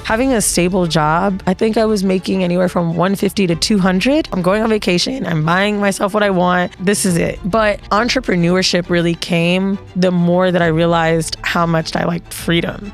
having a stable job, I think I was making anywhere from 150 to 200. I'm going on vacation. I'm buying myself what I want. This is it. But entrepreneurship really came the more that I realized how much I liked freedom.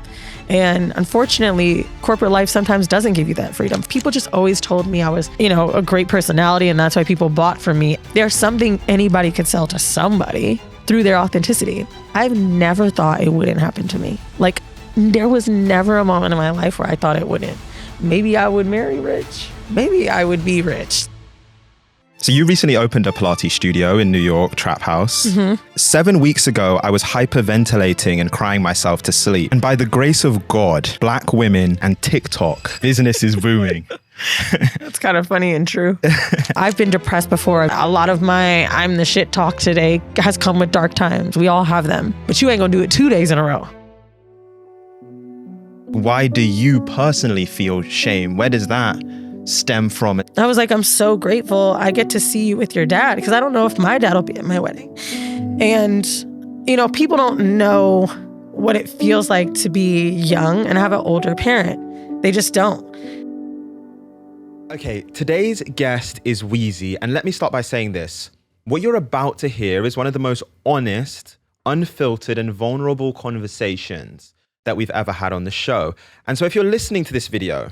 And unfortunately, corporate life sometimes doesn't give you that freedom. People just always told me I was, a great personality and that's why people bought from me. There's something anybody could sell to somebody through their authenticity. I've never thought it wouldn't happen to me. Like, there was never a moment in my life where I thought it wouldn't. Maybe I would marry rich. Maybe I would be rich. So you recently opened a Pilates studio in New York, Trap Haus. 7 weeks ago, I was hyperventilating and crying myself to sleep. And by the grace of God, Black women and TikTok, business is booming. That's kind of funny and true. I've been depressed before. A lot of my I'm the shit talk today has come with dark times. We all have them. But you ain't gonna do it 2 days in a row. Why do you personally feel shame? Where does that stem from? I was like, I'm so grateful I get to see you with your dad, because I don't know if my dad will be at my wedding. And, people don't know what it feels like to be young and have an older parent. They just don't. Okay, today's guest is Weezy, and let me start by saying this. What you're about to hear is one of the most honest, unfiltered, and vulnerable conversations that we've ever had on the show. And so if you're listening to this video,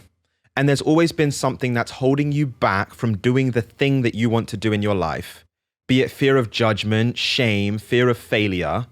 and there's always been something that's holding you back from doing the thing that you want to do in your life, be it fear of judgment, shame, fear of failure,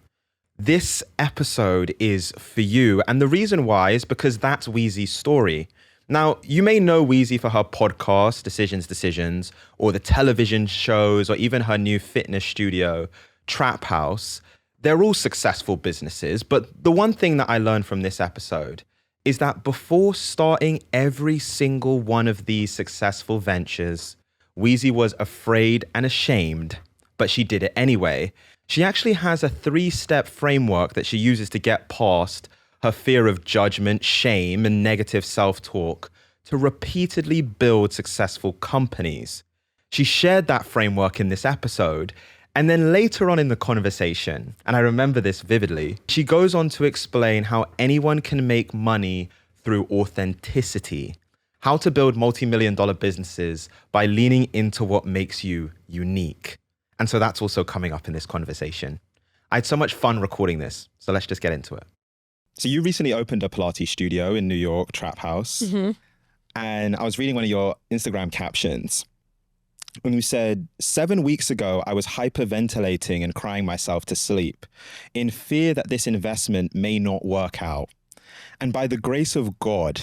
this episode is for you. And the reason why is because that's Weezy's story. Now, you may know Weezy for her podcast, Decisions, or the television shows, or even her new fitness studio, Trap Haus. They're all successful businesses, but the one thing that I learned from this episode is that before starting every single one of these successful ventures, Weezy was afraid and ashamed, but she did it anyway. She actually has a 3-step framework that she uses to get past her fear of judgment, shame, and negative self-talk to repeatedly build successful companies. She shared that framework in this episode. And then later on in the conversation, and I remember this vividly, she goes on to explain how anyone can make money through authenticity, how to build multi-million-dollar businesses by leaning into what makes you unique. And so that's also coming up in this conversation. I had so much fun recording this, so let's just get into it. So you recently opened a Pilates studio in New York, Trap Haus. And I was reading one of your Instagram captions. And you said, 7 weeks ago, I was hyperventilating and crying myself to sleep in fear that this investment may not work out. And by the grace of God,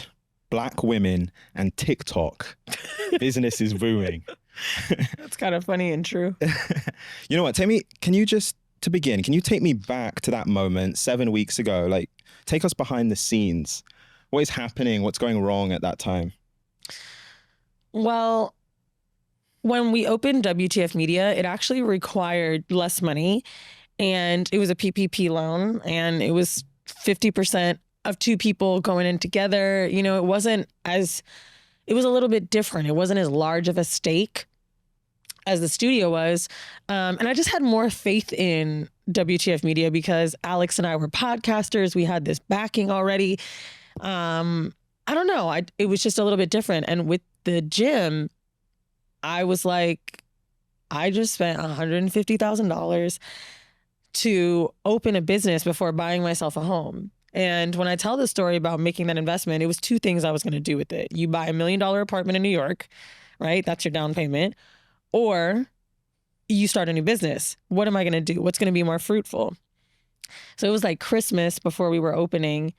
Black women and TikTok, business is booming. That's kind of funny and true. You know what? To begin, can you take me back to that moment 7 weeks ago? Like, take us behind the scenes. What is happening? What's going wrong at that time? Well, when we opened WTF Media, it actually required less money, and it was a PPP loan, and it was 50% of 2 people going in together. It was a little bit different. It wasn't as large of a stake as the studio was. And I just had more faith in WTF Media because Alex and I were podcasters. We had this backing already. I don't know. It was just a little bit different. And with the gym, I was like, I just spent $150,000 to open a business before buying myself a home. And when I tell the story about making that investment, it was 2 things I was going to do with it. You buy $1 million apartment in New York, right? That's your down payment. Or you start a new business. What am I going to do? What's going to be more fruitful? So it was like Christmas before we were opening.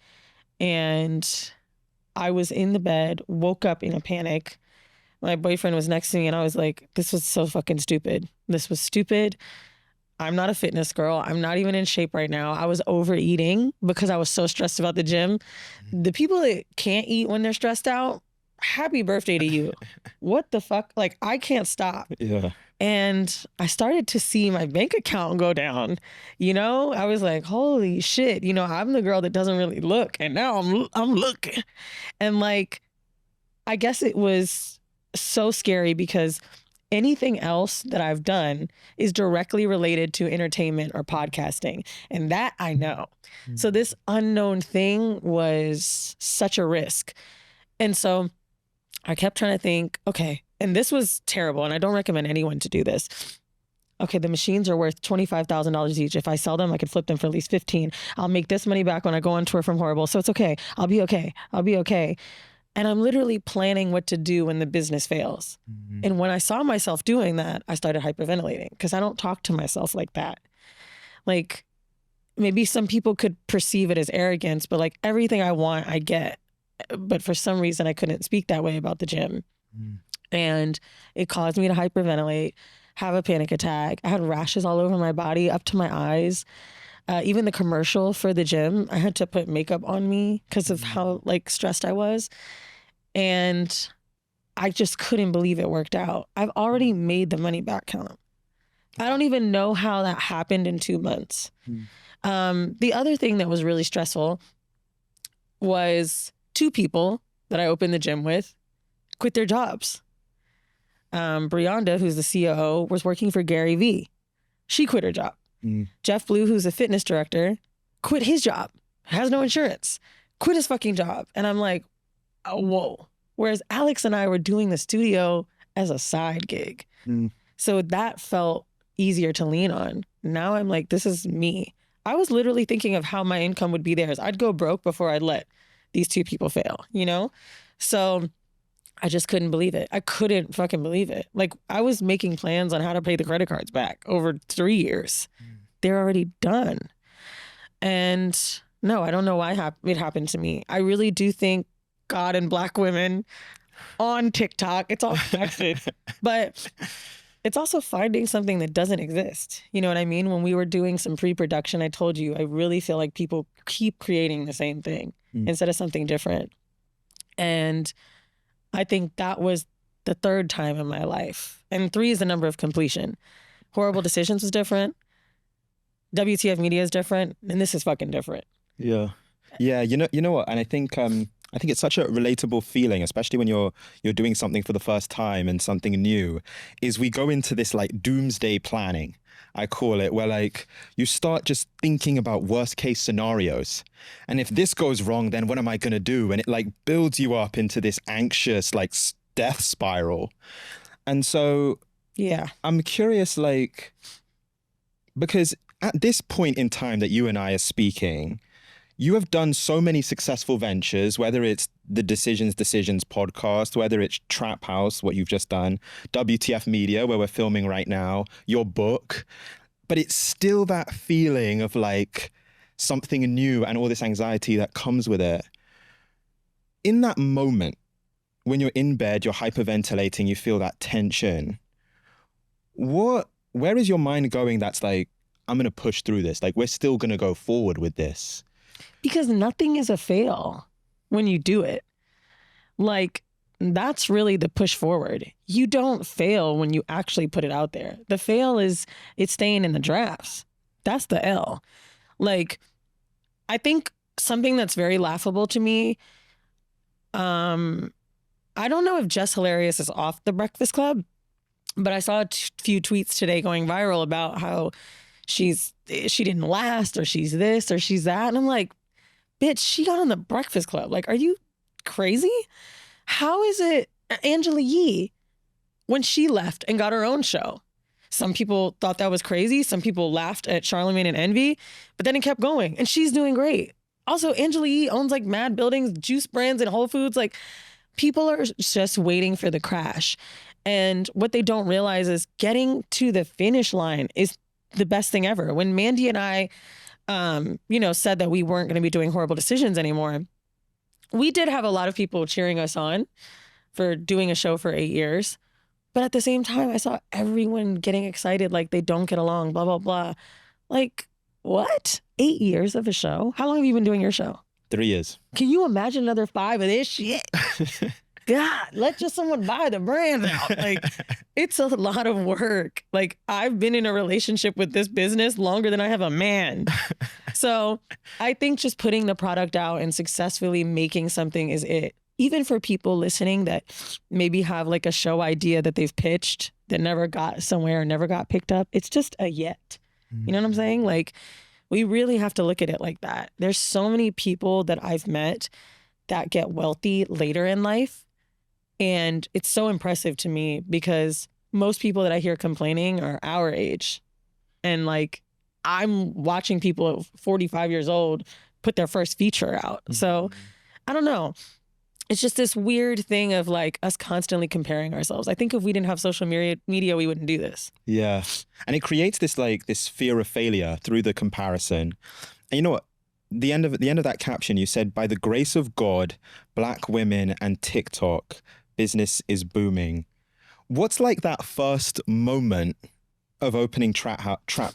And I was in the bed, woke up in a panic. My boyfriend was next to me and I was like, this was so fucking stupid. This was stupid. I'm not a fitness girl. I'm not even in shape right now. I was overeating because I was so stressed about the gym. The people that can't eat when they're stressed out, happy birthday to you. What the fuck? Like, I can't stop. Yeah. And I started to see my bank account go down. I was like, holy shit. I'm the girl that doesn't really look. And now I'm looking. And like, I guess it was so scary because anything else that I've done is directly related to entertainment or podcasting. And that I know. So this unknown thing was such a risk. And so I kept trying to think, okay, and this was terrible, and I don't recommend anyone to do this. Okay, the machines are worth $25,000 each. If I sell them, I could flip them for at least 15. I'll make this money back when I go on tour from Horrible. So it's okay. I'll be okay. I'll be okay. And I'm literally planning what to do when the business fails. Mm-hmm. And when I saw myself doing that, I started hyperventilating because I don't talk to myself like that. Like, maybe some people could perceive it as arrogance, but like everything I want, I get. But for some reason, I couldn't speak that way about the gym. Mm. And it caused me to hyperventilate, have a panic attack. I had rashes all over my body, up to my eyes. Even the commercial for the gym, I had to put makeup on me because of how like stressed I was. And I just couldn't believe it worked out. I've already made the money back count. I don't even know how that happened in 2 months. The other thing that was really stressful was 2 people that I opened the gym with quit their jobs. Brianda, who's the COO, was working for Gary Vee. She quit her job. Jeff Blue, who's a fitness director, quit his job, has no insurance, quit his fucking job. And I'm like, oh, whoa. Whereas Alex and I were doing the studio as a side gig. So that felt easier to lean on. Now I'm like, this is me. I was literally thinking of how my income would be theirs. I'd go broke before I'd let these 2 people fail, you know? So I just couldn't believe it. I couldn't fucking believe it. Like, I was making plans on how to pay the credit cards back over 3 years. They're already done. And no, I don't know why it happened to me. I really do think God and Black women on TikTok, it's all connected. But it's also finding something that doesn't exist. You know what I mean? When we were doing some pre-production, I told you, I really feel like people keep creating the same thing instead of something different. And I think that was the 3rd time in my life. And 3 is the number of completion. Horrible Decisions was different. WTF Media is different. And this is fucking different. Yeah. Yeah. You know what? And I think it's such a relatable feeling, especially when you're doing something for the first time and something new, is we go into this like doomsday planning, I call it, where like you start just thinking about worst case scenarios. And if this goes wrong, then what am I going to do? And it like builds you up into this anxious like death spiral. And so yeah, I'm curious, like, because at this point in time that you and I are speaking, you have done so many successful ventures, whether it's the Decisions podcast, whether it's Trap Haus, what you've just done, WTF Media, where we're filming right now, your book. But it's still that feeling of like something new and all this anxiety that comes with it. In that moment, when you're in bed, you're hyperventilating, you feel that tension. Where is your mind going that's like, I'm going to push through this? Like, we're still going to go forward with this. Because nothing is a fail when you do it. Like, that's really the push forward. You don't fail when you actually put it out there. The fail is it's staying in the drafts. That's the L. Like, I think something that's very laughable to me, I don't know if Jess Hilarious is off the Breakfast Club, but I saw a few tweets today going viral about how she didn't last, or she's this, or she's that. And I'm like, bitch, she got on the Breakfast Club. Like, are you crazy? How is it Angela Yee, when she left and got her own show? Some people thought that was crazy. Some people laughed at Charlemagne and Envy, but then it kept going, and she's doing great. Also, Angela Yee owns like mad buildings, juice brands, and Whole Foods. Like, people are just waiting for the crash. And what they don't realize is getting to the finish line is the best thing ever. When Mandy and I, said that we weren't going to be doing Horrible Decisions anymore, we did have a lot of people cheering us on for doing a show for 8 years. But at the same time, I saw everyone getting excited like they don't get along, blah, blah, blah. Like, what? 8 years of a show? How long have you been doing your show? 3 years. Can you imagine another 5 of this shit? God, let just someone buy the brand out. Like, it's a lot of work. Like, I've been in a relationship with this business longer than I have a man. So I think just putting the product out and successfully making something is it. Even for people listening that maybe have like a show idea that they've pitched that never got somewhere or never got picked up, it's just a yet. You know what I'm saying? Like, we really have to look at it like that. There's so many people that I've met that get wealthy later in life. And it's so impressive to me because most people that I hear complaining are our age. And like, I'm watching people at 45 years old put their first feature out. So I don't know. It's just this weird thing of like us constantly comparing ourselves. I think if we didn't have social media, we wouldn't do this. Yeah. And it creates this like this fear of failure through the comparison. And you know what? The end of that caption, you said, "By the grace of God, Black women and TikTok, business is booming." What's like that first moment of opening Trap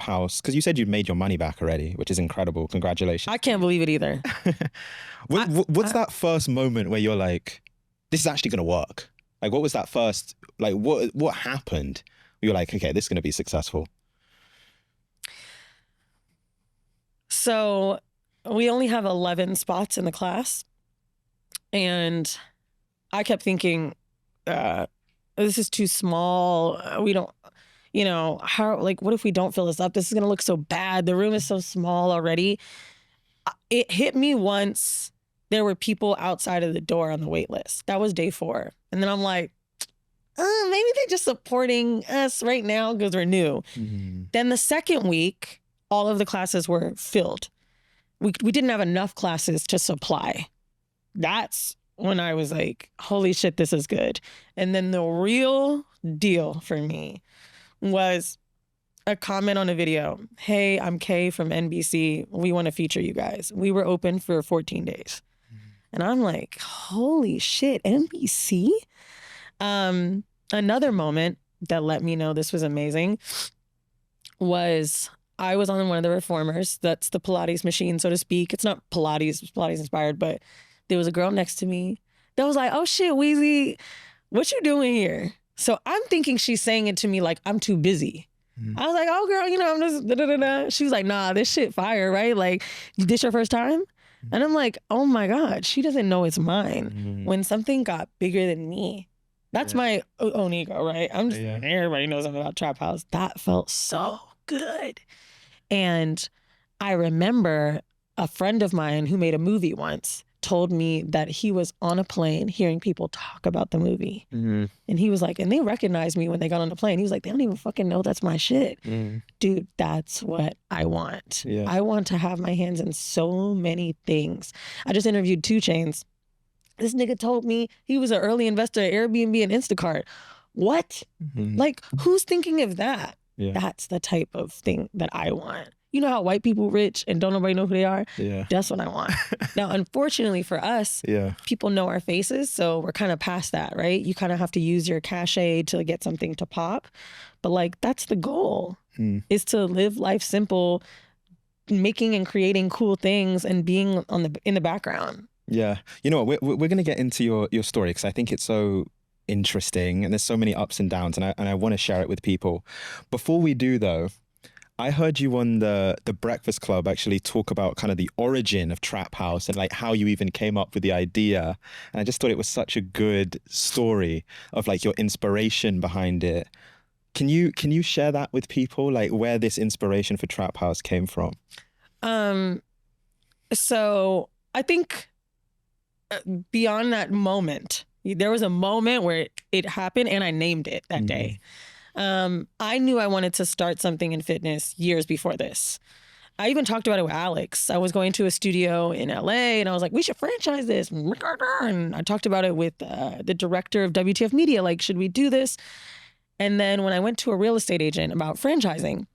House? Because you said you'd made your money back already, which is incredible. Congratulations. I can't believe it either. What's that first moment where you're like, this is actually going to work? Like, what was that first, like, what happened? You're like, okay, this is going to be successful. So we only have 11 spots in the class. And I kept thinking, this is too small. We don't, how, like, what if we don't fill this up? This is going to look so bad. The room is so small already. It hit me once there were people outside of the door on the wait list. That was day 4. And then I'm like, maybe they're just supporting us right now because we're new. Mm-hmm. Then the second week, all of the classes were filled. We didn't have enough classes to supply. That's when I was like, holy shit, this is good. And then the real deal for me was a comment on a video. "Hey, I'm Kay from NBC. We want to feature you guys." We were open for 14 days. And I'm like, holy shit, NBC? Another moment that let me know this was amazing was I was on one of the reformers. That's the Pilates machine, so to speak. It's not Pilates, it's Pilates inspired, but there was a girl next to me that was like, "Oh shit, Weezy, what you doing here?" So I'm thinking she's saying it to me like I'm too busy. I was like, "Oh girl, I'm just da-da-da-da." She was like, "Nah, this shit fire, right? Like, this your first time?" And I'm like, oh my God, she doesn't know it's mine. When something got bigger than me, that's my own ego, right? I'm just, everybody knows I'm about Trap House. That felt so good. And I remember a friend of mine who made a movie once told me that he was on a plane hearing people talk about the movie. And he was like, and they recognized me when they got on the plane. He was like, they don't even fucking know that's my shit. Dude, that's what I want. Yeah. I want to have my hands in so many things. I just interviewed 2 Chainz. This nigga told me he was an early investor at Airbnb and Instacart. What? Like, who's thinking of that? Yeah. That's the type of thing that I want. You know how white people rich and don't nobody know who they are? Yeah. That's what I want. Now, unfortunately for us, people know our faces, so we're kind of past that, right? You kind of have to use your cachet to get something to pop. But like, that's the goal, is to live life simple, making and creating cool things and being in the background. Yeah. You know what, we're going to get into your story because I think it's so interesting and there's so many ups and downs and I want to share it with people. Before we do though, I heard you on the Breakfast Club actually talk about kind of the origin of Trap House and like how you even came up with the idea. And I just thought it was such a good story of like your inspiration behind it. Can you share that with people, like where this inspiration for Trap House came from? So I think beyond that moment, there was a moment where it happened and I named it that day. I knew I wanted to start something in fitness years before this. I even talked about it with Alex. I was going to a studio in LA and I was like, we should franchise this. And I talked about it with the director of WTF Media, like, should we do this? And then when I went to a real estate agent about franchising,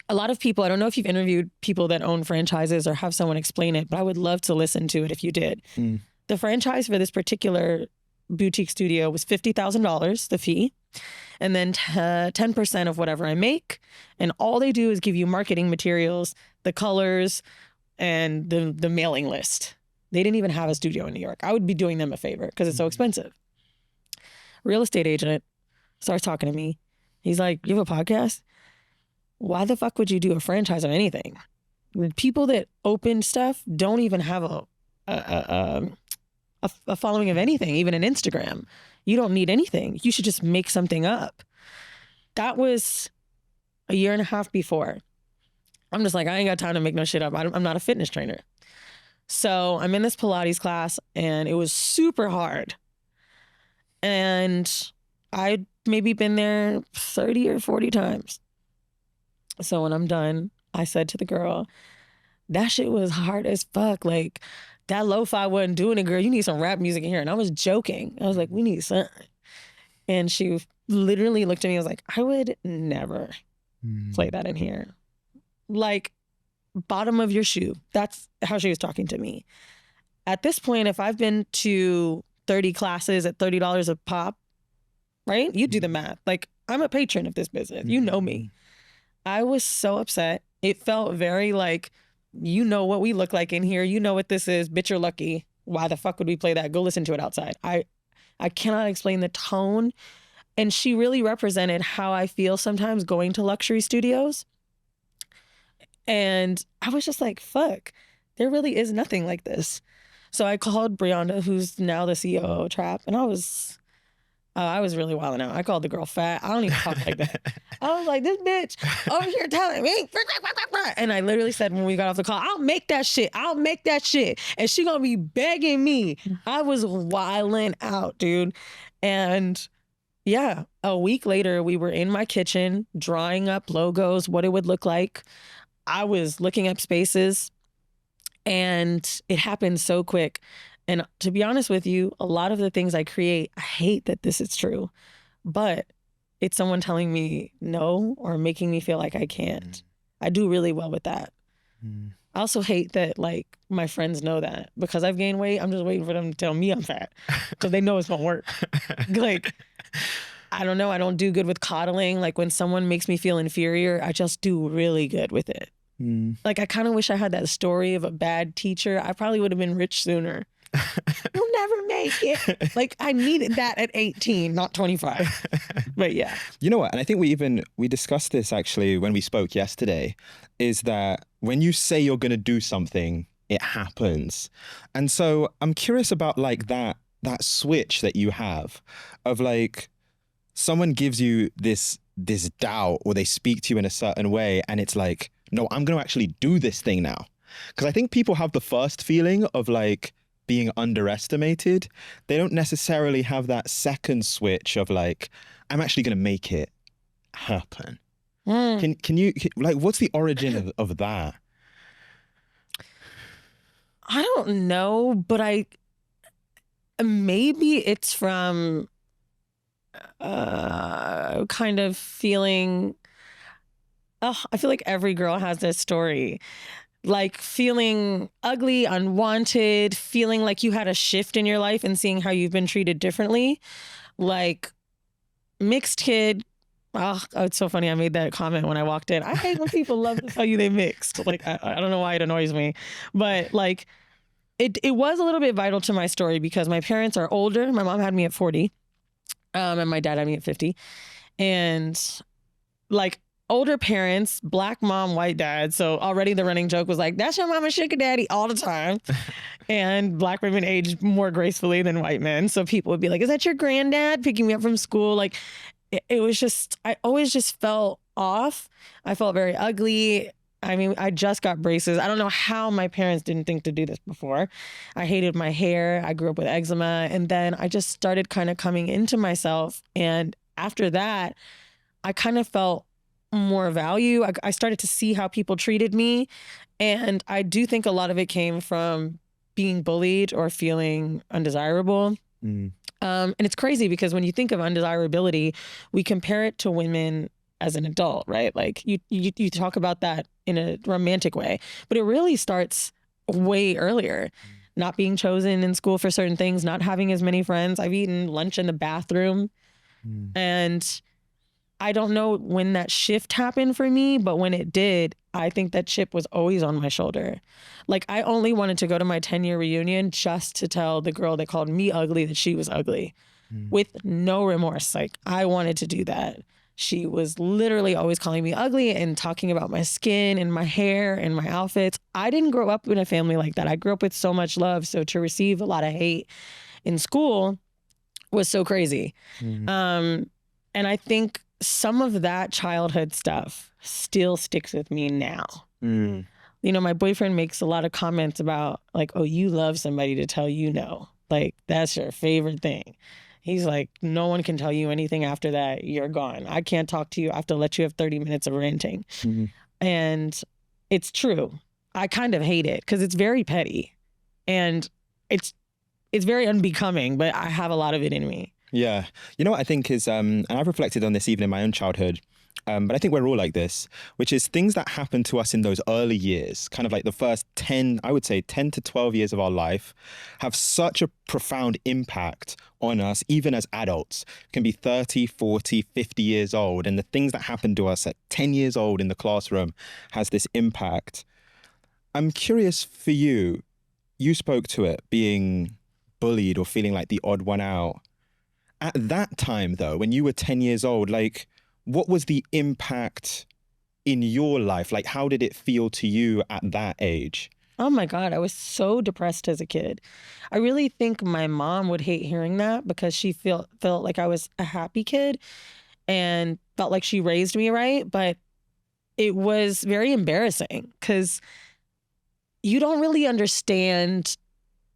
a lot of people, I don't know if you've interviewed people that own franchises or have someone explain it, but I would love to listen to it if you did. The franchise for this particular boutique studio was $50,000, the fee, and then 10% of whatever I make. And all they do is give you marketing materials, the colors, and the mailing list. They didn't even have a studio in New York. I would be doing them a favor because it's so expensive. Real estate agent starts talking to me. He's like, you have a podcast? Why the fuck would you do a franchise on anything? The people that open stuff don't even have a following of anything, even an Instagram. You don't need anything. You should just make something up. That was a year and a half before. I'm just like, I ain't got time to make no shit up. I'm not a fitness trainer. So I'm in this Pilates class and it was super hard. And I'd maybe been there 30 or 40 times. So when I'm done, I said to the girl, that shit was hard as fuck. Like, that lo-fi wasn't doing it, girl. You need some rap music in here. And I was joking. I was like, we need something. And she literally looked at me and was like, I would never play that in here. Like, bottom of your shoe. That's how she was talking to me. At this point, if I've been to 30 classes at $30 a pop, right? You do the math. Like, I'm a patron of this business. You know me. I was so upset. It felt very like, you know what we look like in here. You know what this is. Bitch, you're lucky. Why the fuck would we play that? Go listen to it outside. I cannot explain the tone. And she really represented how I feel sometimes going to luxury studios. And I was just like, fuck, there really is nothing like this. So I called Brianna, who's now the CEO of Trap, and I was really wilding out. I called the girl fat. I don't even talk like that. I was like, this bitch over here telling me. And I literally said when we got off the call, I'll make that shit. I'll make that shit. And she gonna be begging me. I was wilding out, dude. And yeah, a week later, we were in my kitchen drawing up logos, what it would look like. I was looking up spaces and it happened so quick. And to be honest with you, a lot of the things I create, I hate that this is true, but it's someone telling me no or making me feel like I can't. I do really well with that. I also hate that like my friends know that because I've gained weight. I'm just waiting for them to tell me I'm fat because they know it's gonna work. Like, I don't know. I don't do good with coddling. Like when someone makes me feel inferior, I just do really good with it. Like I kind of wish I had that story of a bad teacher. I probably would have been rich sooner. You'll never make it. Like I needed that at 18, not 25. But yeah. You know what? And I think we discussed this actually when we spoke yesterday, is that when you say you're going to do something, it happens. And so I'm curious about like that switch that you have of like someone gives you this doubt or they speak to you in a certain way and it's like, no, I'm going to actually do this thing now. Because I think people have the first feeling of like being underestimated. They don't necessarily have that second switch of like, I'm actually going to make it happen. Can you like, what's the origin of that? I don't know, but maybe it's from kind of feeling, I feel like every girl has this story. Like feeling ugly, unwanted, feeling like you had a shift in your life and seeing how you've been treated differently. Like mixed kid. Oh, it's so funny. I made that comment when I walked in. I hate when people love to tell you they mixed. Like, I don't know why it annoys me. But like, it was a little bit vital to my story because my parents are older. My mom had me at 40 and my dad had me at 50. And like, older parents, black mom, white dad. So already the running joke was like, that's your mama sugar daddy all the time. And black women age more gracefully than white men. So people would be like, is that your granddad picking me up from school? Like it was just, I always just felt off. I felt very ugly. I mean, I just got braces. I don't know how my parents didn't think to do this before. I hated my hair. I grew up with eczema. And then I just started kind of coming into myself. And after that, I kind of felt more value. I started to see how people treated me. And I do think a lot of it came from being bullied or feeling undesirable. And it's crazy because when you think of undesirability, we compare it to women as an adult, right? Like you talk about that in a romantic way, but it really starts way earlier. Not being chosen in school for certain things, not having as many friends. I've eaten lunch in the bathroom. And I don't know when that shift happened for me, but when it did, I think that chip was always on my shoulder. Like I only wanted to go to my 10-year reunion just to tell the girl that called me ugly that she was ugly with no remorse. Like I wanted to do that. She was literally always calling me ugly and talking about my skin and my hair and my outfits. I didn't grow up in a family like that. I grew up with so much love. So to receive a lot of hate in school was so crazy. And I think some of that childhood stuff still sticks with me now. my boyfriend makes a lot of comments about like, oh, you love somebody to tell you no. Like, that's your favorite thing. He's like, no one can tell you anything after that. You're gone. I can't talk to you. I have to let you have 30 minutes of ranting. And it's true. I kind of hate it because it's very petty and it's very unbecoming, but I have a lot of it in me. Yeah. You know what I think is, and I've reflected on this even in my own childhood, but I think we're all like this, which is things that happen to us in those early years, kind of like the first 10 to 12 years of our life, have such a profound impact on us, even as adults. We can be 30, 40, 50 years old. And the things that happen to us at 10 years old in the classroom has this impact. I'm curious for you, you spoke to it being bullied or feeling like the odd one out. At that time, though, when you were 10 years old, like, what was the impact in your life? Like, how did it feel to you at that age? Oh my God, I was so depressed as a kid. I really think my mom would hate hearing that because she felt like I was a happy kid and felt like she raised me right. But it was very embarrassing because you don't really understand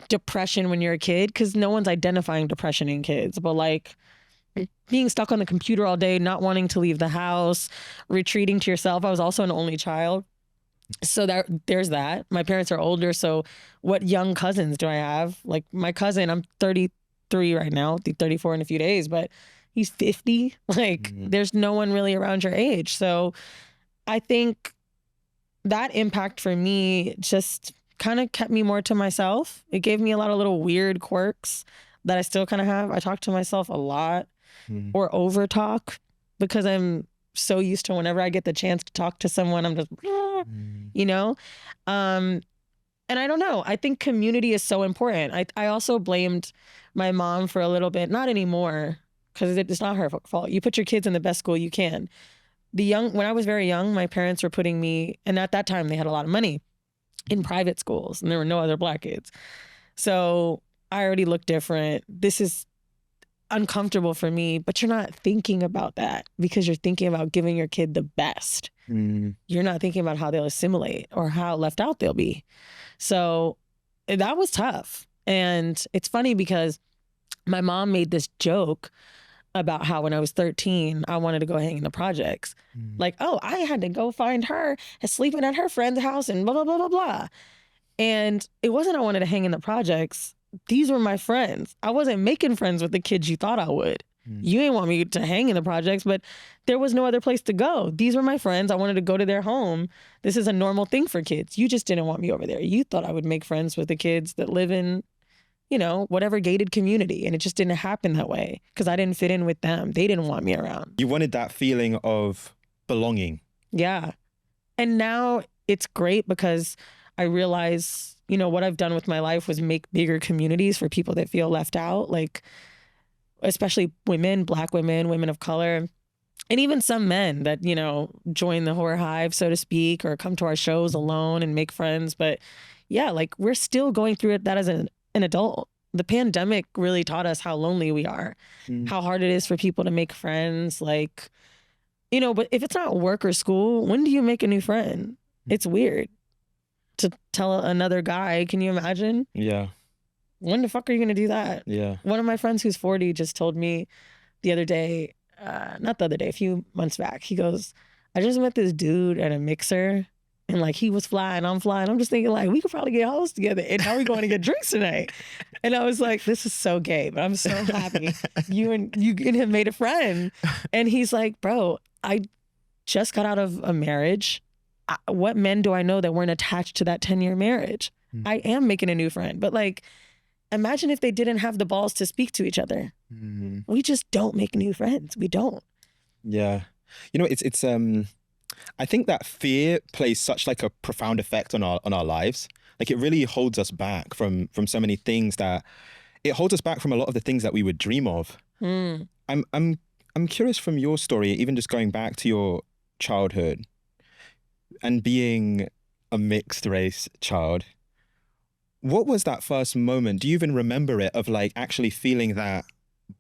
depression when you're a kid because no one's identifying depression in kids. But like being stuck on the computer all day, not wanting to leave the house, retreating to yourself. I was also an only child. So there's that. My parents are older, so what young cousins do I have? Like my cousin, I'm 33 right now, 34 in a few days, but he's 50. Like there's no one really around your age. So I think that impact for me just kind of kept me more to myself. It gave me a lot of little weird quirks that I still kind of have. I talk to myself a lot or over talk because I'm so used to whenever I get the chance to talk to someone, I'm just, you know? And I don't know. I think community is so important. I also blamed my mom for a little bit, not anymore, because it's not her fault. You put your kids in the best school you can. When I was very young, my parents were putting me, and at that time they had a lot of money, in private schools, and there were no other Black kids. So I already looked different. This is uncomfortable for me, but you're not thinking about that because you're thinking about giving your kid the best. You're not thinking about how they'll assimilate or how left out they'll be. So that was tough. And it's funny because my mom made this joke about how when I was 13, I wanted to go hang in the projects. Like, oh, I had to go find her and sleeping at her friend's house and blah, blah, blah, blah, blah. And it wasn't I wanted to hang in the projects. These were my friends. I wasn't making friends with the kids you thought I would. You didn't want me to hang in the projects, but there was no other place to go. These were my friends. I wanted to go to their home. This is a normal thing for kids. You just didn't want me over there. You thought I would make friends with the kids that live in, whatever gated community. And it just didn't happen that way because I didn't fit in with them. They didn't want me around. You wanted that feeling of belonging. Yeah. And now it's great because I realize, what I've done with my life was make bigger communities for people that feel left out, like especially women, Black women, women of color, and even some men that, join the whore hive, so to speak, or come to our shows alone and make friends. But yeah, like we're still going through that as an adult. The pandemic really taught us how lonely we are, how hard it is for people to make friends. Like, but if it's not work or school, when do you make a new friend? It's weird to tell another guy. Can you imagine? Yeah. When the fuck are you going to do that? Yeah. One of my friends who's 40 just told me the other day, a few months back, he goes, I just met this dude at a mixer and like he was fly and I'm fly. And I'm just thinking like, we could probably get hoes together and how are we going to get drinks tonight? And I was like, this is so gay, but I'm so happy you and him made a friend. And he's like, bro, I just got out of a marriage. What men do I know that weren't attached to that 10-year marriage? I am making a new friend, but like, imagine if they didn't have the balls to speak to each other. We just don't make new friends. We don't. Yeah. It's I think that fear plays such like a profound effect on our lives. Like it really holds us back from so many things that it holds us back from a lot of the things that we would dream of. I'm curious from your story, even just going back to your childhood and being a mixed race child. What was that first moment? Do you even remember it of like actually feeling that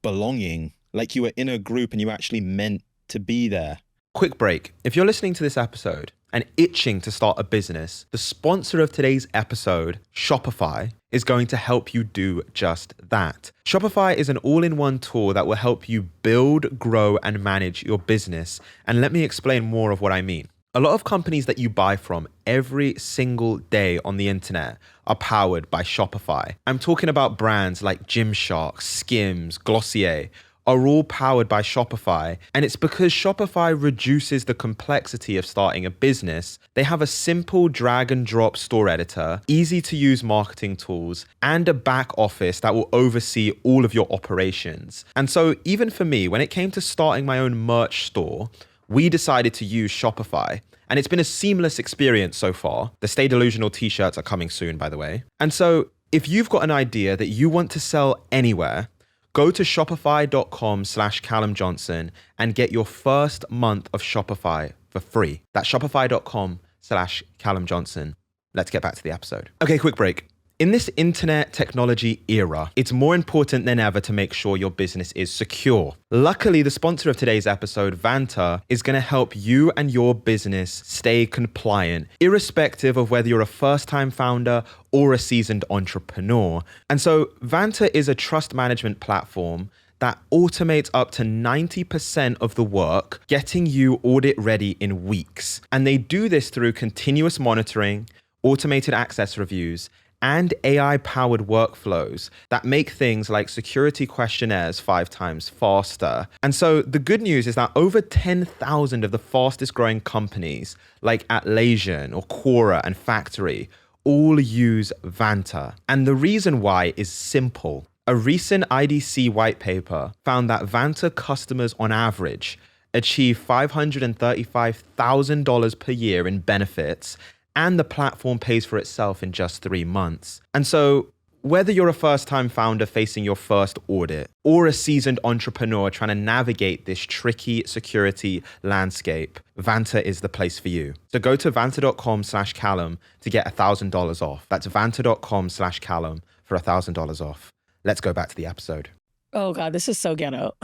belonging, like you were in a group and you actually meant to be there? Quick break. If you're listening to this episode and itching to start a business, the sponsor of today's episode, Shopify, is going to help you do just that. Shopify is an all-in-one tool that will help you build, grow, and manage your business. And let me explain more of what I mean. A lot of companies that you buy from every single day on the internet are powered by Shopify. I'm talking about brands like Gymshark, Skims, Glossier, are all powered by Shopify. And it's because Shopify reduces the complexity of starting a business. They have a simple drag and drop store editor, easy to use marketing tools, and a back office that will oversee all of your operations. And so even for me, when it came to starting my own merch store, we decided to use Shopify. And it's been a seamless experience so far. The Stay Delusional t-shirts are coming soon, by the way. And so if you've got an idea that you want to sell anywhere, go to shopify.com/Callum Johnson and get your first month of Shopify for free. That's shopify.com/Callum Johnson. Let's get back to the episode. Okay, quick break. In this internet technology era, it's more important than ever to make sure your business is secure. Luckily, the sponsor of today's episode, Vanta, is going to help you and your business stay compliant, irrespective of whether you're a first-time founder or a seasoned entrepreneur. And so Vanta is a trust management platform that automates up to 90% of the work, getting you audit ready in weeks. And they do this through continuous monitoring, automated access reviews, and AI-powered workflows that make things like security questionnaires 5 times faster. And so the good news is that over 10,000 of the fastest growing companies like Atlassian or Quora and Factory all use Vanta. And the reason why is simple. A recent IDC white paper found that Vanta customers on average achieve $535,000 per year in benefits, and the platform pays for itself in just 3 months. And so whether you're a first-time founder facing your first audit or a seasoned entrepreneur trying to navigate this tricky security landscape, Vanta is the place for you. So go to vanta.com/Callum to get $1,000 off. That's vanta.com/Callum for $1,000 off. Let's go back to the episode. Oh God, this is so ghetto.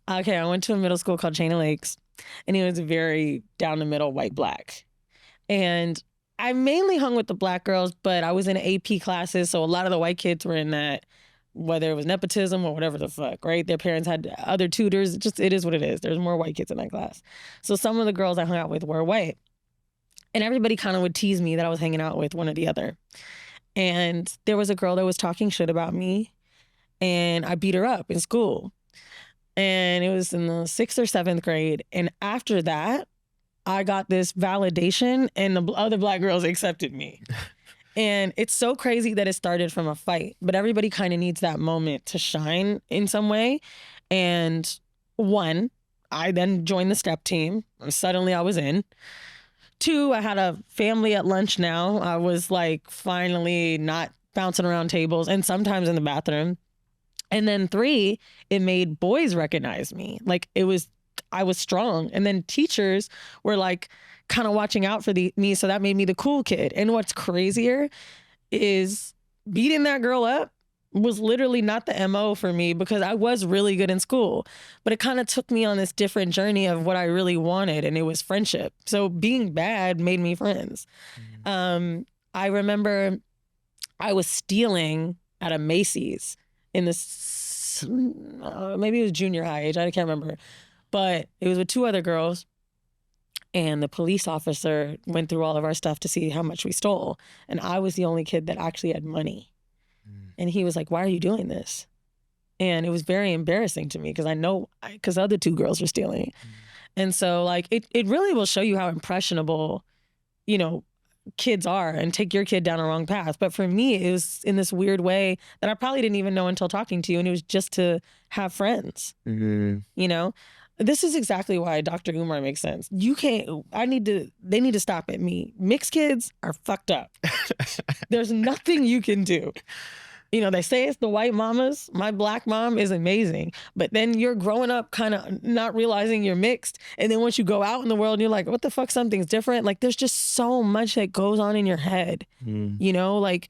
Okay, I went to a middle school called Chain of Lakes, and it was very down the middle, white, black. And I mainly hung with the black girls, but I was in AP classes, so a lot of the white kids were in that, whether it was nepotism or whatever the fuck, right? Their parents had other tutors. It is what it is. There's more white kids in that class. So some of the girls I hung out with were white. And everybody kind of would tease me that I was hanging out with one or the other. And there was a girl that was talking shit about me, and I beat her up in school. And it was in the 6th or 7th grade. And after that, I got this validation, and the other black girls accepted me. And it's so crazy that it started from a fight, but everybody kind of needs that moment to shine in some way. And one, I then joined the step team. Suddenly I was in. 2, I had a family at lunch now. I was like finally not bouncing around tables and sometimes in the bathroom. And then 3, it made boys recognize me. Like I was strong. And then teachers were like kind of watching out for me. So that made me the cool kid. And what's crazier is beating that girl up was literally not the MO for me, because I was really good in school. But it kind of took me on this different journey of what I really wanted. And it was friendship. So being bad made me friends. I remember I was stealing at a Macy's in this, maybe it was junior high age. I can't remember. But it was with 2 other girls, and the police officer went through all of our stuff to see how much we stole. And I was the only kid that actually had money. And he was like, "Why are you doing this?" And it was very embarrassing to me because because the other 2 girls were stealing. And so like, it really will show you how impressionable, kids are, and take your kid down a wrong path. But for me, it was in this weird way that I probably didn't even know until talking to you. And it was just to have friends, This is exactly why Dr. Umar makes sense. They need to stop at me. Mixed kids are fucked up. There's nothing you can do. They say it's the white mamas. My black mom is amazing. But then you're growing up kind of not realizing you're mixed. And then once you go out in the world, you're like, what the fuck, something's different? Like, there's just so much that goes on in your head. Like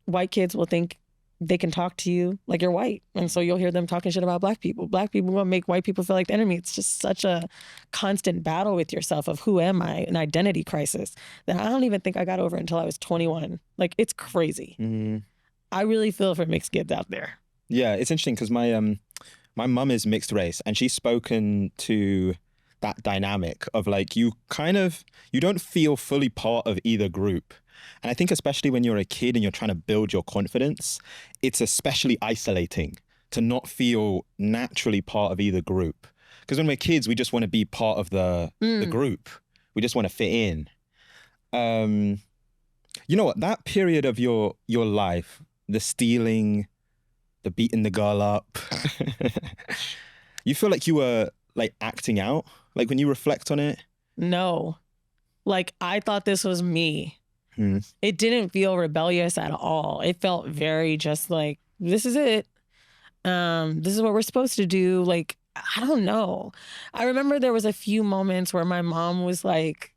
white kids will think they can talk to you like you're white. And so you'll hear them talking shit about black people. Black people will make white people feel like the enemy. It's just such a constant battle with yourself of who am I, an identity crisis that I don't even think I got over until I was 21. Like, it's crazy. Mm-hmm. I really feel for mixed kids out there. Yeah, it's interesting because my mum is mixed race, and she's spoken to that dynamic of like you don't feel fully part of either group. And I think especially when you're a kid and you're trying to build your confidence, it's especially isolating to not feel naturally part of either group. Because when we're kids, we just want to be part of the group. We just want to fit in. You know what? That period of your life, the stealing, the beating the girl up, you feel like you were like acting out? Like when you reflect on it? No. Like, I thought this was me. It didn't feel rebellious at all. It felt very just like, this is it. This is what we're supposed to do. Like, I don't know. I remember there was a few moments where my mom was like,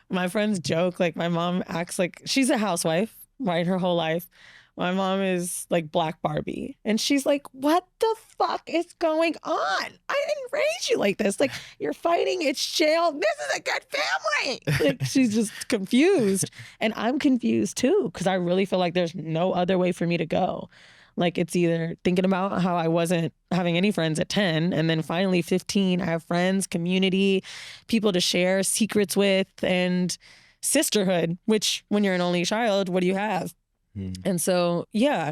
my friends joke, like my mom acts like she's a housewife, right? Her whole life. My mom is like Black Barbie. And she's like, what the fuck is going on? I didn't raise you like this. Like, you're fighting, it's jail. This is a good family. Like, she's just confused. And I'm confused too, because I really feel like there's no other way for me to go. Like, it's either thinking about how I wasn't having any friends at 10, and then finally 15, I have friends, community, people to share secrets with, and sisterhood, which when you're an only child, what do you have? And so, yeah,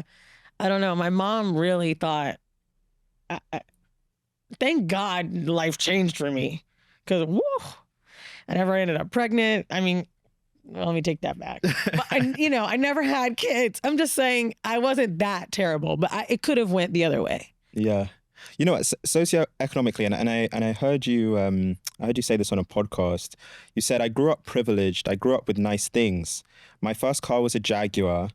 I don't know. My mom really thought, thank God life changed for me, because I never ended up pregnant. I mean, well, let me take that back. But I never had kids. I'm just saying I wasn't that terrible, but it could have went the other way. Yeah. You know what, socioeconomically, and I heard you say this on a podcast. You said, I grew up privileged. I grew up with nice things. My first car was a Jaguar.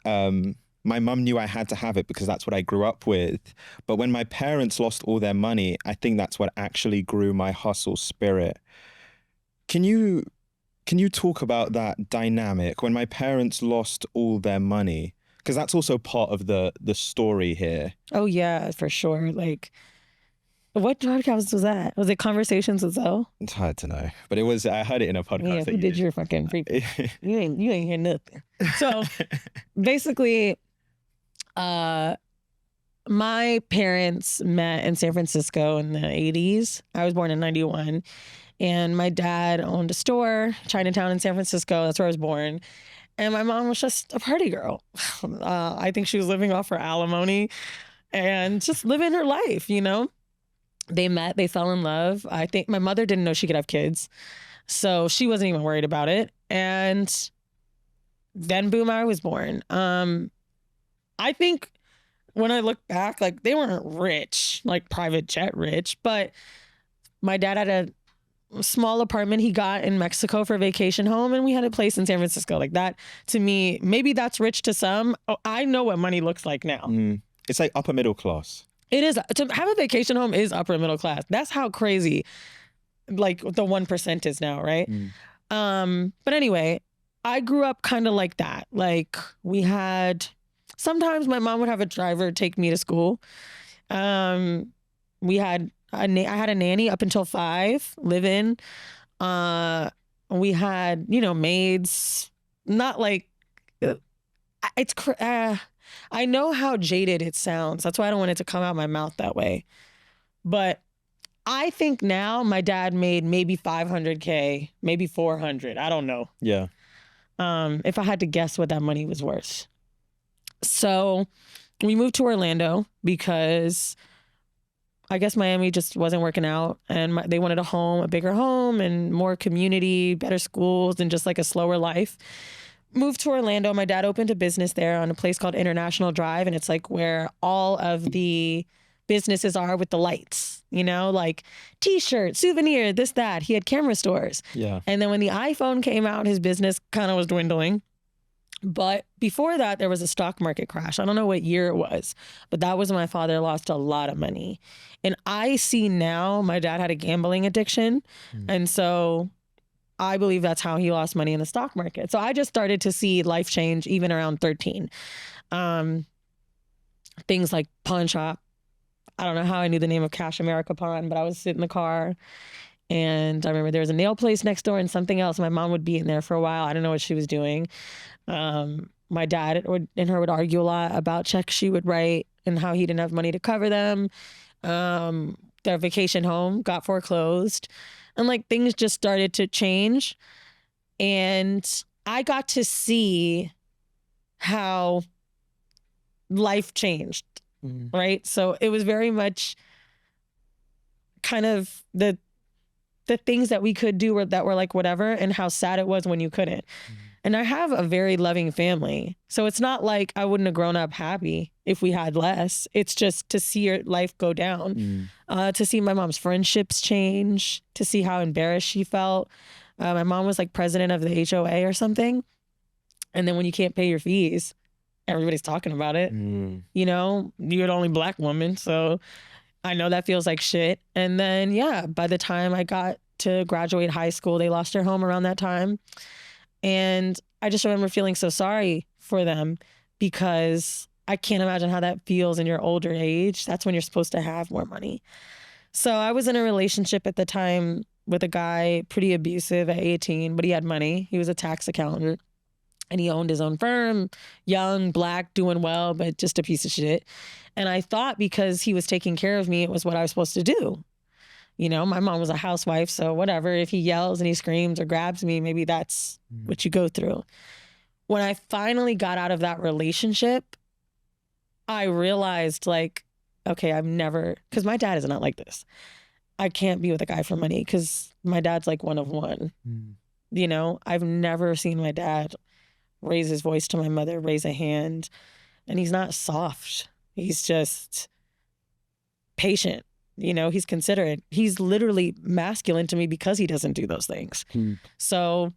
My mum knew I had to have it because that's what I grew up with. But when my parents lost all their money, I think that's what actually grew my hustle spirit. Can you talk about that dynamic when my parents lost all their money? Because that's also part of the story here. Oh, yeah, for sure. Like, what podcast was that? Was it Conversations with Zoe? It's hard to know, but it was. I heard it in a podcast. Yeah, who did your fucking freak? You ain't hear nothing. So basically, my parents met in San Francisco in the 80s. I was born in 91, and my dad owned a store, Chinatown in San Francisco. That's where I was born. And my mom was just a party girl. I think she was living off her alimony and just living her life, They met, they fell in love. I think my mother didn't know she could have kids, so she wasn't even worried about it. And then boom, I was born. I think when I look back, like, they weren't rich, like private jet rich, but my dad had a small apartment he got in Mexico for a vacation home, and we had a place in San Francisco. Like, that, to me, maybe that's rich to some. Oh, I know what money looks like now. It's like upper middle class. It is. To have a vacation home is upper middle class. That's how crazy, like, the 1% is now, right? But anyway, I grew up kind of like that. Like, sometimes my mom would have a driver take me to school. I had a nanny up until 5, live in. We had, maids, not like, I know how jaded it sounds. That's why I don't want it to come out my mouth that way. But I think now my dad made maybe $500K, maybe 400. I don't know. Yeah. If I had to guess what that money was worth. So we moved to Orlando because I guess Miami just wasn't working out, and they wanted a bigger home and more community, better schools, and just like a slower life. Moved to Orlando. My dad opened a business there on a place called International Drive, and it's like where all of the businesses are with the lights, like t-shirt, souvenir, this, that. He had camera stores. Yeah. And then when the iPhone came out, his business kind of was dwindling. But before that, there was a stock market crash. I don't know what year it was, but that was when my father lost a lot of money. And I see now my dad had a gambling addiction. And so I believe that's how he lost money in the stock market. So I just started to see life change even around 13. things like pawn shop. I don't know how I knew the name of Cash America Pawn, but I was sitting in the car and I remember there was a nail place next door and something else. My mom would be in there for a while. I don't know what she was doing. My dad and her would argue a lot about checks she would write and how he didn't have money to cover them. Their vacation home got foreclosed and like things just started to change. And I got to see how life changed, right? So it was very much kind of the things that we could do that were like whatever, and how sad it was when you couldn't. And I have a very loving family. So it's not like I wouldn't have grown up happy if we had less. It's just to see your life go down, to see my mom's friendships change, to see how embarrassed she felt. My mom was like president of the HOA or something. And then when you can't pay your fees, everybody's talking about it. You know, you're the only Black woman. So I know that feels like shit. And then, yeah, by the time I got to graduate high school, they lost their home around that time. And I just remember feeling so sorry for them because I can't imagine how that feels in your older age. That's when you're supposed to have more money. So I was in a relationship at the time with a guy, pretty abusive at 18, but he had money. He was a tax accountant and he owned his own firm, young, Black, doing well, but just a piece of shit. And I thought because he was taking care of me, it was what I was supposed to do. You know, my mom was a housewife, so whatever. If he yells and he screams or grabs me, maybe that's what you go through. When I finally got out of that relationship, I realized like, okay, because my dad is not like this. I can't be with a guy for money because my dad's like one of one. You know, I've never seen my dad raise his voice to my mother, raise a hand, and he's not soft. He's just patient. You know, he's considerate. He's literally masculine to me because he doesn't do those things. So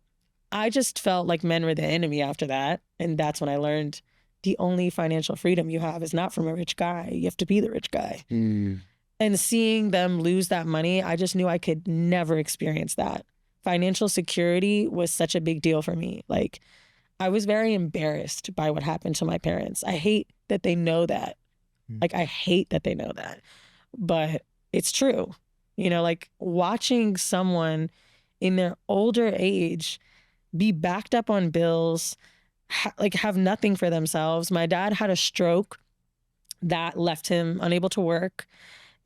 I just felt like men were the enemy after that. And that's when I learned the only financial freedom you have is not from a rich guy. You have to be the rich guy. And seeing them lose that money, I just knew I could never experience that. Financial security was such a big deal for me. Like, I was very embarrassed by what happened to my parents. I hate that they know that. Like, I hate that they know that. But it's true. You know, like watching someone in their older age be backed up on bills, like have nothing for themselves. My dad had a stroke that left him unable to work.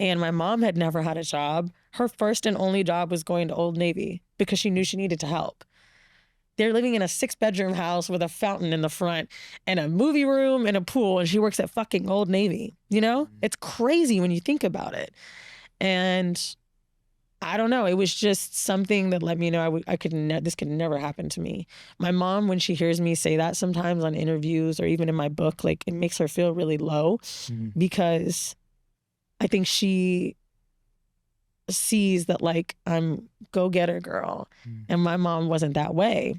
And my mom had never had a job. Her first and only job was going to Old Navy because she knew she needed to help. They're living in a 6-bedroom house with a fountain in the front and a movie room and a pool, and she works at fucking Old Navy. You know, it's crazy when you think about it. And I don't know, it was just something that let me know this could never happen to me. My mom, when she hears me say that sometimes on interviews or even in my book, like it makes her feel really low because I think she sees that like I'm go-getter girl and my mom wasn't that way.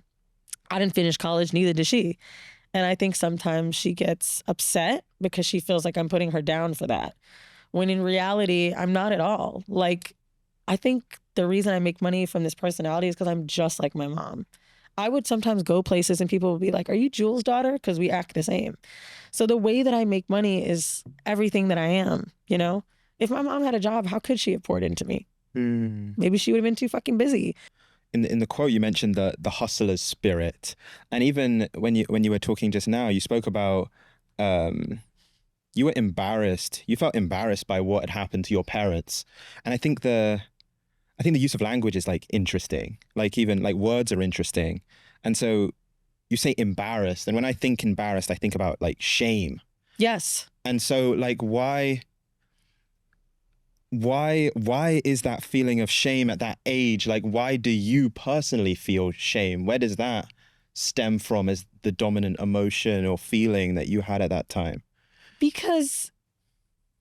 I didn't finish college, neither did she. And I think sometimes she gets upset because she feels like I'm putting her down for that. When in reality, I'm not at all. Like, I think the reason I make money from this personality is because I'm just like my mom. I would sometimes go places and people would be like, are you Jules' daughter? Because we act the same. So the way that I make money is everything that I am, you know? If my mom had a job, how could she have poured into me? Maybe she would have been too fucking busy. In the quote, you mentioned the hustler's spirit. And even when you were talking just now, you spoke about you were embarrassed. You felt embarrassed by what had happened to your parents. And I think the use of language is like interesting. Like even like words are interesting. And so you say embarrassed. And when I think embarrassed, I think about like shame. Yes. And so like why is that feeling of shame at that age? Like, why do you personally feel shame? Where does that stem from as the dominant emotion or feeling that you had at that time? Because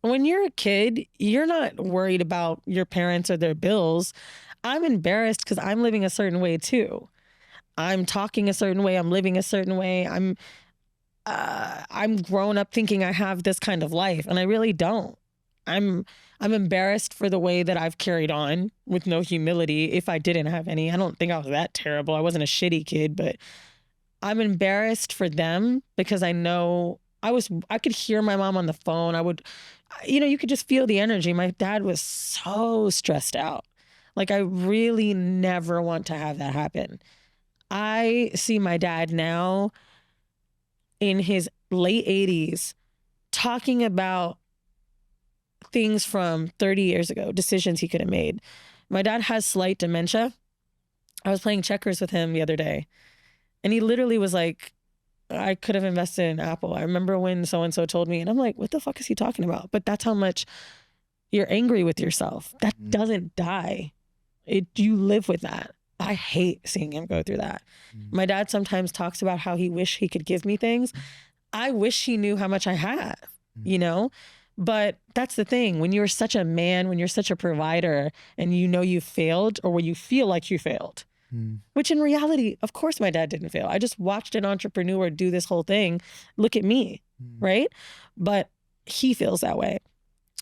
when you're a kid, you're not worried about your parents or their bills. I'm embarrassed because I'm living a certain way too. I'm talking a certain way. I'm living a certain way. I'm grown up thinking I have this kind of life, and I really don't. I'm embarrassed for the way that I've carried on with no humility. If I didn't have any, I don't think I was that terrible. I wasn't a shitty kid, but I'm embarrassed for them because I know I could hear my mom on the phone. You could just feel the energy. My dad was so stressed out. Like, I really never want to have that happen. I see my dad now in his late 80s talking about things from 30 years ago, decisions he could have made. My dad has slight dementia. I was playing checkers with him the other day, and he literally was like, I could have invested in Apple. I remember when so-and-so told me, and I'm like, what the fuck is he talking about? But that's how much you're angry with yourself. That doesn't die. You live with that. I hate seeing him go through that. My dad sometimes talks about how he wish he could give me things. I wish he knew how much I have, But that's the thing. When you're such a man, when you're such a provider, and you failed, or when you feel like you failed, which in reality, of course my dad didn't fail. I just watched an entrepreneur do this whole thing. Look at me, right? But he feels that way.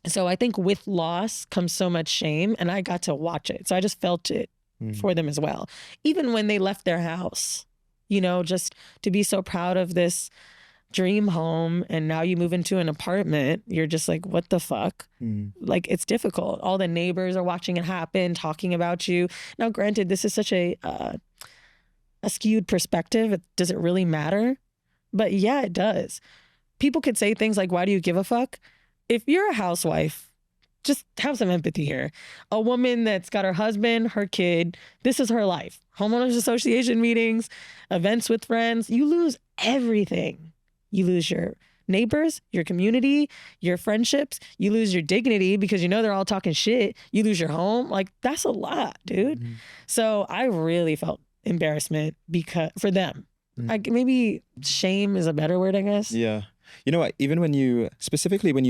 So I think with loss comes so much shame, and I got to watch it. So I just felt it for them as well. Even when they left their house, just to be so proud of this dream home, and now you move into an apartment, you're just like, what the fuck? Like, it's difficult. All the neighbors are watching it happen, talking about you. Now, granted, this is such a skewed perspective. Does it really matter? But yeah, it does. People could say things like, why do you give a fuck? If you're a housewife, just have some empathy here. A woman that's got her husband, her kid, this is her life. Homeowners association meetings, events with friends, you lose everything. You lose your neighbors, your community, your friendships. You lose your dignity because they're all talking shit. You lose your home. Like, that's a lot, dude. So I really felt embarrassment for them. Maybe shame is a better word, I guess. Yeah. You know what? Even when you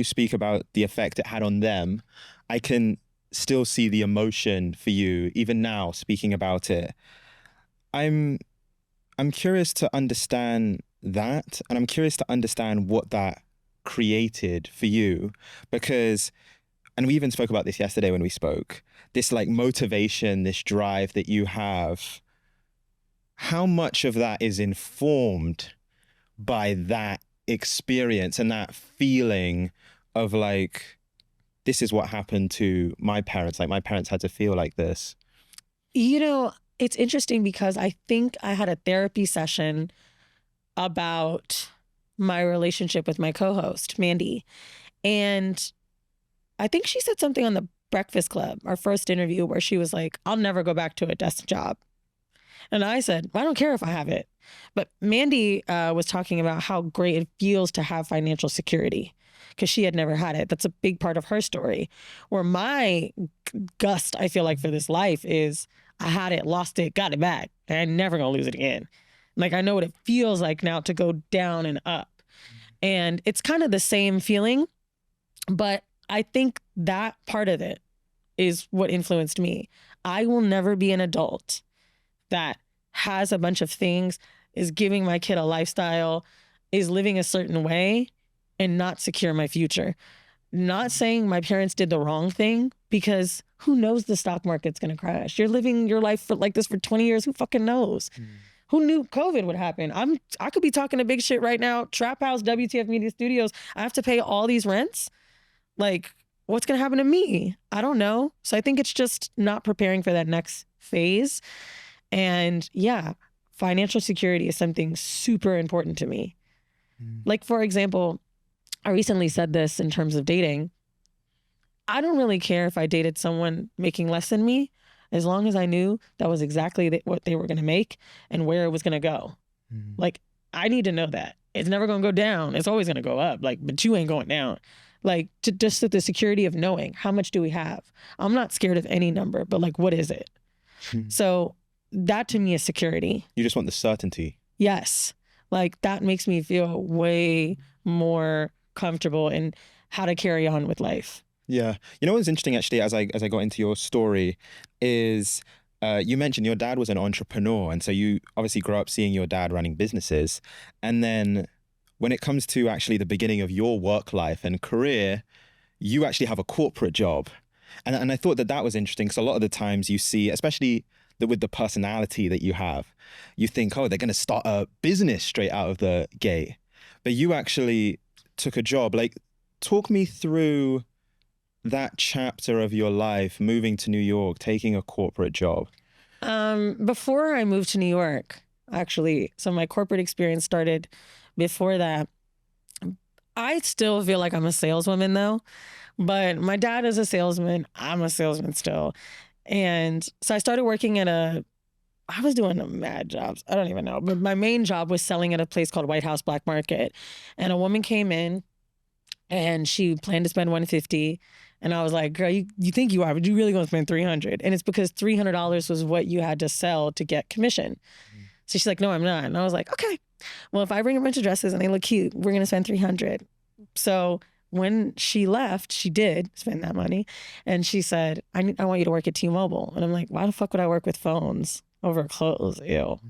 speak about the effect it had on them, I can still see the emotion for you, even now, speaking about it. I'm curious to understand that, and I'm curious to understand what that created for you, because, and we even spoke about this yesterday when we spoke, this like motivation, this drive that you have, how much of that is informed by that experience and that feeling of like, this is what happened to my parents. Like, my parents had to feel like this. It's interesting because I think I had a therapy session about my relationship with my co-host, Mandy. And I think she said something on the Breakfast Club, our first interview, where she was like, I'll never go back to a desk job. And I said, well, I don't care if I have it. But Mandy was talking about how great it feels to have financial security because she had never had it. That's a big part of her story. Where my gust, I feel like, for this life is I had it, lost it, got it back, and I'm never going to lose it again. Like, I know what it feels like now to go down and up. And it's kind of the same feeling, but I think that part of it is what influenced me. I will never be an adult that has a bunch of things, is giving my kid a lifestyle, is living a certain way, and not secure my future. Not saying my parents did the wrong thing, because who knows the stock market's going to crash? You're living your life like this for 20 years. Who fucking knows? Who knew COVID would happen? I could be talking a big shit right now. Trap Haus, WTF Media Studios. I have to pay all these rents. Like, what's going to happen to me? I don't know. So I think it's just not preparing for that next phase. And yeah, financial security is something super important to me. Like, for example, I recently said this in terms of dating. I don't really care if I dated someone making less than me, as long as I knew that was exactly what they were going to make and where it was going to go. Like, I need to know that. It's never going to go down. It's always going to go up. Like, but you ain't going down. Like, just the security of knowing how much do we have. I'm not scared of any number, but like, what is it? So that to me is security. You just want the certainty. Yes. Like, that makes me feel way more comfortable in how to carry on with life. Yeah. You know what's interesting, actually, as I got into your story is you mentioned your dad was an entrepreneur. And so you obviously grew up seeing your dad running businesses. And then when it comes to actually the beginning of your work life and career, you actually have a corporate job. And I thought that was interesting because a lot of the times you see, especially with the personality that you have, you think, oh, they're going to start a business straight out of the gate. but you actually took a job. Like, talk me through that chapter of your life, moving to New York, taking a corporate job. Before I moved to New York, actually, so my corporate experience started before that. I still feel like I'm a saleswoman though, but my dad is a salesman. I'm a salesman still. And so I started working I was doing mad jobs. I don't even know. But my main job was selling at a place called White House Black Market. And a woman came in and she planned to spend 150. And I was like, girl, you think you are, but you really gonna spend 300. And it's because $300 was what you had to sell to get commission. So she's like, no, I'm not. And I was like, okay, well, if I bring a bunch of dresses and they look cute, we're gonna spend 300. So when she left, she did spend that money. And she said, I want you to work at T-Mobile. And I'm like, why the fuck would I work with phones over clothes? Ew.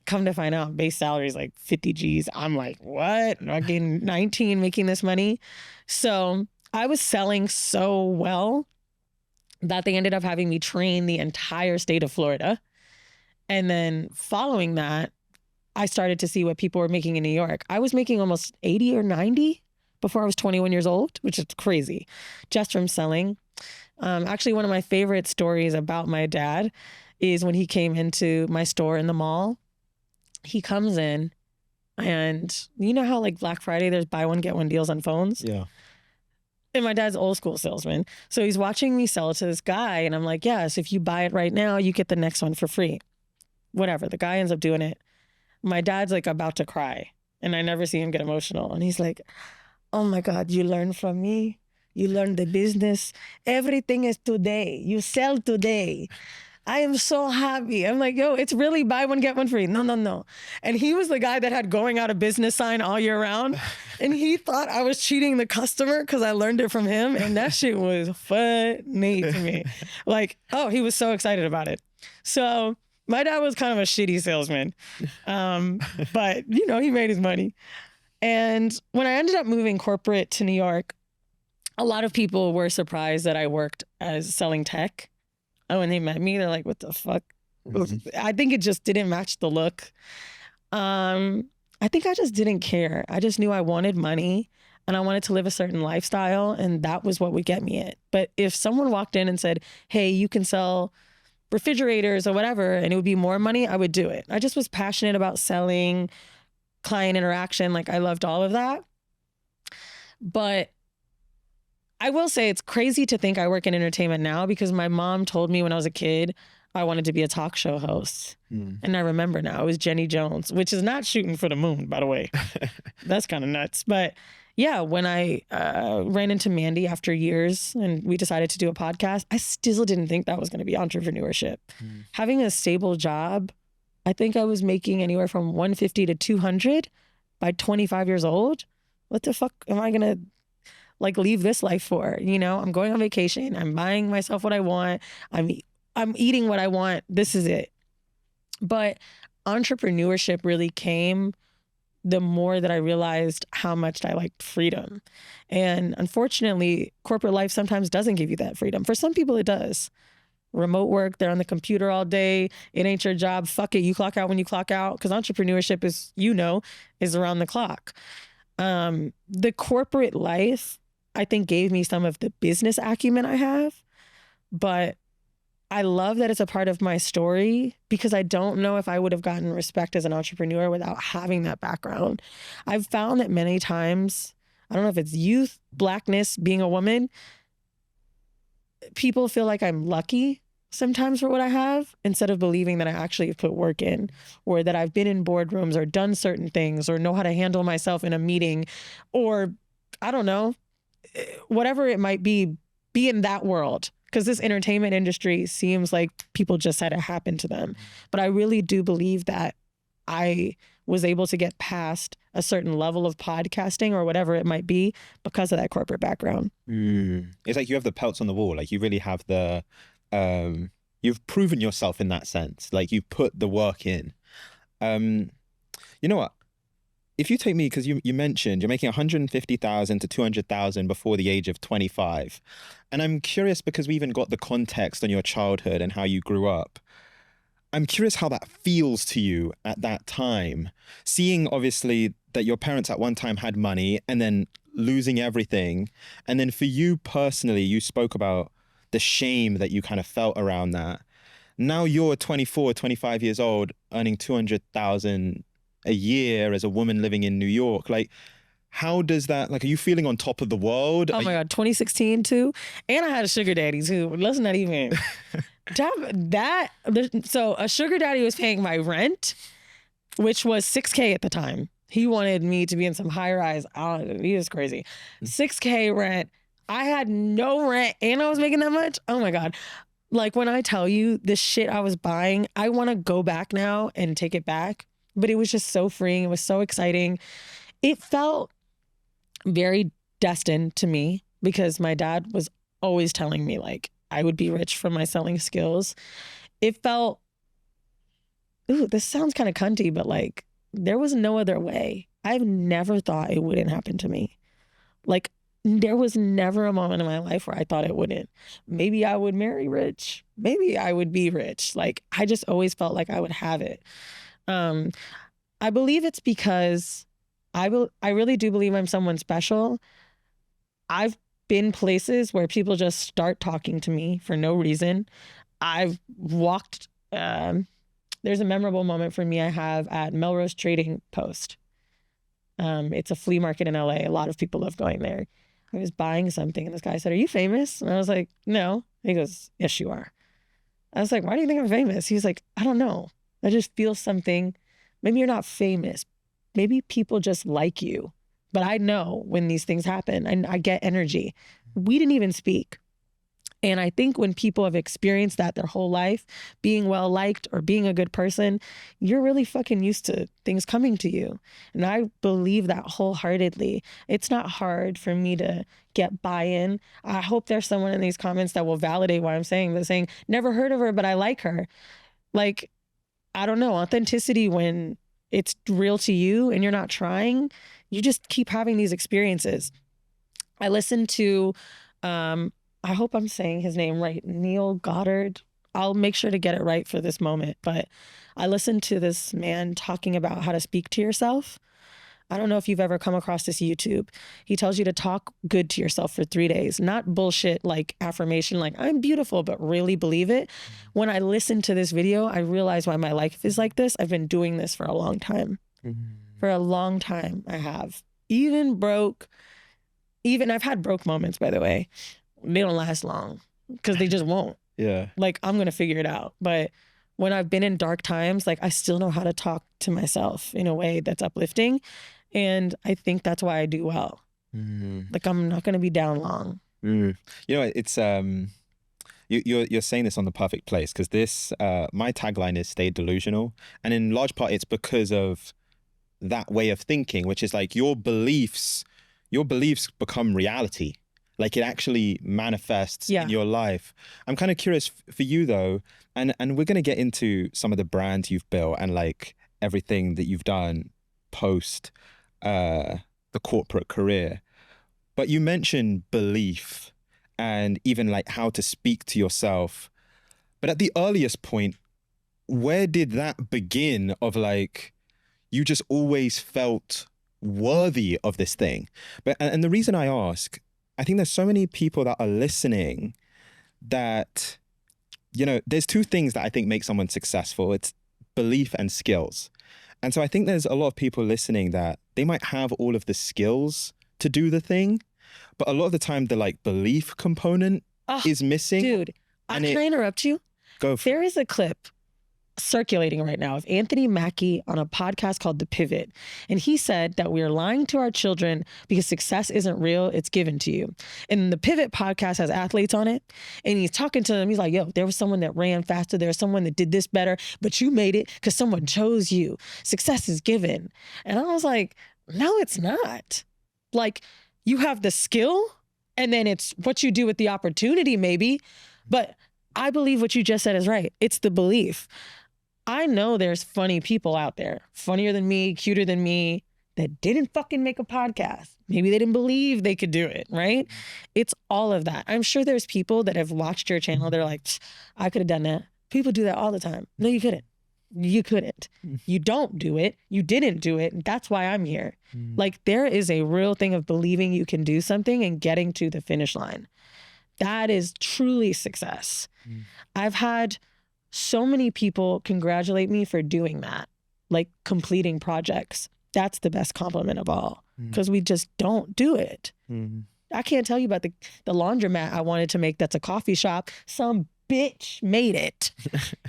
Come to find out, base salary is like 50 G's. I'm like, what? I'm getting 19 making this money. So I was selling so well that they ended up having me train the entire state of Florida. And then following that, I started to see what people were making in New York. I was making almost 80 or 90 before I was 21 years old, which is crazy, just from selling. Actually, one of my favorite stories about my dad is when he came into my store in the mall. He comes in and you know how like Black Friday, there's buy one, get one deals on phones? Yeah. And my dad's old school salesman. So he's watching me sell to this guy. And I'm like, yes, if you buy it right now, you get the next one for free. Whatever. The guy ends up doing it. My dad's like about to cry. And I never see him get emotional. And he's like, oh my God, you learn from me. You learn the business. Everything is today. You sell today. I am so happy. I'm like, yo, it's really buy one, get one free. No, no, no. And he was the guy that had going out of business sign all year round. And he thought I was cheating the customer because I learned it from him. And that shit was funny to me. Like, oh, he was so excited about it. So my dad was kind of a shitty salesman. But, you know, he made his money. And when I ended up moving corporate to New York, a lot of people were surprised that I worked as selling tech. Oh, when they met me, they're like, what the fuck? Mm-hmm. I think it just didn't match the look. I think I just didn't care. I just knew I wanted money and I wanted to live a certain lifestyle, and that was what would get me it. But if someone walked in and said, hey, you can sell refrigerators or whatever, and it would be more money, I would do it. I just was passionate about selling, client interaction. Like, I loved all of that. But I will say it's crazy to think I work in entertainment now, because my mom told me when I was a kid I wanted to be a talk show host. And I remember now, it was Jenny Jones, which is not shooting for the moon, by the way. That's kind of nuts. But yeah, when I ran into Mandy after years and we decided to do a podcast, I still didn't think that was going to be entrepreneurship. Having a stable job, I think I was making anywhere from 150 to 200 by 25 years old. What the fuck am I going to like leave this life for? You know, I'm going on vacation. I'm buying myself what I want. I'm eating what I want. This is it. But entrepreneurship really came the more that I realized how much I liked freedom. And unfortunately, corporate life sometimes doesn't give you that freedom. For some people, it does. Remote work, they're on the computer all day. It ain't your job. Fuck it. You clock out when you clock out. Because entrepreneurship is, you know, is around the clock. The corporate life, I think, gave me some of the business acumen I have. But I love that it's a part of my story, because I don't know if I would have gotten respect as an entrepreneur without having that background. I've found that many times, I don't know if it's youth, blackness, being a woman, people feel like I'm lucky sometimes for what I have, instead of believing that I actually have put work in, or that I've been in boardrooms or done certain things or know how to handle myself in a meeting, or I don't know, whatever it might be in that world. Because this entertainment industry seems like people just had it happen to them. But I really do believe that I was able to get past a certain level of podcasting or whatever it might be because of that corporate background. It's like you have the pelts on the wall. Like, you really have the, you've proven yourself in that sense. Like, you put the work in. You know what? If you take me, because you mentioned you're making 150,000 to 200,000 before the age of 25. And I'm curious, because we even got the context on your childhood and how you grew up. I'm curious how that feels to you at that time, seeing obviously that your parents at one time had money and then losing everything. And then for you personally, you spoke about the shame that you kind of felt around that. Now you're 24, 25 years old, earning 200,000 a year as a woman living in New York. Like, how does that, like, are you feeling on top of the world? Oh my God, 2016 too. And I had a sugar daddy too. Let's not even. So a sugar daddy was paying my rent, which was $6K at the time. He wanted me to be in some high rise. He was crazy. $6K rent. I had no rent and I was making that much. Oh my God. Like when I tell you the shit I was buying, I want to go back now and take it back. But it was just so freeing. It was so exciting. It felt very destined to me because my dad was always telling me like I would be rich from my selling skills. It felt, ooh, this sounds kind of cunty, but like there was no other way. I've never thought it wouldn't happen to me. Like there was never a moment in my life where I thought it wouldn't. Maybe I would marry rich. Maybe I would be rich. Like I just always felt like I would have it. I believe it's because I really do believe I'm someone special. I've been places where people just start talking to me for no reason. I've walked, there's a memorable moment for me I have at Melrose Trading Post. It's a flea market in LA. A lot of people love going there. I was buying something and this guy said, "Are you famous?" And I was like, "No." He goes, "Yes, you are." I was like, "Why do you think I'm famous?" He's like, "I don't know. I just feel something. Maybe you're not famous. Maybe people just like you. But I know when these things happen and I get energy." We didn't even speak. And I think when people have experienced that their whole life, being well liked or being a good person, you're really fucking used to things coming to you. And I believe that wholeheartedly. It's not hard for me to get buy-in. I hope there's someone in these comments that will validate what I'm saying. They're saying, "Never heard of her, but I like her." Like, I don't know, authenticity when it's real to you and you're not trying, you just keep having these experiences. I listened to, I hope I'm saying his name right, Neil Goddard. I'll make sure to get it right for this moment. But I listened to this man talking about how to speak to yourself. I don't know if you've ever come across this YouTube. He tells you to talk good to yourself for 3 days, not bullshit like affirmation, like I'm beautiful, but really believe it. When I listened to this video, I realized why my life is like this. I've been doing this for a long time. For a long time, I have. Even I've had broke moments, by the way. They don't last long because they just won't. Yeah. Like I'm going to figure it out. But when I've been in dark times, like I still know how to talk to myself in a way that's uplifting. And I think that's why I do well. Like I'm not going to be down long. You know, it's you're saying this on the perfect place because this my tagline is "Stay delusional," and in large part it's because of that way of thinking, which is like your beliefs become reality. Like it actually manifests in your life. I'm kind of curious for you though, and we're gonna get into some of the brands you've built and like everything that you've done post the corporate career. But you mentioned belief and even like how to speak to yourself. But at the earliest point, where did that begin of like, you just always felt worthy of this thing? And the reason I ask, I think there's so many people that are listening that, you know, there's two things that I think make someone successful. It's belief and skills. And so I think there's a lot of people listening that they might have all of the skills to do the thing, but a lot of the time the like belief component is missing. Dude, can I interrupt you? Go for There is a clip circulating right now of Anthony Mackie on a podcast called The Pivot. And he said that we are lying to our children because success isn't real, it's given to you. And the Pivot podcast has athletes on it. And he's talking to them. He's like, yo, there was someone that ran faster. There was someone that did this better, but you made it because someone chose you. Success is given. And I was like, no, it's not. Like you have the skill and then it's what you do with the opportunity maybe. But I believe what you just said is right. It's the belief. I know there's funny people out there, funnier than me, cuter than me, that didn't fucking make a podcast. Maybe they didn't believe they could do it, right? It's all of that. I'm sure there's people that have watched your channel. They're like, I could have done that. People do that all the time. No, you couldn't. You couldn't. You don't do it. You didn't do it. That's why I'm here. Like, there is a real thing of believing you can do something and getting to the finish line. That is truly success. I've had so many people congratulate me for doing that, like completing projects. That's the best compliment of all, because we just don't do it. I can't tell you about the laundromat I wanted to make that's a coffee shop. Some bitch made it.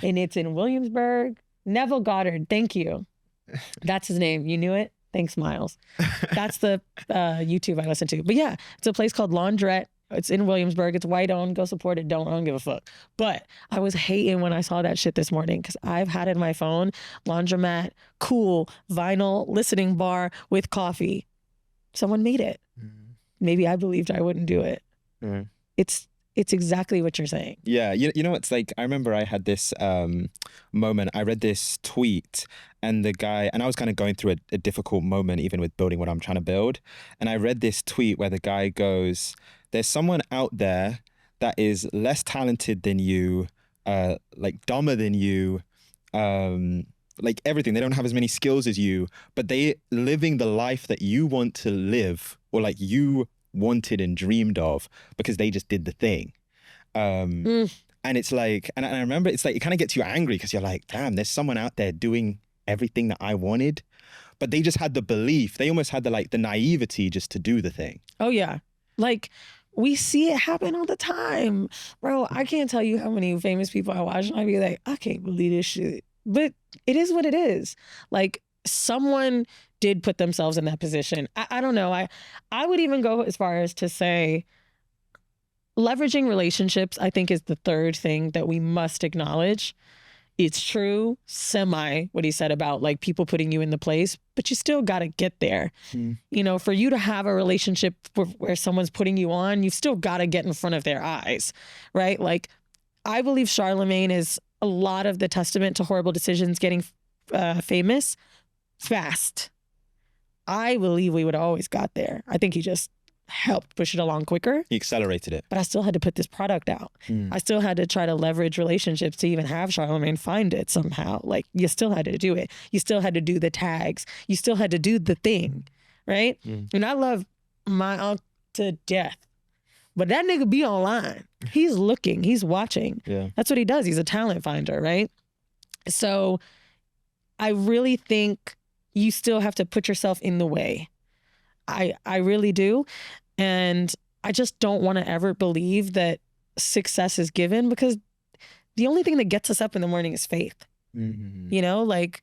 And it's in Williamsburg. Neville Goddard, thank you. That's his name. You knew it? Thanks, Miles. That's the YouTube I listen to. But yeah, it's a place called Laundrette. It's in Williamsburg. It's white owned. Go support it. I don't give a fuck. But I was hating when I saw that shit this morning because I've had in my phone laundromat, cool, vinyl, listening bar with coffee. Someone made it. Maybe I believed I wouldn't do it. It's exactly what you're saying. Yeah, you know, it's like, I remember I had this moment. I read this tweet and the guy, and I was kind of going through a difficult moment even with building what I'm trying to build. And I read this tweet where the guy goes, there's someone out there that is less talented than you, like dumber than you, like everything. They don't have as many skills as you, but they living the life that you want to live, or like you wanted and dreamed of, because they just did the thing. And it's like, and I remember it's like, it kind of gets you angry because you're like, damn, there's someone out there doing everything that I wanted, but they just had the belief. They almost had the naivety just to do the thing. Oh yeah. Like, we see it happen all the time. Bro, I can't tell you how many famous people I watch and I'd be like, I can't believe this shit. But it is what it is. Like, someone did put themselves in that position. I don't know. I would even go as far as to say leveraging relationships, I think, is the third thing that we must acknowledge. It's true, what he said about like people putting you in the place, but you still got to get there. You know, for you to have a relationship where someone's putting you on, you've still got to get in front of their eyes, right? Like, I believe Charlemagne is a lot of the testament to horrible decisions getting famous fast. I believe we would have always got there. I think he just helped push it along quicker. He accelerated it. But I still had to put this product out. I still had to try to leverage relationships to even have Charlemagne find it somehow. Like, you still had to do it. You still had to do the tags. You still had to do the thing, right? And I love my uncle to death. But that nigga be online. He's looking. He's watching. Yeah. That's what he does. He's a talent finder, right? So I really think you still have to put yourself in the way. I really do. And I just don't want to ever believe that success is given, because the only thing that gets us up in the morning is faith. You know, like,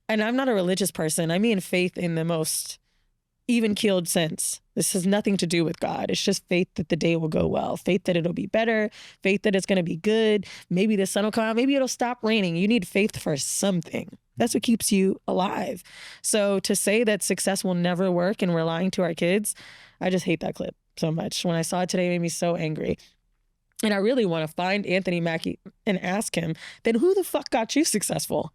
and I'm not a religious person. I mean faith in the most even-keeled sense. This has nothing to do with God. It's just faith that the day will go well. Faith that it'll be better. Faith that it's going to be good. Maybe the sun will come out. Maybe it'll stop raining. You need faith for something. That's what keeps you alive. So to say that success will never work and we're lying to our kids, I just hate that clip so much. When I saw it today, it made me so angry. And I really want to find Anthony Mackie and ask him, then who the fuck got you successful?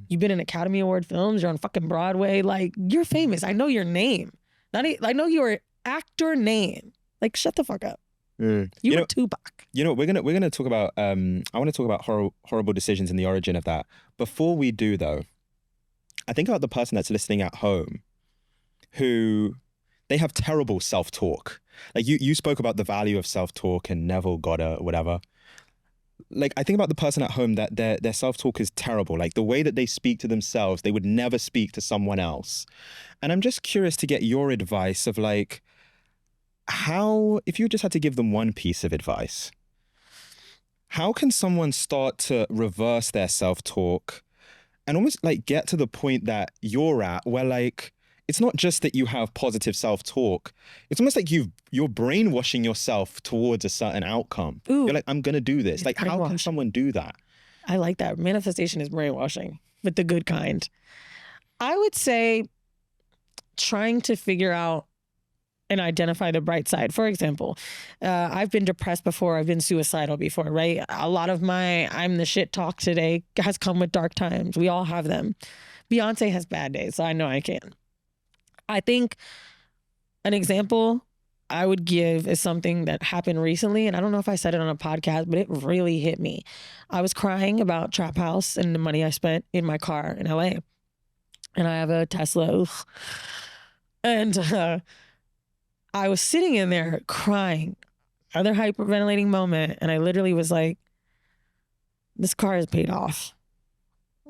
You've been in Academy Award films. You're on fucking Broadway. Like, you're famous. I know your name. I know your actor name. Like, shut the fuck up. You were Tupac. You know, we're gonna talk about. I want to talk about horrible decisions and the origin of that. Before we do, though, I think about the person that's listening at home, who they have terrible self-talk. Like you spoke about the value of self-talk and Neville Goddard or whatever. Like, I think about the person at home that their self-talk is terrible. Like, the way that they speak to themselves, they would never speak to someone else. And I'm just curious to get your advice of like, how, if you just had to give them one piece of advice, how can someone start to reverse their self-talk and almost like get to the point that you're at where like, it's not just that you have positive self-talk. It's almost like you're brainwashing yourself towards a certain outcome. Ooh. You're like, I'm going to do this. Like, how can someone do that? I like that. Manifestation is brainwashing, but the good kind. I would say trying to figure out and identify the bright side. For example, I've been depressed before. I've been suicidal before, right? A lot of my I'm the shit talk today has come with dark times. We all have them. Beyonce has bad days, so I know I can. I think an example I would give is something that happened recently. And I don't know if I said it on a podcast, but it really hit me. I was crying about Trap Haus and the money I spent in my car in LA. And I have a Tesla. Ugh. And I was sitting in there crying, other hyperventilating moment. And I literally was like, this car is paid off.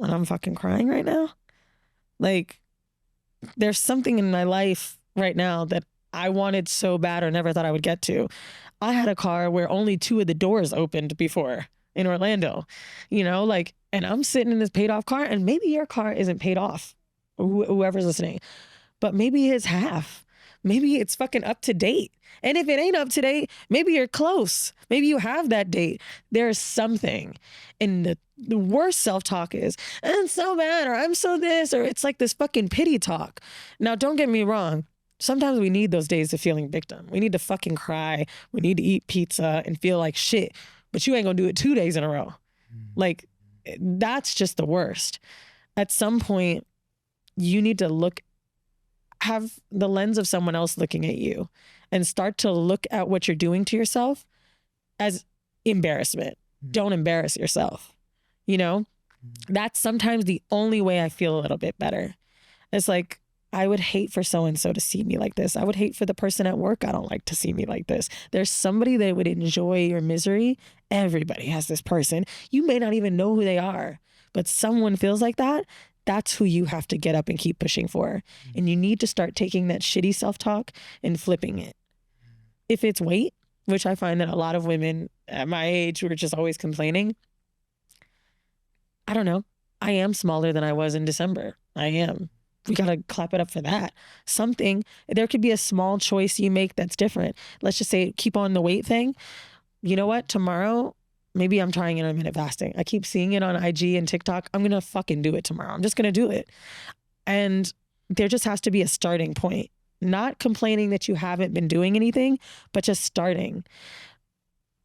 And I'm fucking crying right now. Like, there's something in my life right now that I wanted so bad or never thought I would get to. I had a car where only 2 of the doors opened before in Orlando, you know, like, and I'm sitting in this paid off car, and maybe your car isn't paid off, whoever's listening, but maybe it's half. Maybe it's fucking up to date. And if it ain't up to date, maybe you're close. Maybe you have that date. There's something. And the worst self-talk is, I'm so bad, or I'm so this, or it's like this fucking pity talk. Now, don't get me wrong. Sometimes we need those days of feeling victim. We need to fucking cry. We need to eat pizza and feel like shit. But you ain't gonna do it 2 days in a row. Like, that's just the worst. At some point, you need to have the lens of someone else looking at you and start to look at what you're doing to yourself as embarrassment. Don't embarrass yourself. You know, that's sometimes the only way I feel a little bit better. It's like, I would hate for so-and-so to see me like this. I would hate for the person at work I don't like to see me like this. There's somebody that would enjoy your misery. Everybody has this person. You may not even know who they are, but someone feels like that. That's who you have to get up and keep pushing for. And you need to start taking that shitty self-talk and flipping it. If it's weight, which I find that a lot of women at my age who are just always complaining, I don't know. I am smaller than I was in December. I am. We got to clap it up for that. There could be a small choice you make that's different. Let's just say, keep on the weight thing. You know what? Tomorrow, maybe I'm trying intermittent fasting. I keep seeing it on IG and TikTok. I'm going to fucking do it tomorrow. I'm just going to do it. And there just has to be a starting point. Not complaining that you haven't been doing anything, but just starting.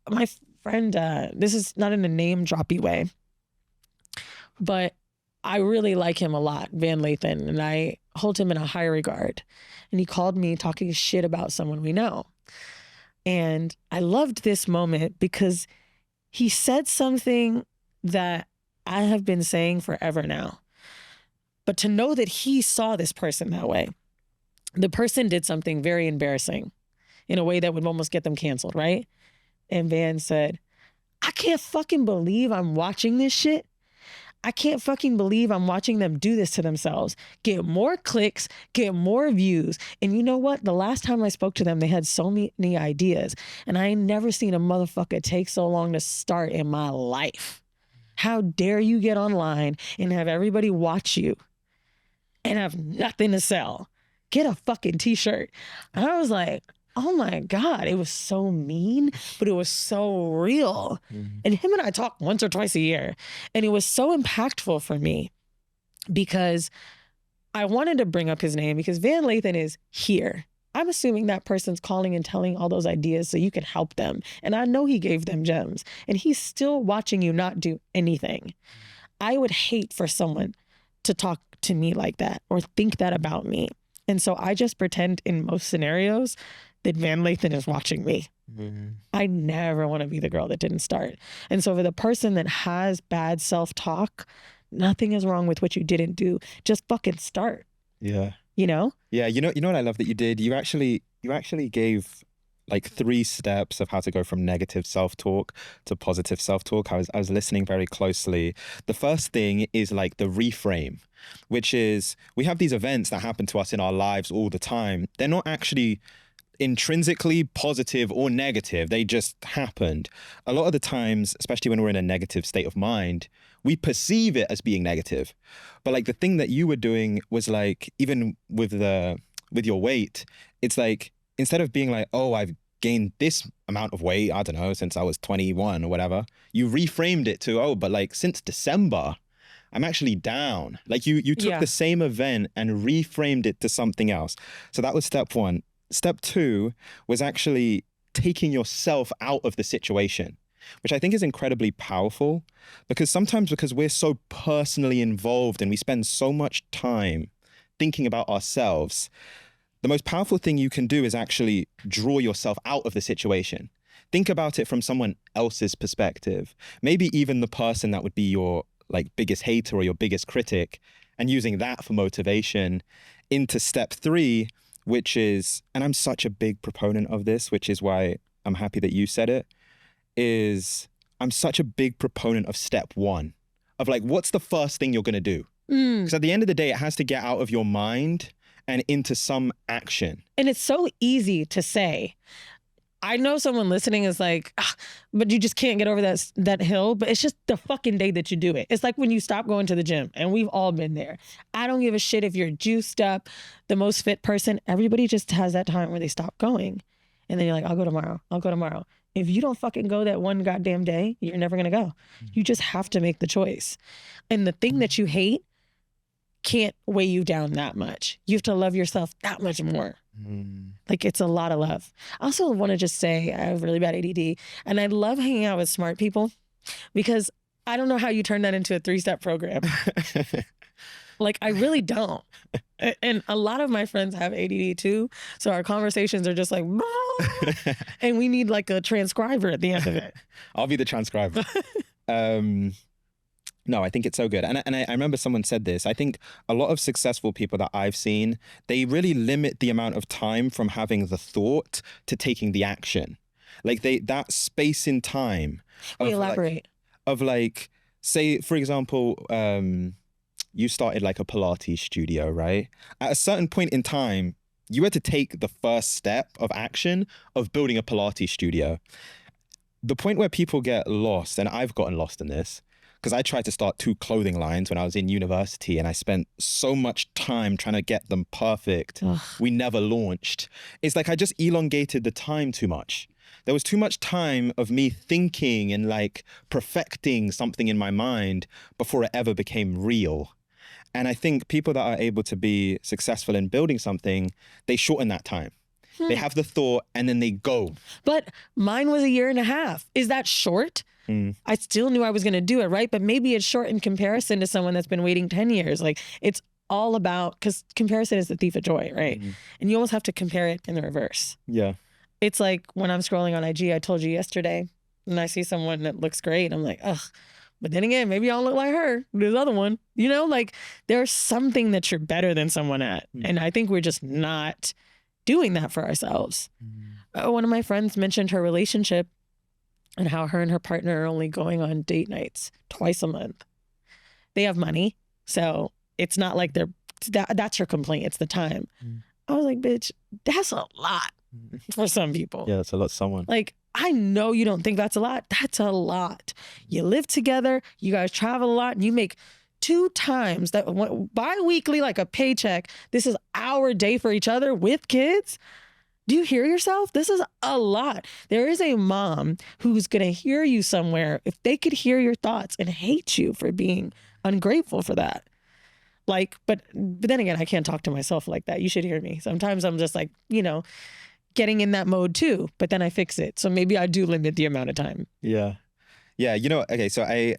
My friend, this is not in a name droppy way, but I really like him a lot, Van Lathan, and I hold him in a high regard. And he called me talking shit about someone we know. And I loved this moment because he said something that I have been saying forever now. But to know that he saw this person that way, the person did something very embarrassing in a way that would almost get them canceled, right? And Van said, I can't fucking believe I'm watching this shit. I can't fucking believe I'm watching them do this to themselves. Get more clicks, get more views. And you know what? The last time I spoke to them, they had so many ideas. And I ain't never seen a motherfucker take so long to start in my life. How dare you get online and have everybody watch you and have nothing to sell? Get a fucking t-shirt. And I was like, oh my God, it was so mean, but it was so real. Mm-hmm. And him and I talk once or twice a year. And it was so impactful for me because I wanted to bring up his name because Van Lathan is here. I'm assuming that person's calling and telling all those ideas so you can help them. And I know he gave them gems. And he's still watching you not do anything. I would hate for someone to talk to me like that or think that about me. And so I just pretend in most scenarios that Van Lathan is watching me. Mm-hmm. I never want to be the girl that didn't start. And so for the person that has bad self-talk, nothing is wrong with what you didn't do. Just fucking start. Yeah. You know? Yeah. You know what I love that you did? You actually gave like 3 steps of how to go from negative self-talk to positive self-talk. I was listening very closely. The first thing is like the reframe, which is we have these events that happen to us in our lives all the time. They're not actually intrinsically positive or negative. They just happened. A lot of the times, especially when we're in a negative state of mind, we perceive it as being negative. But like the thing that you were doing was like, even with your weight, it's like, instead of being like, oh, I've gained this amount of weight, I don't know, since I was 21 or whatever, you reframed it to, oh, but like since December, I'm actually down. Like you took the same event and reframed it to something else. So that was step 1. Step 2 was actually taking yourself out of the situation, which I think is incredibly powerful because we're so personally involved and we spend so much time thinking about ourselves, the most powerful thing you can do is actually draw yourself out of the situation. Think about it from someone else's perspective. Maybe even the person that would be your like biggest hater or your biggest critic, and using that for motivation into step 3, which is, and I'm such a big proponent of this, which is why I'm happy that you said it, is I'm such a big proponent of step 1, of like, what's the first thing you're going to do? Because at the end of the day, it has to get out of your mind and into some action. And it's so easy to say. I know someone listening is like, but you just can't get over that hill. But it's just the fucking day that you do it. It's like when you stop going to the gym, and we've all been there. I don't give a shit if you're juiced up, the most fit person. Everybody just has that time where they stop going. And then you're like, I'll go tomorrow. I'll go tomorrow. If you don't fucking go that one goddamn day, you're never going to go. You just have to make the choice. And the thing that you hate can't weigh you down that much. You have to love yourself that much more. Like, it's a lot of love. I also want to just say I have really bad ADD, and I love hanging out with smart people, because I don't know how you turn that into a 3-step program. Like, I really don't. And a lot of my friends have ADD too, so our conversations are just like, and we need like a transcriber at the end of it. I'll be the transcriber. No, I think it's so good. And I remember someone said this. I think a lot of successful people that I've seen, they really limit the amount of time from having the thought to taking the action. Like that space in time. Elaborate. Say, for example, you started like a Pilates studio, right? At a certain point in time, you had to take the first step of action of building a Pilates studio. The point where people get lost, and I've gotten lost in this, because I tried to start 2 clothing lines when I was in university, and I spent so much time trying to get them perfect. Ugh. We never launched. It's like I just elongated the time too much. There was too much time of me thinking and like perfecting something in my mind before it ever became real. And I think people that are able to be successful in building something, they shorten that time. They have the thought and then they go. But mine was 1.5 years. Is that short? I still knew I was going to do it, right? But maybe it's short in comparison to someone that's been waiting 10 years. Like, it's all about, because comparison is the thief of joy, right? And you almost have to compare it in the reverse. Yeah. It's like when I'm scrolling on IG, I told you yesterday, and I see someone that looks great. I'm like, ugh. But then again, maybe I don't look like her. This other one, you know, like there's something that you're better than someone at. And I think we're just not doing that for ourselves. One of my friends mentioned her relationship and how her and her partner are only going on date nights twice a month. They have money, so it's not like that's her complaint. It's the time. I was like, bitch, that's a lot for some people. Yeah, that's a lot to someone. Like, I know you don't think that's a lot. That's a lot. You live together, you guys travel a lot, and you make 2 times that bi-weekly, like a paycheck. This is our day for each other with kids. Do you hear yourself? This is a lot. There is a mom who's going to hear you somewhere, if they could hear your thoughts, and hate you for being ungrateful for that. Like, but then again, I can't talk to myself like that. You should hear me. Sometimes I'm just like, you know, getting in that mode too, but then I fix it. So maybe I do limit the amount of time. Yeah. Yeah. You know, okay. So I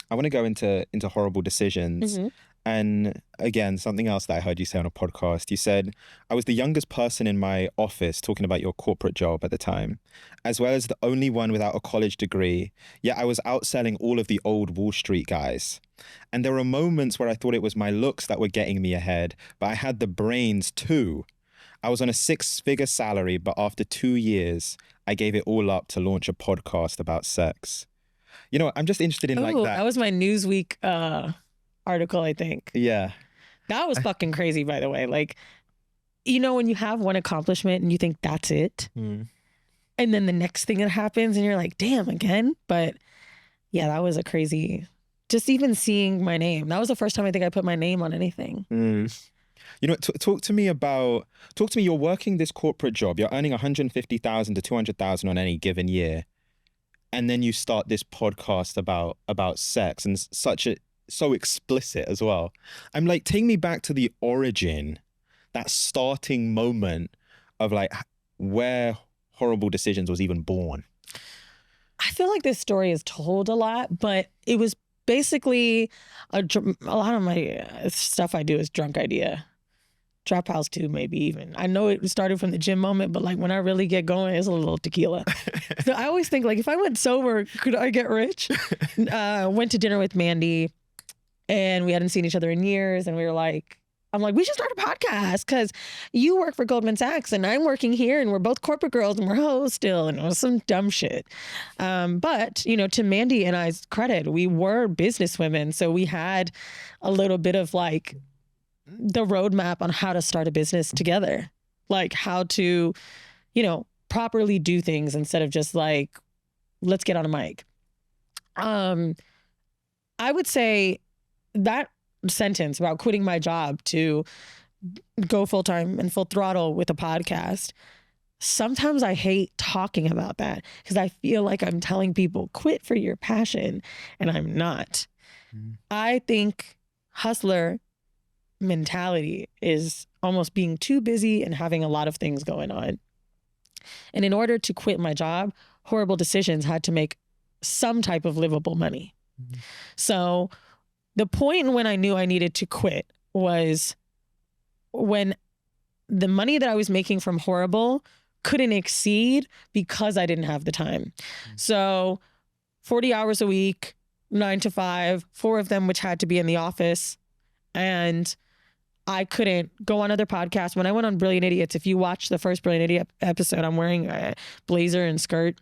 want to go into horrible decisions. And again, something else that I heard you say on a podcast, you said, I was the youngest person in my office, talking about your corporate job at the time, as well as the only one without a college degree. Yet I was outselling all of the old Wall Street guys. And there were moments where I thought it was my looks that were getting me ahead, but I had the brains too. I was on a 6-figure salary, but after 2 years, I gave it all up to launch a podcast about sex. You know, I'm just interested in like that. That was my Newsweek article, I think. Yeah. That was fucking crazy, by the way. Like, you know, when you have one accomplishment and you think that's it, and then the next thing that happens and you're like, damn, again? But yeah, that was a crazy, just even seeing my name. That was the first time I think I put my name on anything. You know, talk to me, you're working this corporate job, you're earning 150,000 to 200,000 on any given year. And then you start this podcast about sex, and so explicit as well. I'm like, take me back to the origin, that starting moment of like where Horrible Decisions was even born. I feel like this story is told a lot, but it was basically a lot of my stuff I do is drunk Trap House too, maybe even. I know it started from the gym moment, but like when I really get going, it's a little tequila. So I always think like if I went sober, could I get rich? Went to dinner with Mandy and we hadn't seen each other in years. And we were like, I'm like, we should start a podcast because you work for Goldman Sachs and I'm working here and we're both corporate girls and we're hoes still. And it was some dumb shit. But, you know, to Mandy and I's credit, we were businesswomen. So we had a little bit of like the roadmap on how to start a business together, like how to, you know, properly do things instead of just like, let's get on a mic. I would say that sentence about quitting my job to go full time and full throttle with a podcast, sometimes I hate talking about that because I feel like I'm telling people quit for your passion and I'm not. I think hustler mentality is almost being too busy and having a lot of things going on. And in order to quit my job, horrible decisions had to make some type of livable money. So the point when I knew I needed to quit was when the money that I was making from horrible couldn't exceed because I didn't have the time. So 40 hours a week, 9 to 5, 4 of them which had to be in the office. And I couldn't go on other podcasts. When I went on Brilliant Idiots, if you watch the first Brilliant Idiot episode, I'm wearing a blazer and skirt.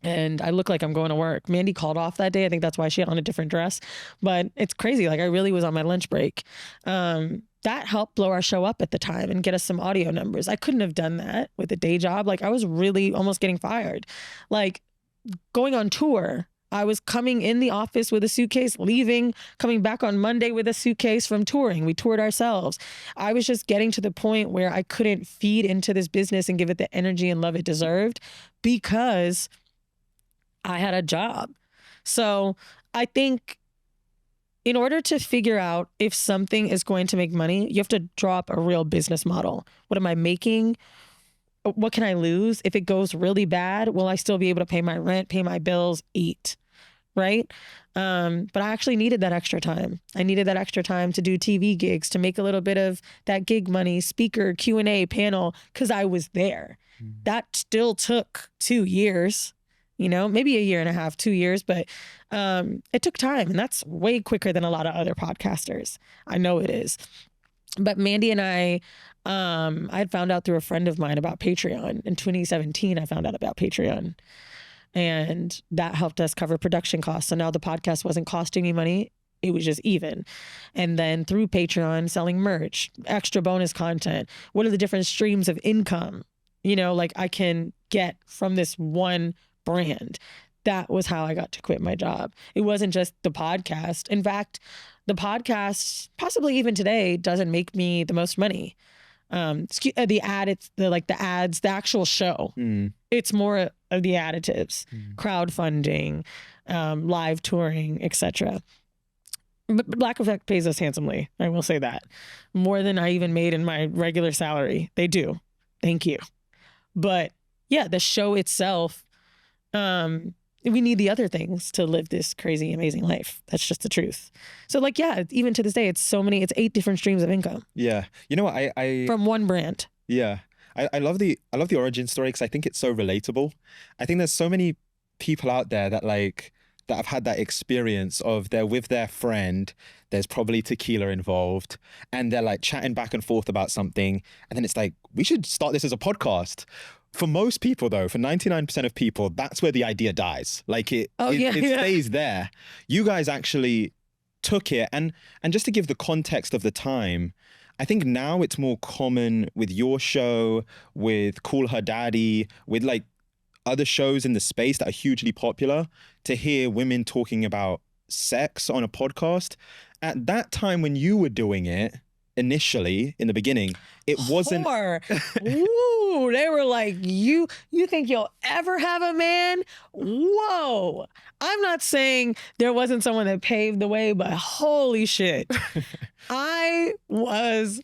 And I look like I'm going to work. Mandy called off that day. I think that's why she had on a different dress. But it's crazy. Like I really was on my lunch break. That helped blow our show up at the time and get us some audio numbers. I couldn't have done that with a day job. Like I was really almost getting fired. Like going on tour, I was coming in the office with a suitcase, leaving, coming back on Monday with a suitcase from touring. We toured ourselves. I was just getting to the point where I couldn't feed into this business and give it the energy and love it deserved because I had a job. So I think in order to figure out if something is going to make money, you have to draw up a real business model. What am I making? What can I lose? If it goes really bad, will I still be able to pay my rent, pay my bills, eat? Right? But I actually needed that extra time. I needed that extra time to do TV gigs, to make a little bit of that gig money, speaker, Q&A, panel, because I was there. That still took 2 years, you know, maybe 1.5 years, 2 years, but it took time. And that's way quicker than a lot of other podcasters. I know it is. But Mandy and I had found out through a friend of mine about Patreon. In 2017, I found out about Patreon. And that helped us cover production costs. So now the podcast wasn't costing me money. It was just even. And then through Patreon, selling merch, extra bonus content. What are the different streams of income, you know, like I can get from this one brand? That was how I got to quit my job. It wasn't just the podcast. In fact, the podcast, possibly even today, doesn't make me the most money. The ads, the actual show. It's more of the additives, crowdfunding, live touring, etc. But Black Effect pays us handsomely. I will say that. More than I even made in my regular salary. They do. Thank you. But yeah, the show itself, we need the other things to live this crazy, amazing life. That's just the truth. So like, yeah, even to this day, it's 8 different streams of income. Yeah. You know what? I from one brand. Yeah. I love the origin story because I think it's so relatable. I think there's so many people out there that have had that experience of they're with their friend, there's probably tequila involved, and they're like chatting back and forth about something. And then it's like, we should start this as a podcast. For most people though, for 99% of people, that's where the idea dies. Like it stays there. You guys actually took it. And just to give the context of the time, I think now it's more common with your show, with Call Her Daddy, with like other shows in the space that are hugely popular, to hear women talking about sex on a podcast. At that time when you were doing it, initially in the beginning, it wasn't. Ooh, they were like, you think you'll ever have a man? Whoa. I'm not saying there wasn't someone that paved the way, but holy shit. I was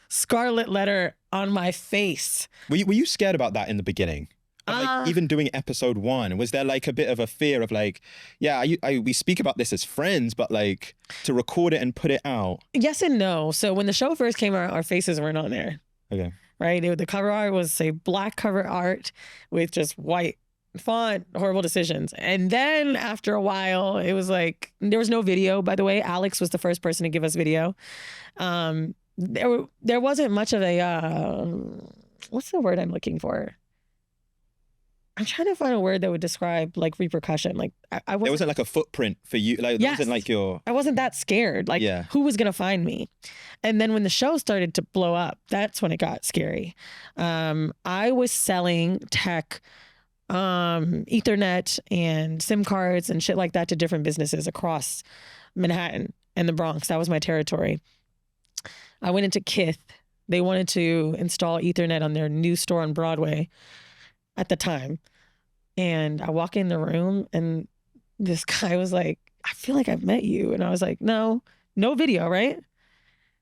scarlet letter on my face. Were you scared about that in the beginning? Like even doing episode 1, was there like a bit of a fear of like, yeah, we speak about this as friends, but like to record it and put it out? Yes and no. So when the show first came out, our faces weren't on there. Okay. Right? The cover art was, say, black cover art with just white font, horrible decisions. And then after a while, it was like, there was no video, by the way. Alex was the first person to give us video. There wasn't much of a, what's the word I'm looking for? I'm trying to find a word that would describe like repercussion. Like I wasn't, there wasn't like a footprint for you. Like, yes, it wasn't like your... I wasn't that scared. Like, yeah, who was going to find me? And then when the show started to blow up, that's when it got scary. I was selling tech, Ethernet and SIM cards and shit like that to different businesses across Manhattan and the Bronx. That was my territory. I went into Kith. They wanted to install Ethernet on their new store on Broadway at the time. And I walk in the room and this guy was like, I feel like I've met you. And I was like, no video, right?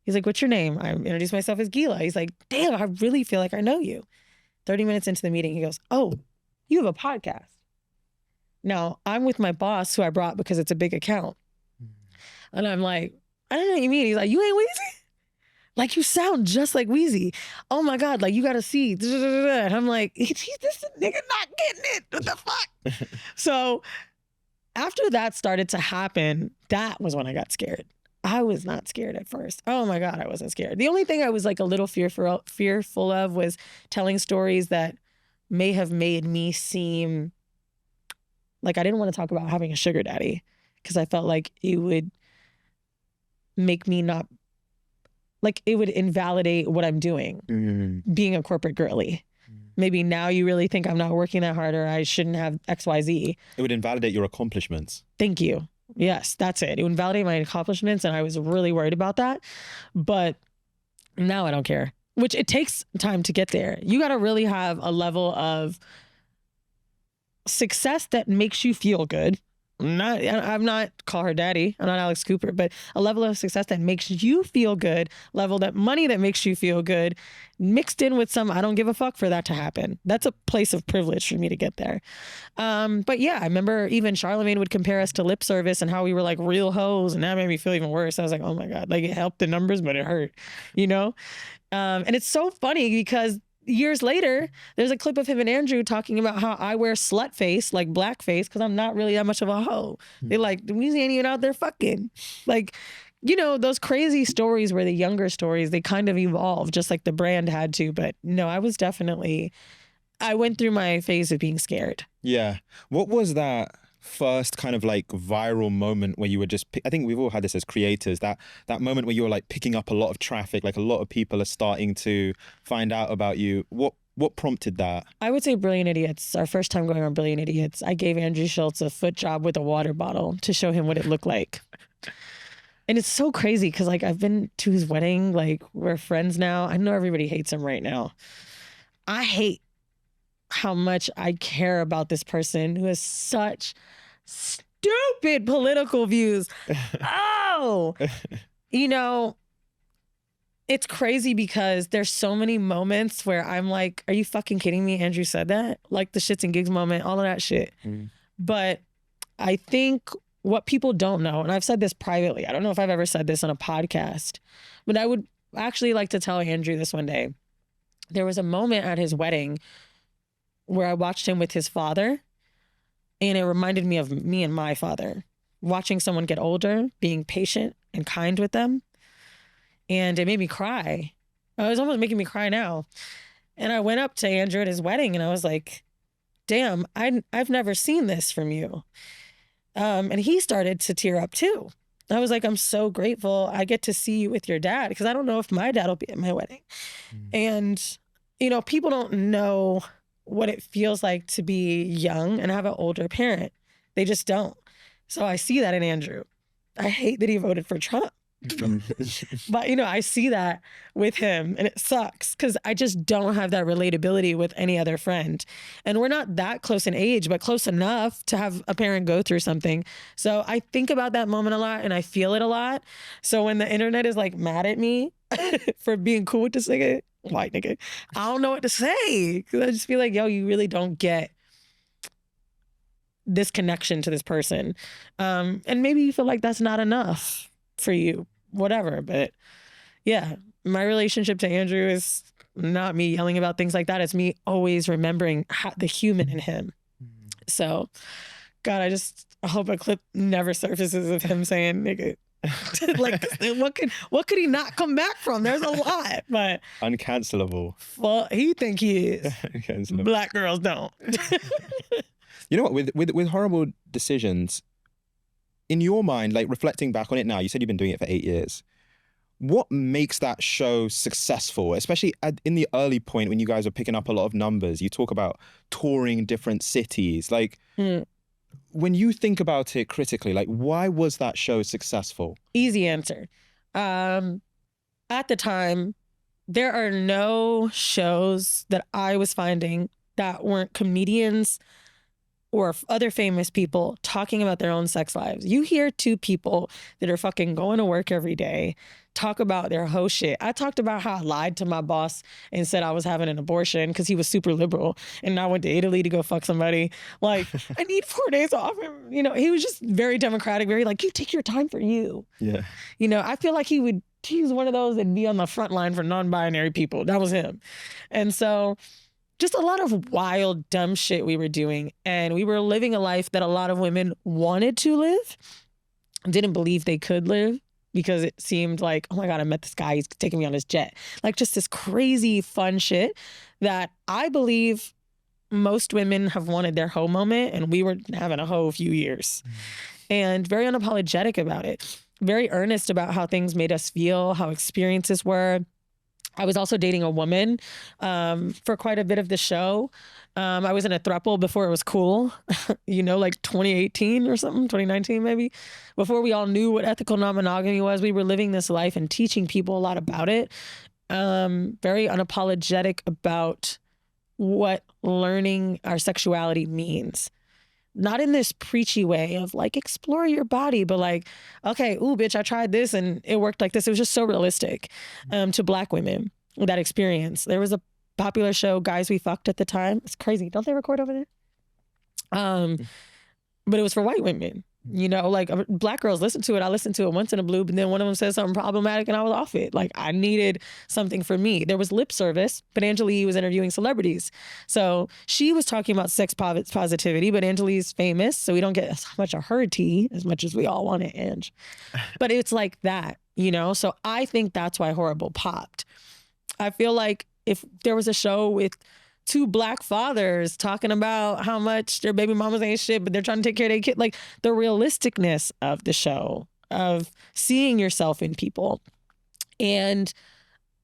He's like, what's your name? I introduced myself as Gila. He's like, damn, I really feel like I know you. 30 minutes into the meeting, he goes, oh, you have a podcast. Now, I'm with my boss who I brought because it's a big account. And I'm like, I don't know what you mean. He's like, you ain't Weezy? Like, you sound just like Weezy. Oh my God, like, you gotta see. And I'm like, this nigga not getting it. What the fuck? So after that started to happen, that was when I got scared. I was not scared at first. Oh my God, I wasn't scared. The only thing I was like a little fearful of was telling stories that may have made me seem like I didn't want to talk about having a sugar daddy because I felt like it would make me not, like it would invalidate what I'm doing, being a corporate girly. Maybe now you really think I'm not working that hard or I shouldn't have XYZ. It would invalidate your accomplishments. Thank you. Yes, that's it. It would invalidate my accomplishments and I was really worried about that. But now I don't care, which it takes time to get there. You got to really have a level of success that makes you feel good. I'm not call her daddy. I'm not Alex Cooper, but a level of success that makes you feel good, level that money that makes you feel good, mixed in with some I don't give a fuck for that to happen. That's a place of privilege for me to get there. But yeah, I remember even Charlemagne would compare us to lip service and how we were like real hoes, and that made me feel even worse. I was like, oh my God, like it helped the numbers, but it hurt, you know? And it's so funny because years later, there's a clip of him and Andrew talking about how I wear slut face, like blackface, because I'm not really that much of a hoe. They're like, Weezy ain't even out there fucking. Like, you know, those crazy stories where the younger stories, they kind of evolve just like the brand had to. But no, I went through my phase of being scared. Yeah. What was that first kind of like viral moment where you were just, I think we've all had this as creators, that moment where you were like picking up a lot of traffic, like a lot of people are starting to find out about you? What prompted that? I would say Brilliant Idiots. Our first time going on Brilliant Idiots, I gave Andrew Schultz a foot job with a water bottle to show him what it looked like. And it's so crazy because like I've been to his wedding, like we're friends now. I know everybody hates him right now. I hate how much I care about this person who has such stupid political views. Oh, you know, it's crazy because there's so many moments where I'm like, are you fucking kidding me? Andrew said that? Like the shits and gigs moment, all of that shit. But I think what people don't know, and I've said this privately, I don't know if I've ever said this on a podcast, but I would actually like to tell Andrew this one day. There was a moment at his wedding where I watched him with his father, and it reminded me of me and my father, watching someone get older, being patient and kind with them. And it made me cry. It was almost making me cry now. And I went up to Andrew at his wedding and I was like, damn, I've never seen this from you. And he started to tear up too. I was like, I'm so grateful I get to see you with your dad, because I don't know if my dad will be at my wedding. And, you know, people don't know what it feels like to be young and have an older parent. They just don't. So I see that in Andrew. I hate that he voted for Trump. But, you know, I see that with him and it sucks because I just don't have that relatability with any other friend. And we're not that close in age, but close enough to have a parent go through something. So I think about that moment a lot and I feel it a lot. So when the internet is like mad at me for being cool with this nigga, white nigga. I don't know what to say. Cause I just feel like, yo, you really don't get this connection to this person. And maybe you feel like that's not enough for you, whatever. But yeah, my relationship to Andrew is not me yelling about things like that. It's me always remembering the human in him. So, God, I hope a clip never surfaces of him saying nigga. Like, what could he not come back from? There's a lot, but Uncancelable. well, he think he is. Uncancelable. Black girls don't. You know what? With horrible decisions, in your mind, like reflecting back on it now, you said you've been doing it for 8 years. What makes that show successful, especially in the early point when you guys are picking up a lot of numbers? You talk about touring different cities. Like, when you think about it critically, like, why was that show successful? Easy answer. At the time, there are no shows that I was finding that weren't comedians or other famous people talking about their own sex lives. You hear two people that are fucking going to work every day talk about their whole shit. I talked about how I lied to my boss and said I was having an abortion because he was super liberal, and I went to Italy to go fuck somebody. Like, I need 4 days off. And, you know, he was just very democratic, very like, you take your time for you. Yeah. You know, I feel like he was one of those that'd be on the front line for non-binary people. That was him. And so just a lot of wild, dumb shit we were doing. And we were living a life that a lot of women wanted to live, didn't believe they could live, because it seemed like, oh my God, I met this guy, he's taking me on his jet. Like, just this crazy fun shit that I believe most women have wanted their hoe moment, and we were having a hoe a few years. And very unapologetic about it. Very earnest about how things made us feel, how experiences were. I was also dating a woman for quite a bit of the show. I was in a throuple before it was cool, you know, like 2018 or something, 2019 maybe. Before we all knew what ethical non-monogamy was, we were living this life and teaching people a lot about it. Very unapologetic about what learning our sexuality means. Not in this preachy way of like, explore your body, but like, okay, ooh, bitch, I tried this and it worked like this. It was just so realistic to Black women, that experience. There was a popular show, Guys We Fucked, at the time. It's crazy. Don't they record over there? But it was for white women. You know, like, Black girls listened to it. I listened to it once in a blue, but then one of them said something problematic and I was off it. Like, I needed something for me. There was lip service, but Angelique was interviewing celebrities. So she was talking about sex positivity, but Angelie's famous, so we don't get as much of her tea as much as we all want it, Ange. But it's like that, you know? So I think that's why Horrible popped. I feel like if there was a show with two Black fathers talking about how much their baby mamas ain't shit, but they're trying to take care of their kid, like the realisticness of the show, of seeing yourself in people. And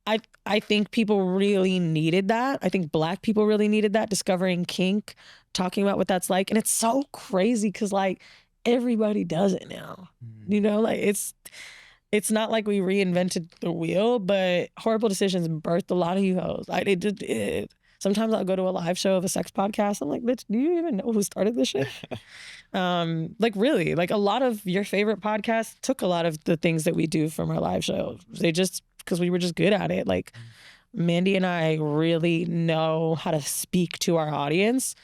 I think people really needed that. I think Black people really needed that, discovering kink, talking about what that's like. And it's so crazy because like everybody does it now. You know, like it's not like we reinvented the wheel, but Horrible Decisions birthed a lot of you hoes. Like, it just did. Sometimes I'll go to a live show of a sex podcast. I'm like, bitch, do you even know who started this shit? Like, really, like a lot of your favorite podcasts took a lot of the things that we do from our live shows. They just, because we were just good at it. Like, Mandy and I really know how to speak to our audience,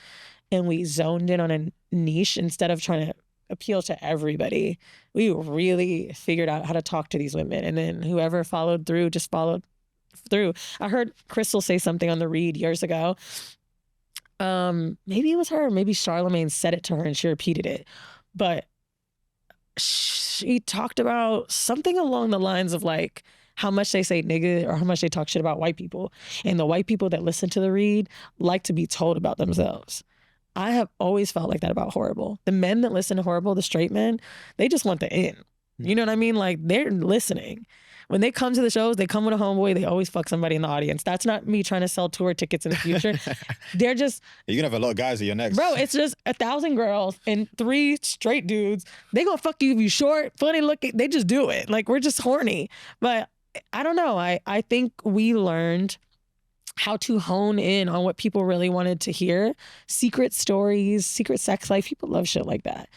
and we zoned in on a niche instead of trying to appeal to everybody. We really figured out how to talk to these women, and then whoever followed through just followed through. I heard Crystal say something on the read years ago. Maybe it was her, maybe Charlemagne said it to her and she repeated it, but she talked about something along the lines of like how much they say nigga or how much they talk shit about white people, and the white people that listen to the read like to be told about themselves. I have always felt like that about Horrible. The men that listen to Horrible, the straight men, they just want the in. You know what I mean? Like, they're listening. When they come to the shows, they come with a homeboy, they always fuck somebody in the audience. That's not me trying to sell tour tickets in the future. They're just... You're gonna have a lot of guys at your next. Bro, it's just 1,000 girls and 3 straight dudes. They gonna fuck you if you short, funny looking. They just do it. Like, we're just horny. But I don't know. I think we learned how to hone in on what people really wanted to hear. Secret stories, secret sex life. People love shit like that.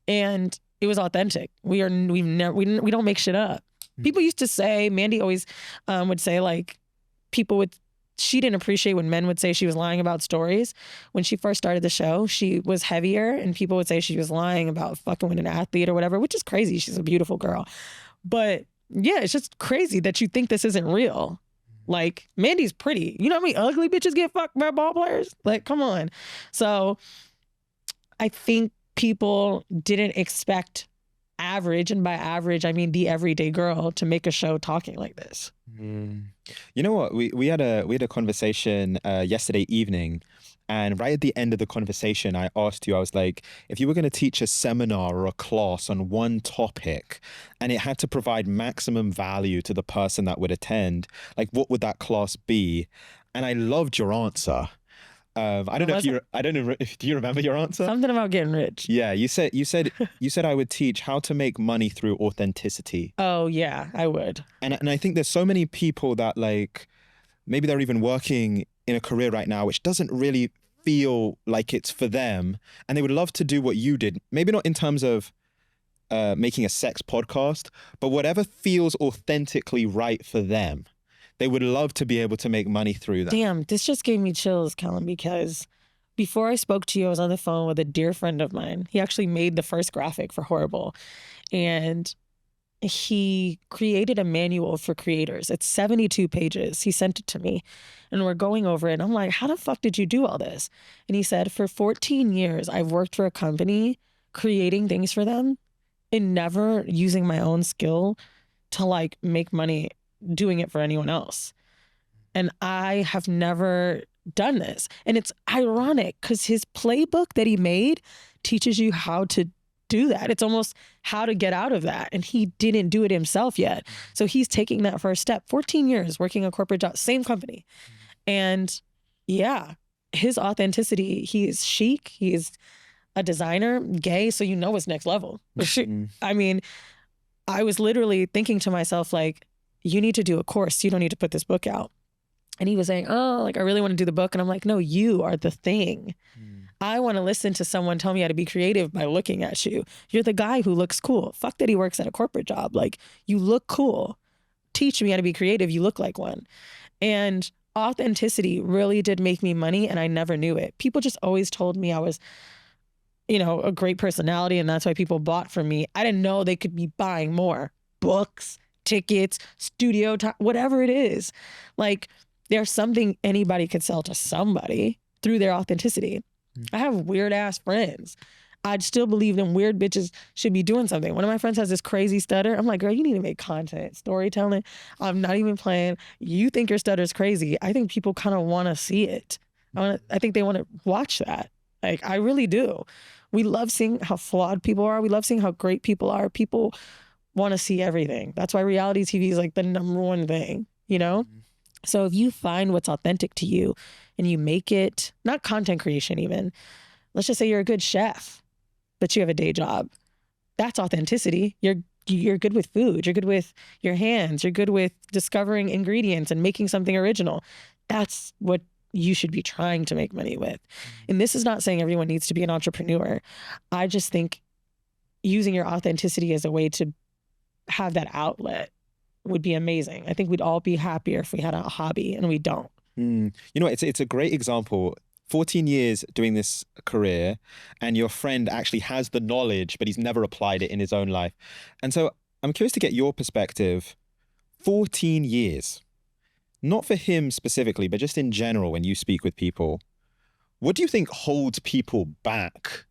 And it was authentic. We don't make shit up. People used to say, Mandy always would say, like, people would she didn't appreciate when men would say she was lying about stories. When she first started the show, she was heavier and people would say she was lying about fucking with an athlete or whatever, which is crazy. She's a beautiful girl. But yeah, it's just crazy that you think this isn't real. Like, Mandy's pretty. You know how many ugly bitches get fucked by ball players? Like, come on. So I think people didn't expect average, and by average, I mean the everyday girl, to make a show talking like this. You know what? We had a conversation yesterday evening, and right at the end of the conversation, I asked you, I was like, if you were going to teach a seminar or a class on one topic, and it had to provide maximum value to the person that would attend, like, what would that class be? And I loved your answer. I don't know if do you remember your answer? Something about getting rich. Yeah, you said I would teach how to make money through authenticity. Oh yeah, I would. And I think there's so many people that, like, maybe they're even working in a career right now which doesn't really feel like it's for them, and they would love to do what you did. Maybe not in terms of making a sex podcast, but whatever feels authentically right for them. They would love to be able to make money through that. Damn, this just gave me chills, Callum, because before I spoke to you, I was on the phone with a dear friend of mine. He actually made the first graphic for Horrible. And he created a manual for creators. It's 72 pages. He sent it to me and we're going over it. And I'm like, how the fuck did you do all this? And he said, for 14 years, I've worked for a company creating things for them and never using my own skill to like make money doing it for anyone else. And I have never done this. And it's ironic because his playbook that he made teaches you how to do that. It's almost how to get out of that. And he didn't do it himself yet. So he's taking that first step. 14 years working a corporate job, same company. And yeah, his authenticity, he is chic. He is a designer, gay. So you know it's next level. I mean, I was literally thinking to myself, like, you need to do a course. You don't need to put this book out. And he was saying, oh, like, I really want to do the book. And I'm like, no, you are the thing. I want to listen to someone tell me how to be creative by looking at you. You're the guy who looks cool. Fuck that he works at a corporate job. Like, you look cool. Teach me how to be creative. You look like one. And authenticity really did make me money, and I never knew it. People just always told me I was, you know, a great personality, and that's why people bought from me. I didn't know they could be buying more books, tickets, studio time, whatever it is. Like, there's something anybody could sell to somebody through their authenticity. I have weird ass friends. I'd still believe them weird bitches should be doing something. One of my friends has this crazy stutter. I'm like, girl, you need to make content, storytelling. I'm not even playing. You think your stutter's crazy. I think people kind of want to see it. I think they want to watch that. Like, I really do. We love seeing how flawed people are. We love seeing how great people are. People want to see everything. That's why reality TV is like the number one thing, you know? So if you find what's authentic to you and you make it, not content creation even, let's just say you're a good chef, but you have a day job. That's authenticity. You're good with food. You're good with your hands. You're good with discovering ingredients and making something original. That's what you should be trying to make money with. And this is not saying everyone needs to be an entrepreneur. I just think using your authenticity as a way to have that outlet would be amazing. I think we'd all be happier if we had a hobby, and we don't. You know, it's a great example. 14 years doing this career, and your friend actually has the knowledge, but he's never applied it in his own life. And so I'm curious to get your perspective. 14 years, not for him specifically, but just in general, when you speak with people, what do you think holds people back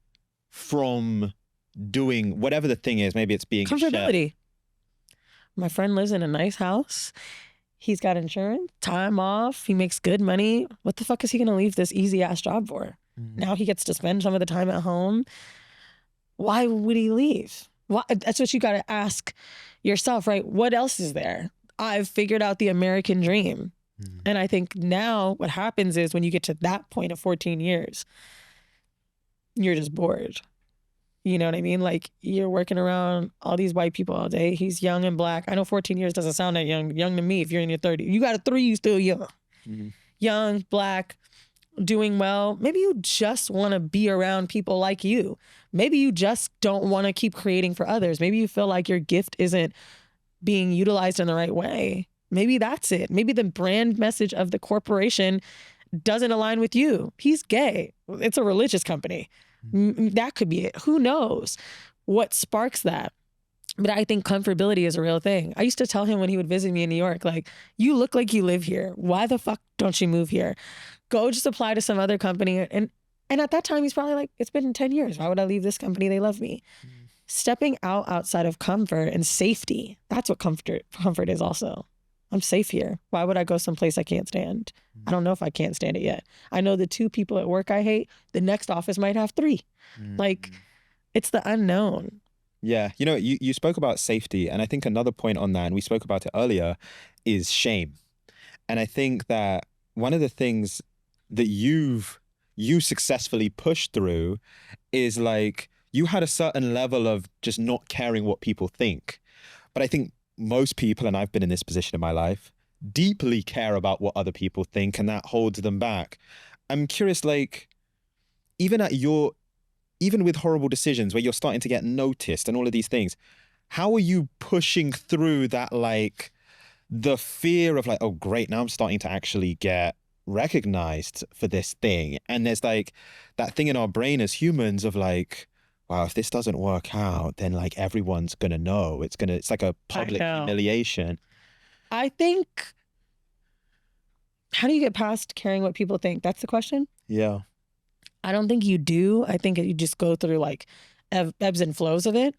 from doing whatever the thing is? Maybe it's being comfortability. My friend lives in a nice house. He's got insurance, time off. He makes good money. What the fuck is he going to leave this easy ass job for? Now he gets to spend some of the time at home. Why would he leave? Why? That's what you got to ask yourself, right? What else is there? I've figured out the American dream. And I think now what happens is when you get to that point of 14 years, you're just bored. You know what I mean? Like, you're working around all these white people all day. He's young and black. I know 14 years doesn't sound that young. Young to me if you're in your 30s. You got a 3, you still young. Young, black, doing well. Maybe you just want to be around people like you. Maybe you just don't want to keep creating for others. Maybe you feel like your gift isn't being utilized in the right way. Maybe that's it. Maybe the brand message of the corporation doesn't align with you. He's gay. It's a religious company. That could be it. Who knows what sparks that? But I think comfortability is a real thing. I used to tell him when he would visit me in New York, like, you look like you live here. Why the fuck don't you move here? Go just apply to some other company. And at that time, he's probably like, it's been 10 years. Why would I leave this company? They love me. Stepping outside of comfort and safety, that's what comfort is also. I'm safe here. Why would I go someplace I can't stand? I don't know if I can't stand it yet. I know the 2 people at work I hate, the next office might have 3. Like, it's the unknown. Yeah. You know, you spoke about safety, and I think another point on that, and we spoke about it earlier, is shame. And I think that one of the things that you successfully pushed through is like, you had a certain level of just not caring what people think. But I think most people, and I've been in this position in my life, deeply care about what other people think, and that holds them back. I'm curious, like, even with horrible decisions where you're starting to get noticed and all of these things, how are you pushing through that, like, the fear of like, oh great, now I'm starting to actually get recognized for this thing? And there's like that thing in our brain as humans of like, wow, if this doesn't work out, then like everyone's gonna know. It's like a public humiliation. I think, how do you get past caring what people think? That's the question. Yeah. I don't think you do. I think you just go through like ebbs and flows of it.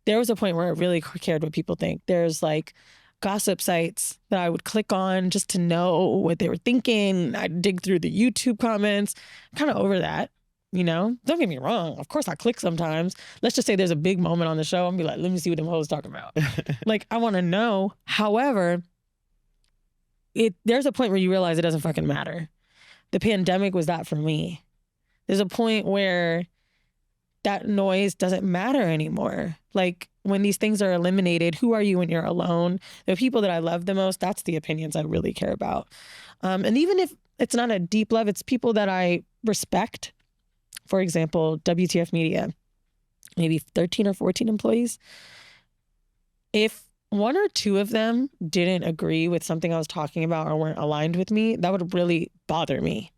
There was a point where I really cared what people think. There's like gossip sites that I would click on just to know what they were thinking. I'd dig through the YouTube comments. I'm kind of over that, you know? Don't get me wrong. Of course I click sometimes. Let's just say there's a big moment on the show. I'm be like, let me see what them hoes talking about. Like, I want to know. However, there's a point where you realize it doesn't fucking matter. The pandemic was that for me. There's a point where that noise doesn't matter anymore. Like, when these things are eliminated, who are you when you're alone? The people that I love the most, that's the opinions I really care about. And even if it's not a deep love, it's people that I respect. For example, WTF Media, maybe 13 or 14 employees. If 1 or 2 of them didn't agree with something I was talking about or weren't aligned with me, that would really bother me.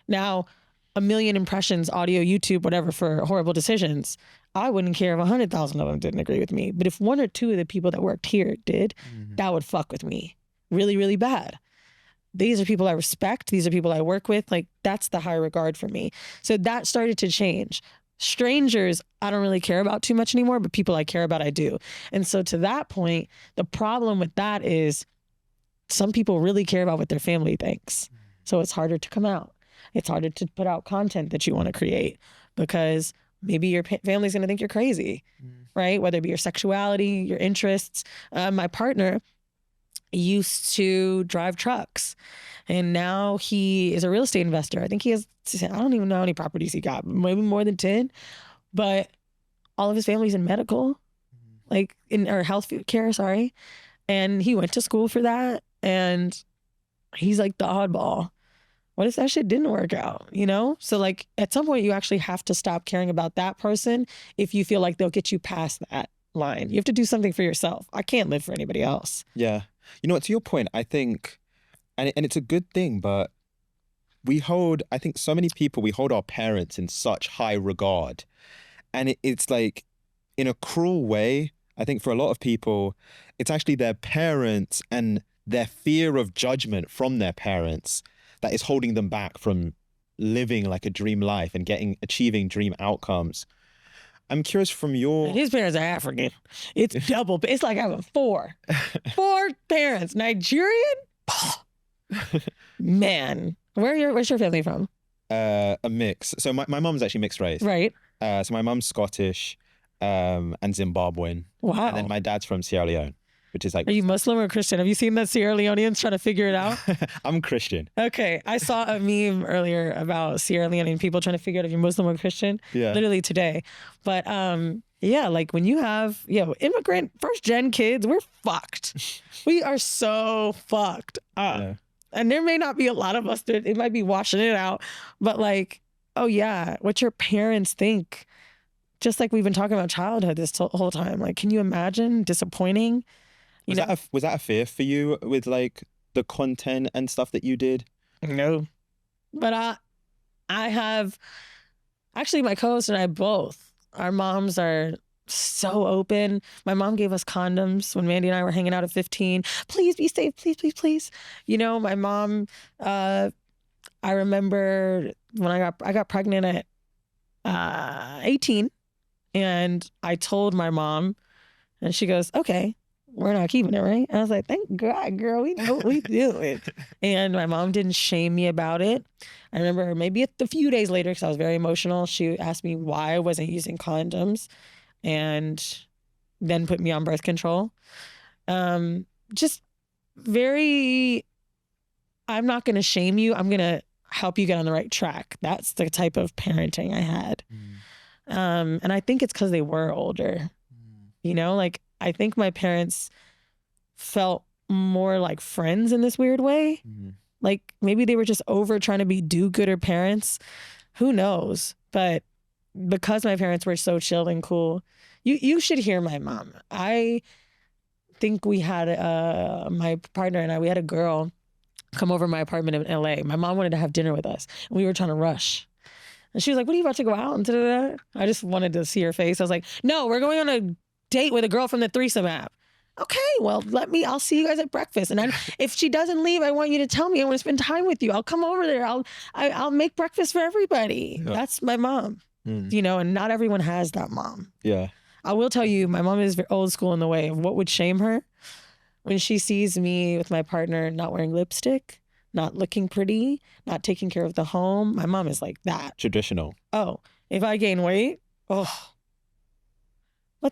Now, 1 million impressions, audio, YouTube, whatever, for horrible decisions, I wouldn't care if 100,000 of them didn't agree with me. But if 1 or 2 of the people that worked here did, that would fuck with me really, really bad. These are people I respect. These are people I work with. Like, that's the high regard for me. So that started to change. Strangers, I don't really care about too much anymore, but people I care about, I do. And so to that point, the problem with that is some people really care about what their family thinks. So it's harder to come out. It's harder to put out content that you want to create because maybe your family's going to think you're crazy, right? Whether it be your sexuality, your interests. My partner used to drive trucks, and now he is a real estate investor. I think he has, I don't even know how many properties he got, maybe more than 10, but all of his family's in medical, like or health care, sorry. And he went to school for that, and he's like the oddball. What if that shit didn't work out, you know? So like at some point you actually have to stop caring about that person if you feel like they'll get you past that line. You have to do something for yourself. I can't live for anybody else. Yeah. You know what, to your point, I think, and it's a good thing, but I think so many people, we hold our parents in such high regard. And it's like, in a cruel way, I think for a lot of people, it's actually their parents and their fear of judgment from their parents that is holding them back from living like a dream life and achieving dream outcomes. I'm curious from your... And his parents are African. It's double. It's like having 4 parents. Nigerian? Man. Where's your family from? A mix. So my mom's actually mixed race. Right. So my mom's Scottish and Zimbabwean. Wow. And then my dad's from Sierra Leone, which is like... Are you Muslim or Christian? Have you seen the Sierra Leoneans trying to figure it out? I'm Christian. Okay. I saw a meme earlier about Sierra Leonean people trying to figure out if you're Muslim or Christian. Yeah. Literally today. But yeah, like when you have immigrant first gen kids, we're fucked. We are so fucked up. Yeah. And there may not be a lot of us that it might be washing it out, but like, oh yeah, what your parents think. Just like we've been talking about childhood this whole time. Like, can you imagine disappointing You know? Was that a fear for you with like the content and stuff that you did? No. But I have actually my co-host and I both. Our moms are so open. My mom gave us condoms when Mandy and I were hanging out at 15. Please be safe, please, please, please. You know, my mom. I remember when I got pregnant at 18, and I told my mom, and she goes, "Okay, we're not keeping it, right?" And I was like, "Thank God, girl, we know what we doing." And my mom didn't shame me about it. I remember maybe a few days later, because I was very emotional, she asked me why I wasn't using condoms, and then put me on birth control. Just very, I'm not going to shame you. I'm going to help you get on the right track. That's the type of parenting I had. And I think it's because they were older. You know, like I think my parents felt more like friends in this weird way. Like maybe they were just over trying to be do-gooder parents. Who knows? But because my parents were so chill and cool, you should hear my mom. I think we had my partner and I, we had a girl come over to my apartment in LA. My mom wanted to have dinner with us, and we were trying to rush. And she was like, "What are you about to go out?" And da-da-da. I just wanted to see her face. I was like, "No, we're going on a date with a girl from the threesome app." "Okay, well, I'll see you guys at breakfast. And if she doesn't leave, I want you to tell me. I want to spend time with you. I'll come over there. I'll make breakfast for everybody." Yeah. That's my mom, you know, and not everyone has that mom. Yeah. I will tell you, my mom is very old school in the way of what would shame her. When she sees me with my partner not wearing lipstick, not looking pretty, not taking care of the home, my mom is like that. Traditional. Oh, if I gain weight, what's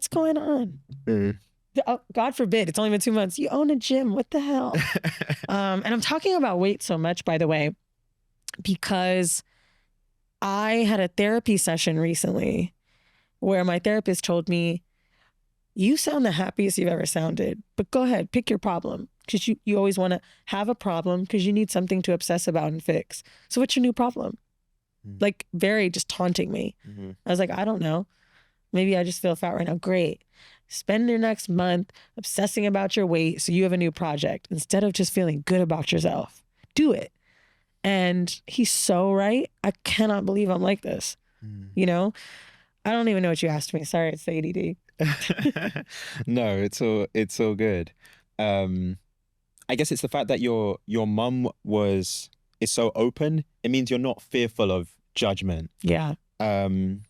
going on? Oh, God forbid, it's only been 2 months. You own a gym. What the hell? And I'm talking about weight so much, by the way, because I had a therapy session recently where my therapist told me, "You sound the happiest you've ever sounded, but go ahead, pick your problem." Because you always want to have a problem because you need something to obsess about and fix. So what's your new problem? Like very just taunting me. I was like, "I don't know. Maybe I just feel fat right now." "Great. Spend your next month obsessing about your weight so you have a new project instead of just feeling good about yourself. Do it." And he's so right. I cannot believe I'm like this. You know? I don't even know what you asked me. Sorry, it's the ADD. No, it's all good. I guess it's the fact that your mum is so open. It means you're not fearful of judgment. Yeah. You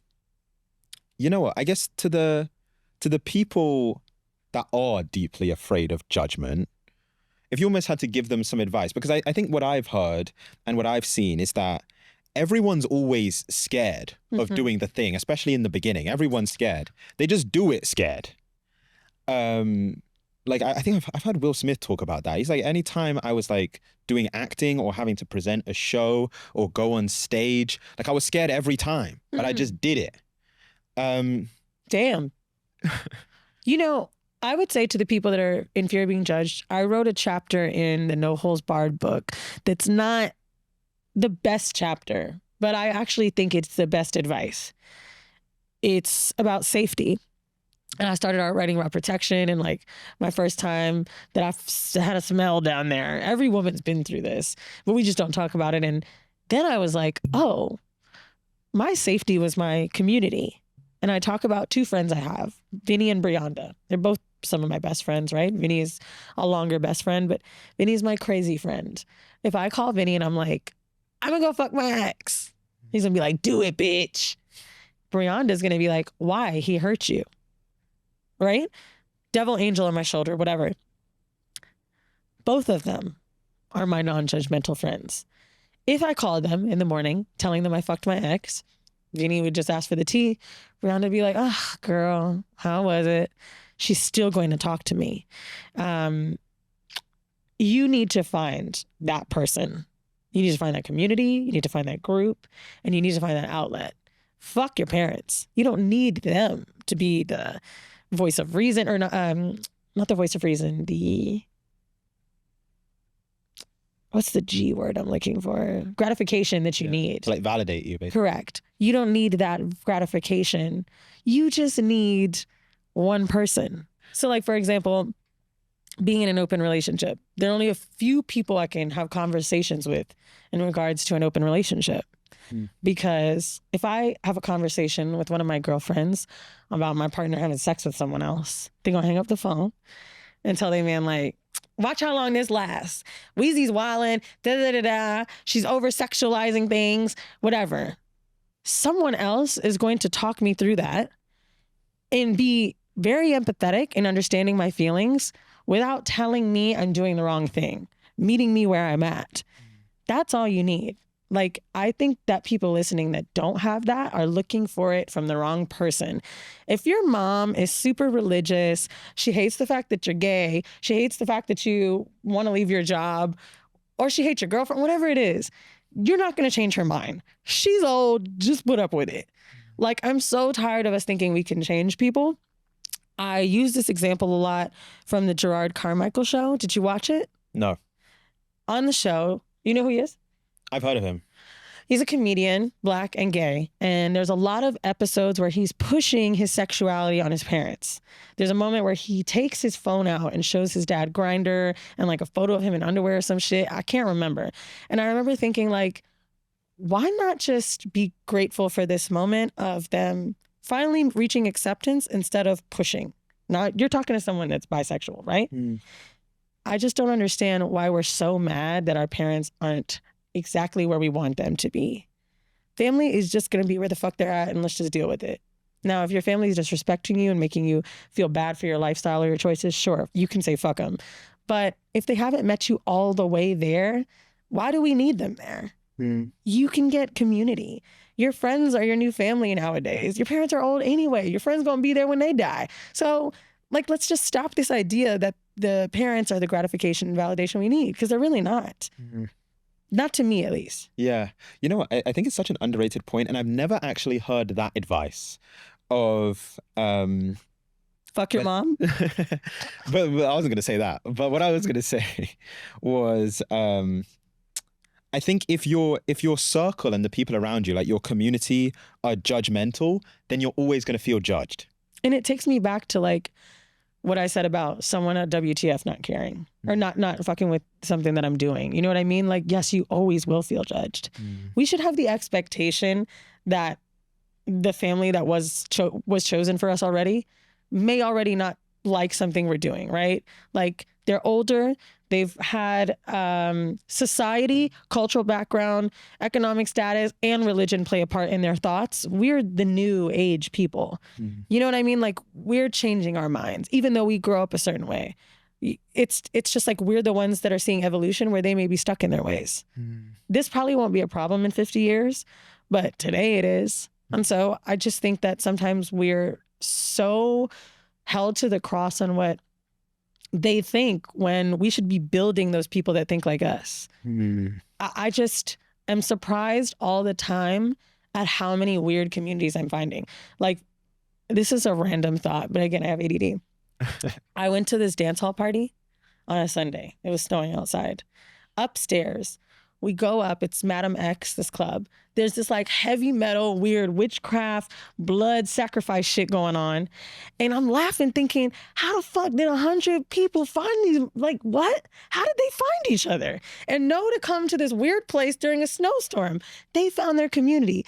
know what? I guess to the people that are deeply afraid of judgment, if you almost had to give them some advice, because I think what I've heard and what I've seen is that everyone's always scared of doing the thing, especially in the beginning. Everyone's scared. They just do it scared. Like I think I've heard Will Smith talk about that. He's like, anytime I was like doing acting or having to present a show or go on stage, like I was scared every time, but I just did it. Damn. You know, I would say to the people that are in fear of being judged, I wrote a chapter in the No Holds Barred book that's not the best chapter, but I actually think it's the best advice. It's about safety. And I started out writing about protection, and like my first time that I had a smell down there. Every woman's been through this, but we just don't talk about it. And then I was like, oh, my safety was my community. And I talk about two friends I have, Vinny and Brianda. They're both some of my best friends, right? Vinny is a longer best friend, but Vinny is my crazy friend. If I call Vinny and I'm like, "I'm gonna go fuck my ex," he's gonna be like, "Do it, bitch." Brianda's gonna be like, "Why? He hurt you." Right? Devil angel on my shoulder, whatever. Both of them are my non-judgmental friends. If I called them in the morning telling them I fucked my ex, Vinny would just ask for the tea. Brianda would be like, "Oh, girl, how was it?" She's still going to talk to me. You need to find that person. You need to find that community. You need to find that group. And you need to find that outlet. Fuck your parents. You don't need them to be the voice of reason, or not the voice of reason, what's the G word I'm looking for? Gratification that you need. To like validate you, basically. Correct. You don't need that gratification. You just need one person. So like, for example, being in an open relationship. There are only a few people I can have conversations with in regards to an open relationship. Because if I have a conversation with one of my girlfriends about my partner having sex with someone else, they're gonna hang up the phone and tell their man, like, watch how long this lasts. Weezy's wildin', da-da-da-da. She's over-sexualizing things, whatever. Someone else is going to talk me through that and be very empathetic in understanding my feelings without telling me I'm doing the wrong thing, meeting me where I'm at. That's all you need. Like, I think that people listening that don't have that are looking for it from the wrong person. If your mom is super religious, she hates the fact that you're gay, she hates the fact that you want to leave your job, or she hates your girlfriend, whatever it is, you're not going to change her mind. She's old, just put up with it. Like, I'm so tired of us thinking we can change people. I use this example a lot from the Gerard Carmichael show. Did you watch it? No. On the show, you know who he is? I've heard of him. He's a comedian, Black and gay, and there's a lot of episodes where he's pushing his sexuality on his parents. There's a moment where he takes his phone out and shows his dad Grindr and like a photo of him in underwear or some shit. I can't remember. And I remember thinking, like, why not just be grateful for this moment of them finally reaching acceptance instead of pushing? Now, you're talking to someone that's bisexual, right? I just don't understand why we're so mad that our parents aren't exactly where we want them to be. Family is just going to be where the fuck they're at, and let's just deal with it. Now, if your family is disrespecting you and making you feel bad for your lifestyle or your choices, sure, you can say fuck them. But if they haven't met you all the way there, why do we need them there? You can get community. Your friends are your new family nowadays. Your parents are old anyway. Your friends going to be there when they die. So, like, let's just stop this idea that the parents are the gratification and validation we need, because they're really not. Not to me, at least. Yeah. You know what? I think it's such an underrated point, and I've never actually heard that advice of... Fuck your mom? but I wasn't going to say that. But what I was going to say was... I think if your circle and the people around you, like your community, are judgmental, then you're always going to feel judged. And it takes me back to, like, what I said about someone at WTF not caring or not fucking with something that I'm doing. You know what I mean? Like, yes, you always will feel judged. We should have the expectation that the family that was chosen for us already may already not like something we're doing, right? Like, they're older, they've had society, cultural background, economic status, and religion play a part in their thoughts. We're the new age people. You know what I mean? Like, we're changing our minds, even though we grow up a certain way. It's just like we're the ones that are seeing evolution where they may be stuck in their ways. This probably won't be a problem in 50 years, but today it is. And so I just think that sometimes we're so held to the cross on what they think when we should be building those people that think like us. I just am surprised all the time at how many weird communities I'm finding. Like, this is a random thought, but again, I have ADD. I went to this dance hall party on a Sunday. It was snowing outside. Upstairs, we go up, it's Madam X, this club. There's this like heavy metal, weird witchcraft, blood sacrifice shit going on. And I'm laughing thinking, how the fuck did 100 people find these? Like, what? How did they find each other? And know to come to this weird place during a snowstorm. They found their community.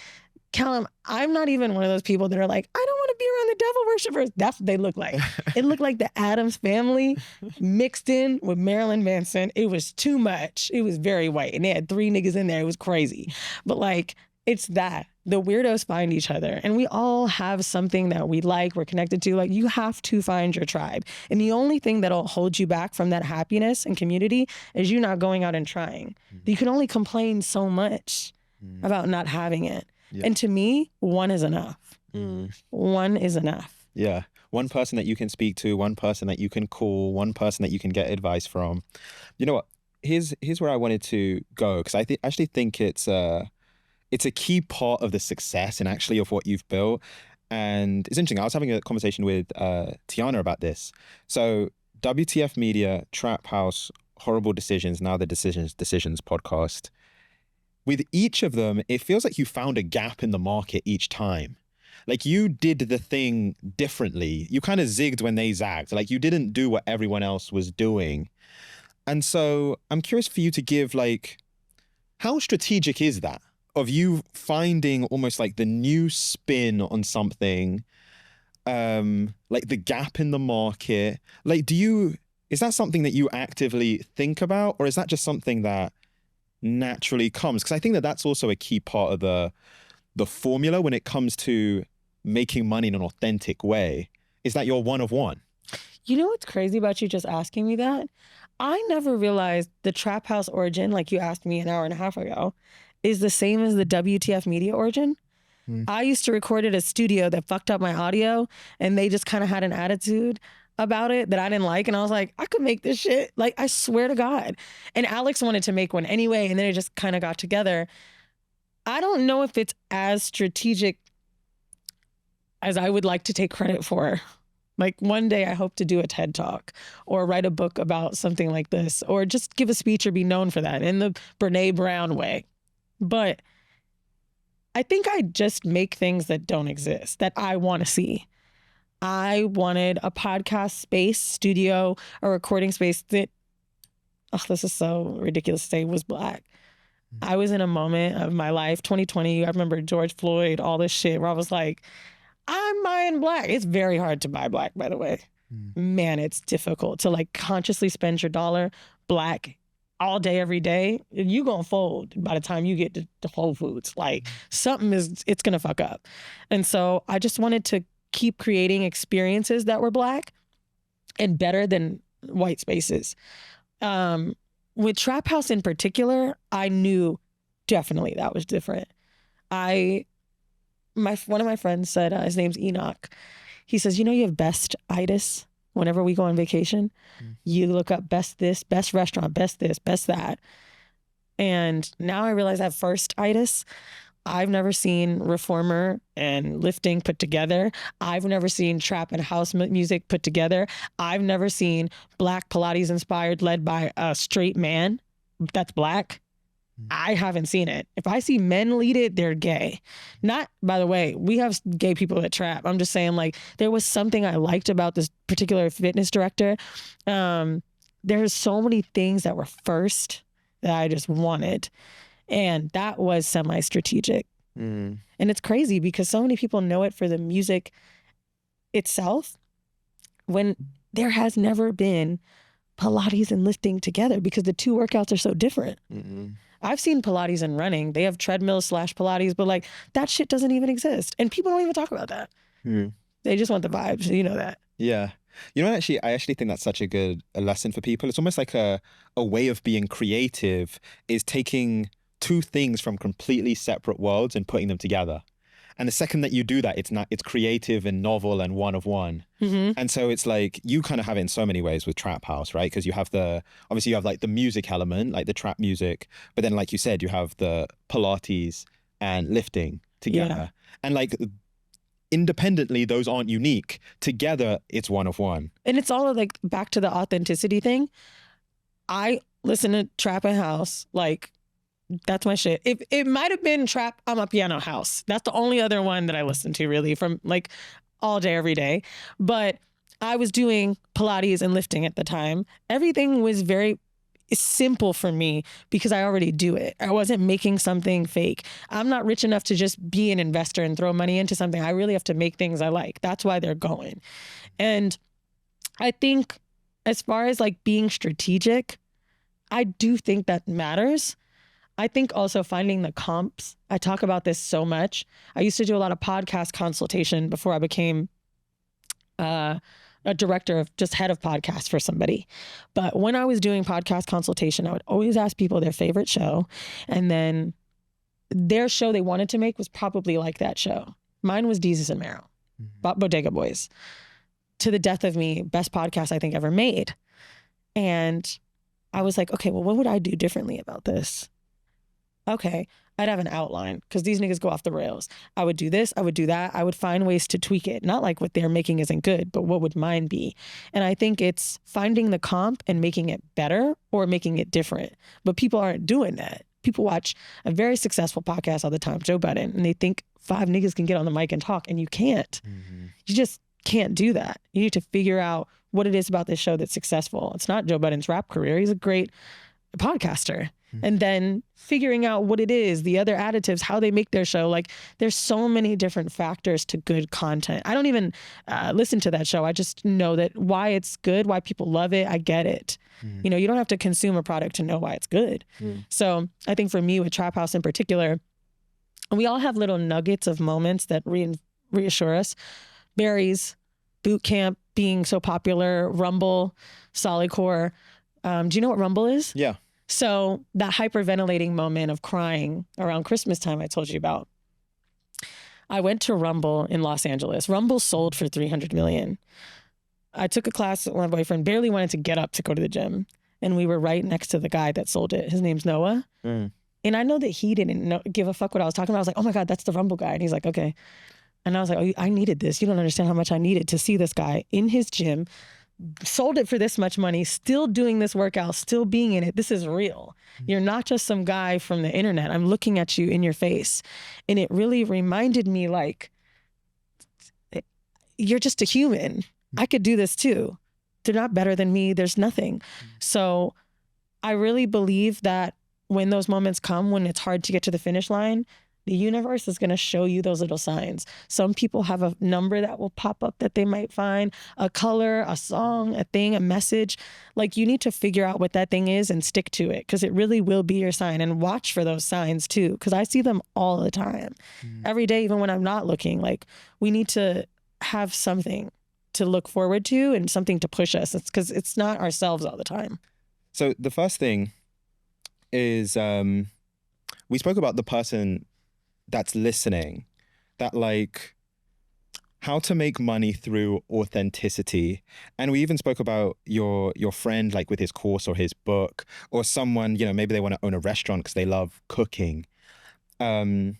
Callum, I'm not even one of those people that are like, I don't want to be around the devil worshipers. That's what they look like. It looked like the Addams Family mixed in with Marilyn Manson. It was too much. It was very white. And they had 3 niggas in there. It was crazy. But like, it's that. The weirdos find each other. And we all have something that we like, we're connected to. Like, you have to find your tribe. And the only thing that'll hold you back from that happiness and community is you not going out and trying. You can only complain so much about not having it. Yeah. And to me, one is enough. One is enough. Yeah. One person that you can speak to, one person that you can call, one person that you can get advice from. You know what? Here's where I wanted to go, because I actually think it's a key part of the success and actually of what you've built. And it's interesting. I was having a conversation with Tiana about this. So WTF Media, Trap Haus, Horrible Decisions, now the Decisions podcast. With each of them, it feels like you found a gap in the market each time. Like you did the thing differently. You kind of zigged when they zagged. Like you didn't do what everyone else was doing. And so I'm curious for you to give like, how strategic is that of you finding almost like the new spin on something, like the gap in the market? Like, is that something that you actively think about, or is that just something that naturally comes? Because I think that that's also a key part of the formula when it comes to making money in an authentic way, is that you're one of one. You know what's crazy about you just asking me that? I never realized the Trap House origin, like you asked me an hour and a half ago, is the same as the WTF Media origin. I used to record at a studio that fucked up my audio, and they just kind of had an attitude about it that I didn't like. And I was like, I could make this shit. Like, I swear to God. And Alex wanted to make one anyway, and then it just kind of got together. I don't know if it's as strategic as I would like to take credit for. Like one day I hope to do a TED Talk or write a book about something like this, or just give a speech or be known for that in the Brene Brown way. But I think I just make things that don't exist that I want to see. I wanted a podcast space, studio, a recording space that, oh, this is so ridiculous to say, was Black. I was in a moment of my life, 2020, I remember George Floyd, all this shit, where I was like, I'm buying Black. It's very hard to buy Black, by the way. Man, it's difficult to like consciously spend your dollar Black all day, every day. You gonna fold by the time you get to Whole Foods. Like it's gonna fuck up. And so I just wanted to keep creating experiences that were Black and better than white spaces. With Trap House in particular, I knew definitely that was different. One of my friends said, his name's Enoch. He says, you have best-itis whenever we go on vacation. You look up best this, best restaurant, best this, best that. And now I realize I have first-itis. I've never seen reformer and lifting put together. I've never seen trap and house music put together. I've never seen Black Pilates inspired, led by a straight man that's Black. I haven't seen it. If I see men lead it, they're gay. Not, by the way, we have gay people that trap. I'm just saying, like, there was something I liked about this particular fitness director. There's so many things that were first that I just wanted. And that was semi-strategic. And it's crazy because so many people know it for the music itself when there has never been Pilates and lifting together because the two workouts are so different. I've seen Pilates and running. They have treadmills / Pilates, but like that shit doesn't even exist. And people don't even talk about that. They just want the vibes. You know that. Yeah. I actually think that's such a lesson for people. It's almost like a way of being creative is taking two things from completely separate worlds and putting them together. And the second that you do that, it's creative and novel and one of one. And so it's like, you kind of have it in so many ways with Trap House, right? Because you have like the music element, like the trap music. But then like you said, you have the Pilates and lifting together. Yeah. And like independently, those aren't unique. Together, it's one of one. And it's all like back to the authenticity thing. I listen to Trap and House, like, that's my shit. If it might have been Trap, I'm a Piano House. That's the only other one that I listen to really from like all day, every day. But I was doing Pilates and lifting at the time. Everything was very simple for me because I already do it. I wasn't making something fake. I'm not rich enough to just be an investor and throw money into something. I really have to make things I like. That's why they're going. And I think as far as like being strategic, I do think that matters. I think also finding the comps. I talk about this so much. I used to do a lot of podcast consultation before I became a director of just head of podcast for somebody. But when I was doing podcast consultation, I would always ask people their favorite show. And then their show they wanted to make was probably like that show. Mine was Jesus and Meryl, Bodega Boys. To the Death of Me, best podcast I think ever made. And I was like, okay, well, what would I do differently about this? Okay, I'd have an outline because these niggas go off the rails. I would do this, I would do that. I would find ways to tweak it. Not like what they're making isn't good, but what would mine be? And I think it's finding the comp and making it better or making it different. But people aren't doing that. People watch a very successful podcast all the time, Joe Budden, and they think 5 niggas can get on the mic and talk, and you can't. You just can't do that. You need to figure out what it is about this show that's successful. It's not Joe Budden's rap career. He's a great podcaster. And then figuring out what it is, the other additives, how they make their show. Like, there's so many different factors to good content. I don't even listen to that show. I just know that why it's good, why people love it. I get it. You know, you don't have to consume a product to know why it's good. So I think for me with Trap House in particular, we all have little nuggets of moments that reassure us. Berries, boot camp being so popular, Rumble, Solidcore. Do you know what Rumble is? Yeah. So that hyperventilating moment of crying around Christmas time I told you about. I went to Rumble in Los Angeles. Rumble sold for $300 million. I took a class with my boyfriend, barely wanted to get up to go to the gym. And we were right next to the guy that sold it. His name's Noah. And I know that he didn't give a fuck what I was talking about. I was like, oh my God, that's the Rumble guy. And he's like, okay. And I was like, oh, I needed this. You don't understand how much I needed to see this guy in his gym, sold it for this much money, still doing this workout, still being in it. This is real. You're not just some guy from the internet. I'm looking at you in your face. And it really reminded me, like, you're just a human. I could do this too. They're not better than me. There's nothing. So I really believe that when those moments come, when it's hard to get to the finish line, the universe is going to show you those little signs. Some people have a number that will pop up that they might find, a color, a song, a thing, a message. Like, you need to figure out what that thing is and stick to it, because it really will be your sign. And watch for those signs too, because I see them all the time. Every day, even when I'm not looking. Like, we need to have something to look forward to and something to push us. It's because it's not ourselves all the time. So the first thing is we spoke about the person that's listening, that, like, how to make money through authenticity. And we even spoke about your friend, like with his course or his book, or someone, you know, maybe they want to own a restaurant because they love cooking. I'm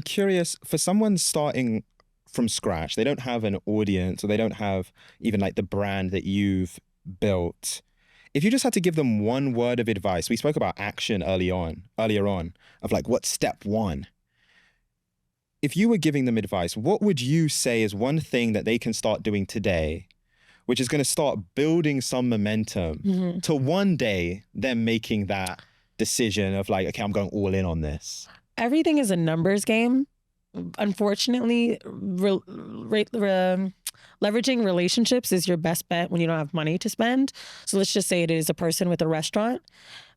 curious, for someone starting from scratch, they don't have an audience, or they don't have even like the brand that you've built. If you just had to give them one word of advice, we spoke about action earlier on, of like, what's step one? If you were giving them advice, what would you say is one thing that they can start doing today, which is going to start building some momentum to one day them making that decision of like, okay, I'm going all in on this? Everything is a numbers game. Unfortunately, leveraging relationships is your best bet when you don't have money to spend. So let's just say it is a person with a restaurant.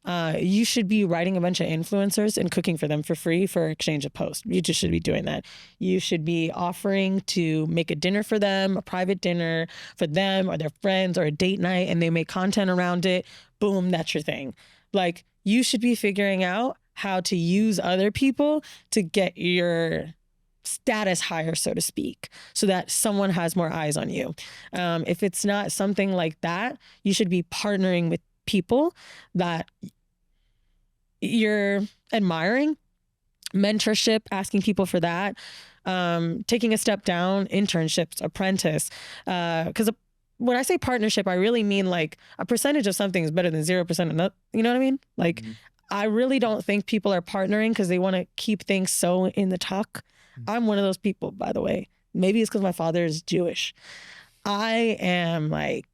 You should be writing a bunch of influencers and cooking for them for free for exchange of post. You just should be doing that. You should be offering to make a dinner for them, a private dinner for them or their friends, or a date night, and they make content around it. Boom, that's your thing. Like, you should be figuring out how to use other people to get your status higher, so to speak, so that someone has more eyes on you. If it's not something like that, you should be partnering with people that you're admiring. Mentorship, asking people for that. Taking a step down, internships, apprentice. Because when I say partnership, I really mean like a percentage of something is better than 0% of nothing. You know what I mean? Like, I really don't think people are partnering because they want to keep things so in the tuck. I'm one of those people, by the way. Maybe it's because my father is Jewish. I am like,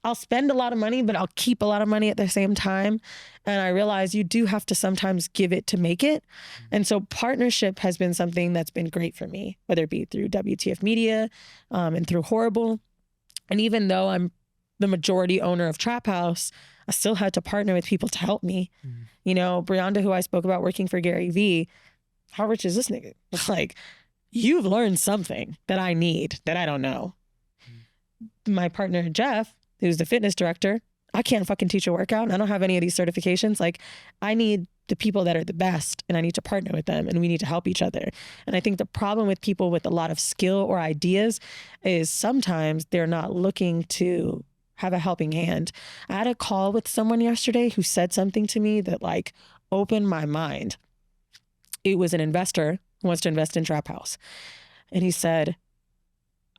I'll spend a lot of money, but I'll keep a lot of money at the same time. And I realize you do have to sometimes give it to make it. And so partnership has been something that's been great for me, whether it be through WTF Media and through Horrible. And even though I'm the majority owner of Trap Haus, I still had to partner with people to help me. You know, Brianda, who I spoke about working for Gary Vee, how rich is this nigga? It's like, you've learned something that I need, that I don't know. My partner, Jeff, who's the fitness director, I can't fucking teach a workout, and I don't have any of these certifications. Like, I need the people that are the best, and I need to partner with them, and we need to help each other. And I think the problem with people with a lot of skill or ideas is sometimes they're not looking to have a helping hand. I had a call with someone yesterday who said something to me that like opened my mind. It was an investor who wants to invest in Trap Haus. And he said,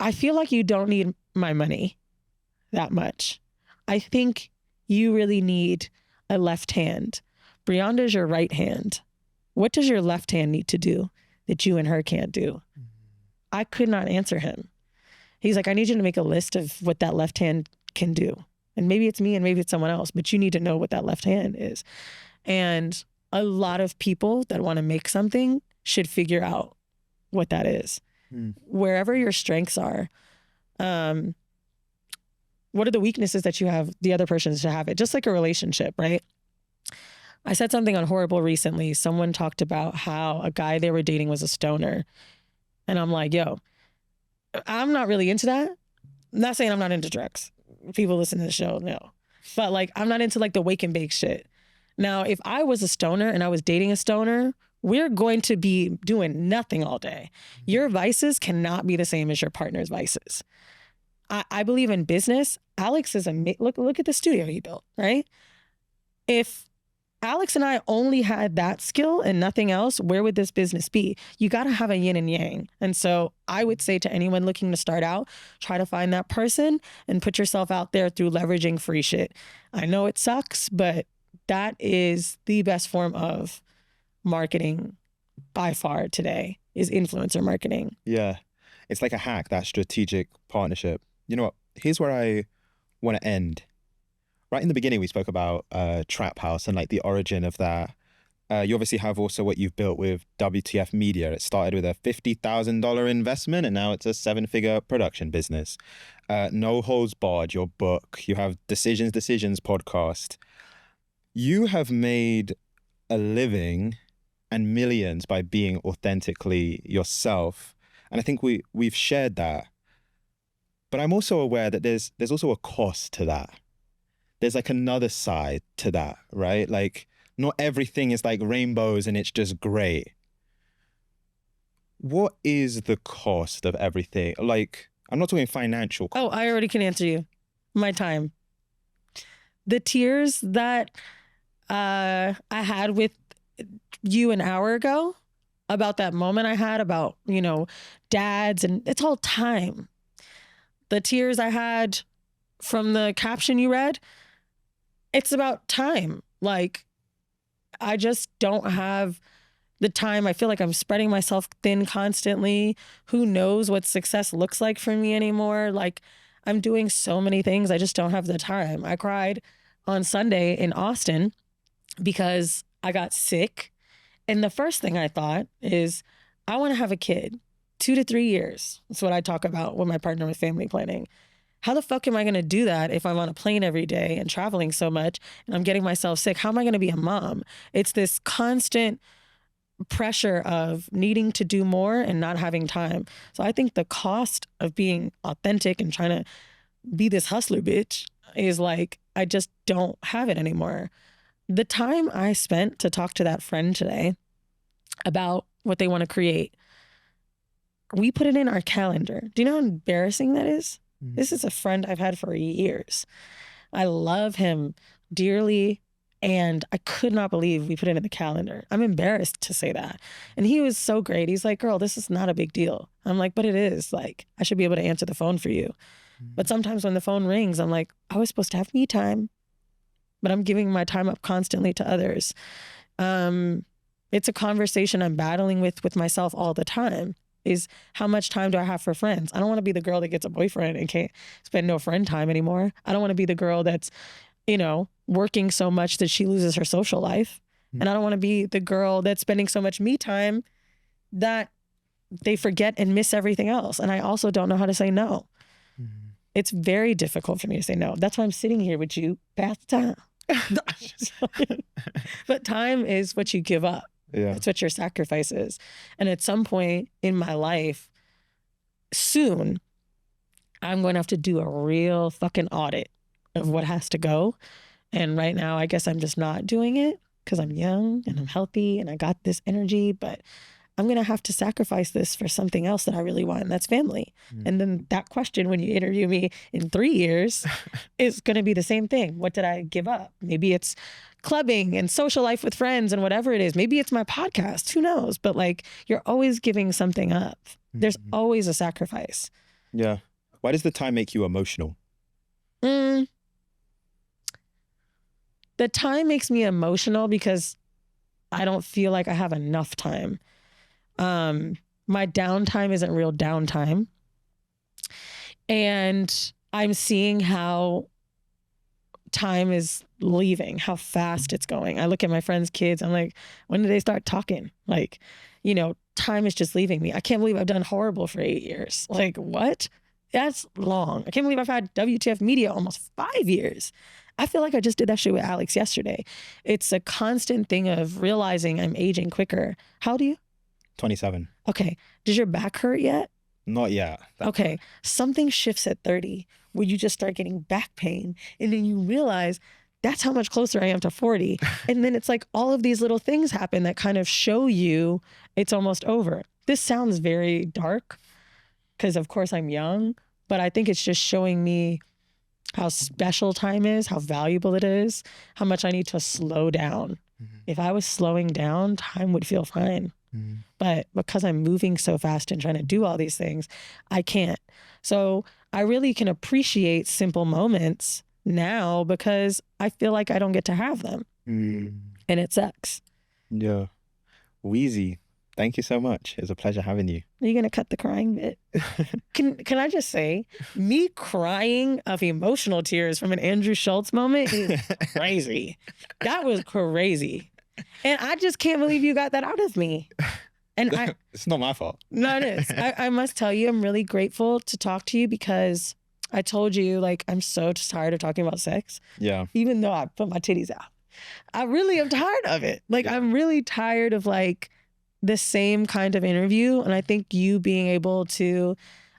I feel like you don't need my money that much. I think you really need a left hand. Brianda's your right hand. What does your left hand need to do? that you and her can't do? I could not answer him. He's like, I need you to make a list of what that left hand can do. And maybe it's me and maybe it's someone else, but you need to know what that left hand is. And a lot of people that want to make something should figure out what that is. Wherever your strengths are, what are the weaknesses that you have, the other person should have it, just like a relationship, right? I said something on Horrible recently. Someone talked about how a guy they were dating was a stoner. And I'm like, yo, I'm not really into that. I'm not saying I'm not into drugs. People listen to the show, no. But like, I'm not into like the wake and bake shit. Now, if I was a stoner and I was dating a stoner, we're going to be doing nothing all day. Your vices cannot be the same as your partner's vices. I believe in business. Alex is look at the studio he built, right? If Alex and I only had that skill and nothing else, where would this business be? You got to have a yin and yang. And so I would say to anyone looking to start out, try to find that person and put yourself out there through leveraging free shit. I know it sucks, but that is the best form of marketing by far today, is influencer marketing. Yeah. It's like a hack, that strategic partnership. You know what? Here's where I want to end. Right in the beginning, we spoke about Trap Haus and like the origin of that. You obviously have also what you've built with WTF Media. It started with a $50,000 investment and now it's a 7-figure production business. No Holds Barred, your book. You have Decisions podcast. You have made a living and millions by being authentically yourself. And I think we've shared that. But I'm also aware that there's also a cost to that. There's like another side to that, right? Like not everything is like rainbows and it's just great. What is the cost of everything? Like, I'm not talking financial cost. Oh, I already can answer you. My time. The tears that I had with you an hour ago about that moment I had about, dads, and it's all time. The tears I had from the caption you read, it's about time. Like, I just don't have the time. I feel like I'm spreading myself thin constantly. Who knows what success looks like for me anymore? Like, I'm doing so many things. I just don't have the time. I cried on Sunday in Austin because I got sick. And the first thing I thought is, I want to have a kid, 2 to 3 years. That's what I talk about with my partner with family planning. How the fuck am I going to do that if I'm on a plane every day and traveling so much and I'm getting myself sick? How am I going to be a mom? It's this constant pressure of needing to do more and not having time. So I think the cost of being authentic and trying to be this hustler bitch is like, I just don't have it anymore. The time I spent to talk to that friend today about what they want to create, we put it in our calendar. Do you know how embarrassing that is? This is a friend I've had for years. I love him dearly, and I could not believe we put it in the calendar. I'm embarrassed to say that. And he was so great. He's like, girl, this is not a big deal. I'm like, but it is. Like, I should be able to answer the phone for you. But sometimes when the phone rings, I'm like, I was supposed to have me time, but I'm giving my time up constantly to others. It's a conversation I'm battling with myself all the time, is how much time do I have for friends? I don't want to be the girl that gets a boyfriend and can't spend no friend time anymore. I don't want to be the girl that's, working so much that she loses her social life. And I don't want to be the girl that's spending so much me time that they forget and miss everything else. And I also don't know how to say no. It's very difficult for me to say no. That's why I'm sitting here with you past time. But time is what you give up. Yeah. It's what your sacrifice is. And at some point in my life, soon, I'm going to have to do a real fucking audit of what has to go. And right now, I guess I'm just not doing it because I'm young and I'm healthy and I got this energy, but I'm going to have to sacrifice this for something else that I really want, and that's family. And then that question, when you interview me in 3 years, is going to be the same thing. What did I give up? Maybe it's clubbing and social life with friends and whatever it is. Maybe it's my podcast. Who knows? But like, you're always giving something up. There's always a sacrifice. Yeah. Why does the time make you emotional? The time makes me emotional because I don't feel like I have enough time. My downtime isn't real downtime. And I'm seeing how time is leaving, how fast it's going. I look at my friends' kids. I'm like, when did they start talking? Like, you know, time is just leaving me. I can't believe I've done horrible for 8 years. Like, what? That's long. I can't believe I've had WTF Media almost 5 years. I feel like I just did that shit with Alex yesterday. It's a constant thing of realizing I'm aging quicker. How old are you? 27. Okay. Does your back hurt yet? Not yet. Okay. Something shifts at 30 where you just start getting back pain. And then you realize that's how much closer I am to 40. And then it's like all of these little things happen that kind of show you it's almost over. This sounds very dark because, of course, I'm young, but I think it's just showing me how special time is, how valuable it is, how much I need to slow down. Mm-hmm. If I was slowing down, time would feel fine. Mm-hmm. But because I'm moving so fast and trying to do all these things, I can't. So I really can appreciate simple moments now because I feel like I don't get to have them. Mm. And it sucks. Yeah. Weezy, thank you so much. It's a pleasure having you. Are you going to cut the crying bit? Can I just say, me crying of emotional tears from an Andrew Schultz moment is crazy. That was crazy. And I just can't believe you got that out of me. And it's not my fault. No, it is. I must tell you, I'm really grateful to talk to you because I told you, like, I'm so tired of talking about sex. Yeah. Even though I put my titties out. I really am tired of it. Like, yeah. I'm really tired of, like, the same kind of interview. And I think you being able to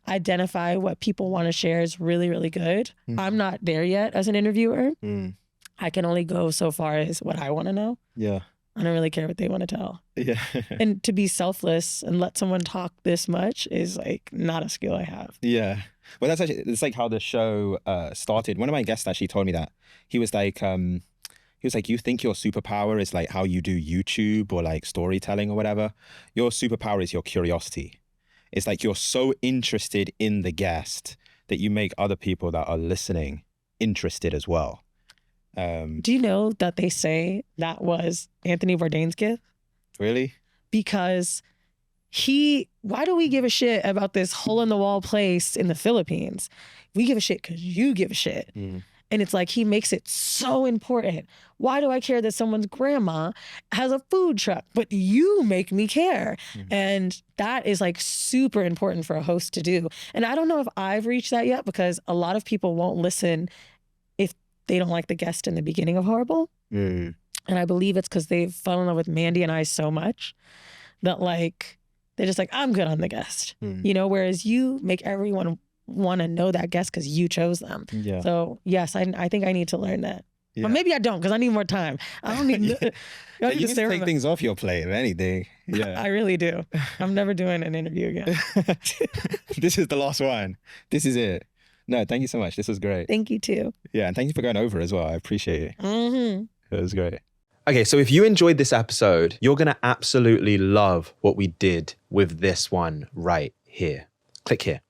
identify what people want to share is really, really good. Mm. I'm not there yet as an interviewer. Mm. I can only go so far as what I want to know. Yeah. I don't really care what they want to tell. Yeah. And to be selfless and let someone talk this much is like not a skill I have. Yeah. Well, that's actually, it's like how the show started. One of my guests actually told me that. He was like, you think your superpower is like how you do YouTube or like storytelling or whatever. Your superpower is your curiosity. It's like you're so interested in the guest that you make other people that are listening interested as well. Do you know that they say that was Anthony Bourdain's gift? Really? Because why do we give a shit about this hole in the wall place in the Philippines? We give a shit because you give a shit. Mm. And it's like he makes it so important. Why do I care that someone's grandma has a food truck? But you make me care. Mm-hmm. And that is like super important for a host to do. And I don't know if I've reached that yet because a lot of people won't listen if they don't like the guest in the beginning of Horrible. Mm. And I believe it's because they've fallen in love with Mandy and I so much that like, they're just like, I'm good on the guest. Mm. You know, whereas you make everyone want to know that guest because you chose them. Yeah. So yes, I think I need to learn that. Yeah. But maybe I don't because I need more time. I don't need. Yeah. You need to take things off your plate, if anything. Yeah, I really do. I'm never doing an interview again. This is the last one. This is it. No, thank you so much. This was great. Thank you too. Yeah, and thank you for going over as well. I appreciate it. Mm-hmm. It was great. Okay, so if you enjoyed this episode, you're going to absolutely love what we did with this one right here. Click here.